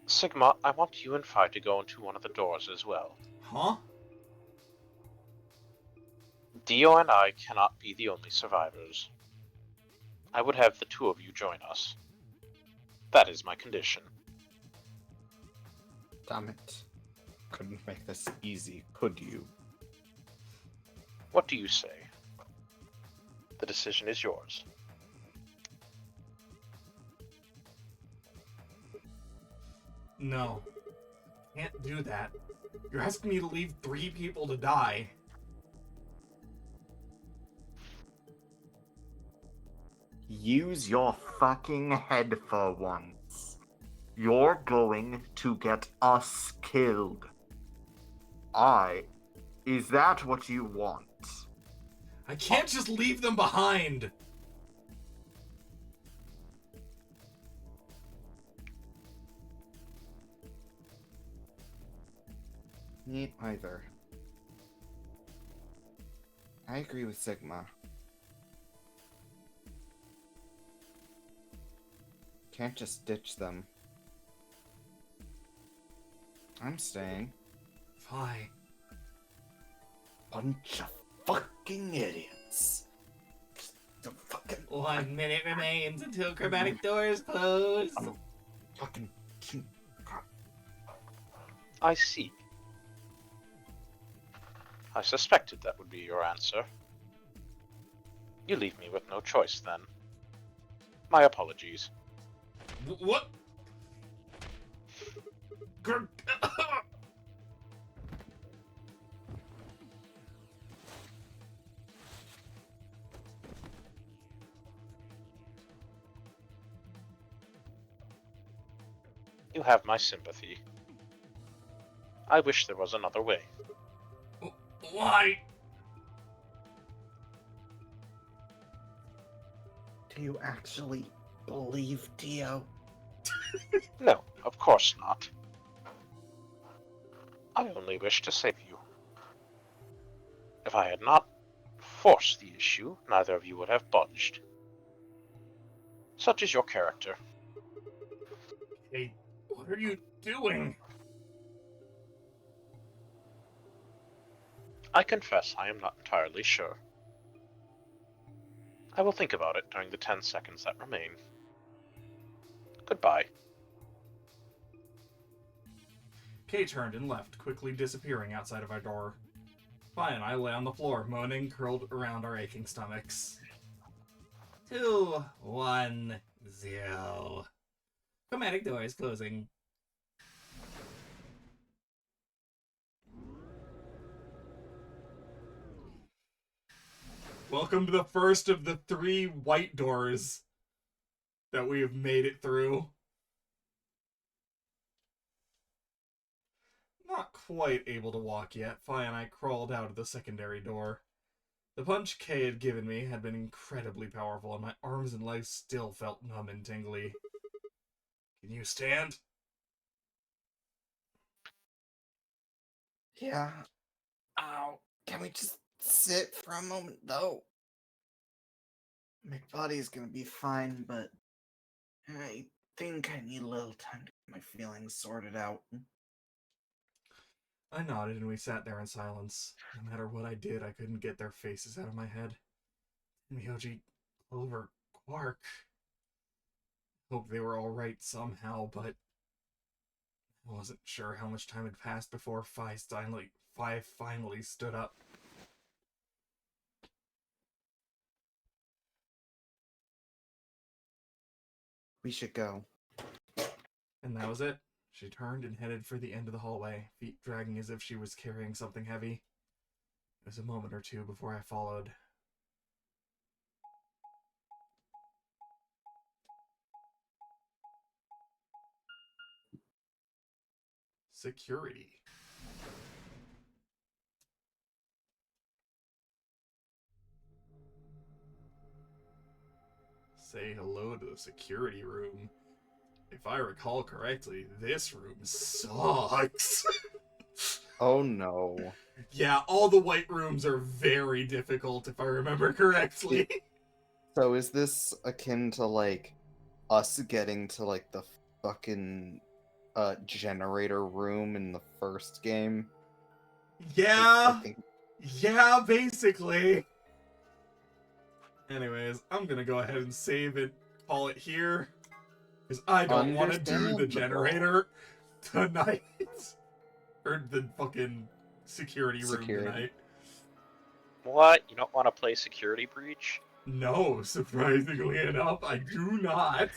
Sigma, I want you and Phi to go into one of the doors as well. Huh? Dio and I cannot be the only survivors. I would have the two of you join us. That is my condition. Damn it. Couldn't make this easy, could you? What do you say? The decision is yours. No. Can't do that. You're asking me to leave 3 people to die. Use your fucking head for once. You're going to get us killed. Is that what you want? I can't just leave them behind. Me either. I agree with Sigma. Can't just ditch them. I'm staying. Phi. Bunch of fucking idiots. The fucking 1 minute remains until chromatic doors close. fucking I see. I suspected that would be your answer. You leave me with no choice, then. My apologies. What? You have my sympathy. I wish there was another way. Why? Do you actually believe Dio? No, of course not. I only wish to save you. If I had not forced the issue, neither of you would have budged. Such is your character. Hey, what are you doing? I confess I am not entirely sure. I will think about it during the 10 seconds that remain. Goodbye. Kay turned and left, quickly disappearing outside of our door. Phi and I lay on the floor, moaning, curled around our aching stomachs. 2, 1, 0. Chromatic doors closing. Welcome to the first of the 3 white doors that we have made it through. Not quite able to walk yet, Phi and I crawled out of the secondary door. The punch Kay had given me had been incredibly powerful, and my arms and legs still felt numb and tingly. Can you stand? Yeah. Ow. Can we just sit for a moment, though? My body's gonna be fine, but I think I need a little time to get my feelings sorted out. I nodded and we sat there in silence. No matter what I did, I couldn't get their faces out of my head. Myoji, Clover, Quark. Hoped they were alright somehow, but I wasn't sure how much time had passed before Fi finally stood up. We should go. And that was it. She turned and headed for the end of the hallway, feet dragging as if she was carrying something heavy. It was a moment or two before I followed. Security. Say hello to the security room. If I recall correctly, this room sucks. Oh no. Yeah, all the white rooms are very difficult, if I remember correctly. So is this akin to like us getting to like the fucking generator room in the first game? I Yeah, think yeah, basically. Anyways, I'm gonna go ahead and save it, call it here, because I don't want to do the Understandable. generator tonight. Or the fucking security room Security. tonight. What? You don't want to play Security Breach? No, surprisingly enough, I do not.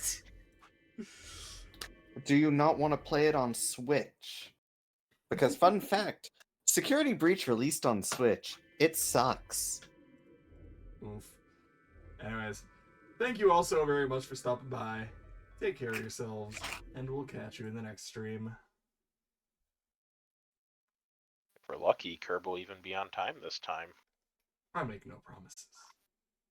Do you not want to play it on Switch? Because fun fact, Security Breach released on Switch. It sucks. Oof. Anyways, thank you all so very much for stopping by. Take care of yourselves, and we'll catch you in the next stream. If we're lucky, Curb will even be on time this time. I make no promises.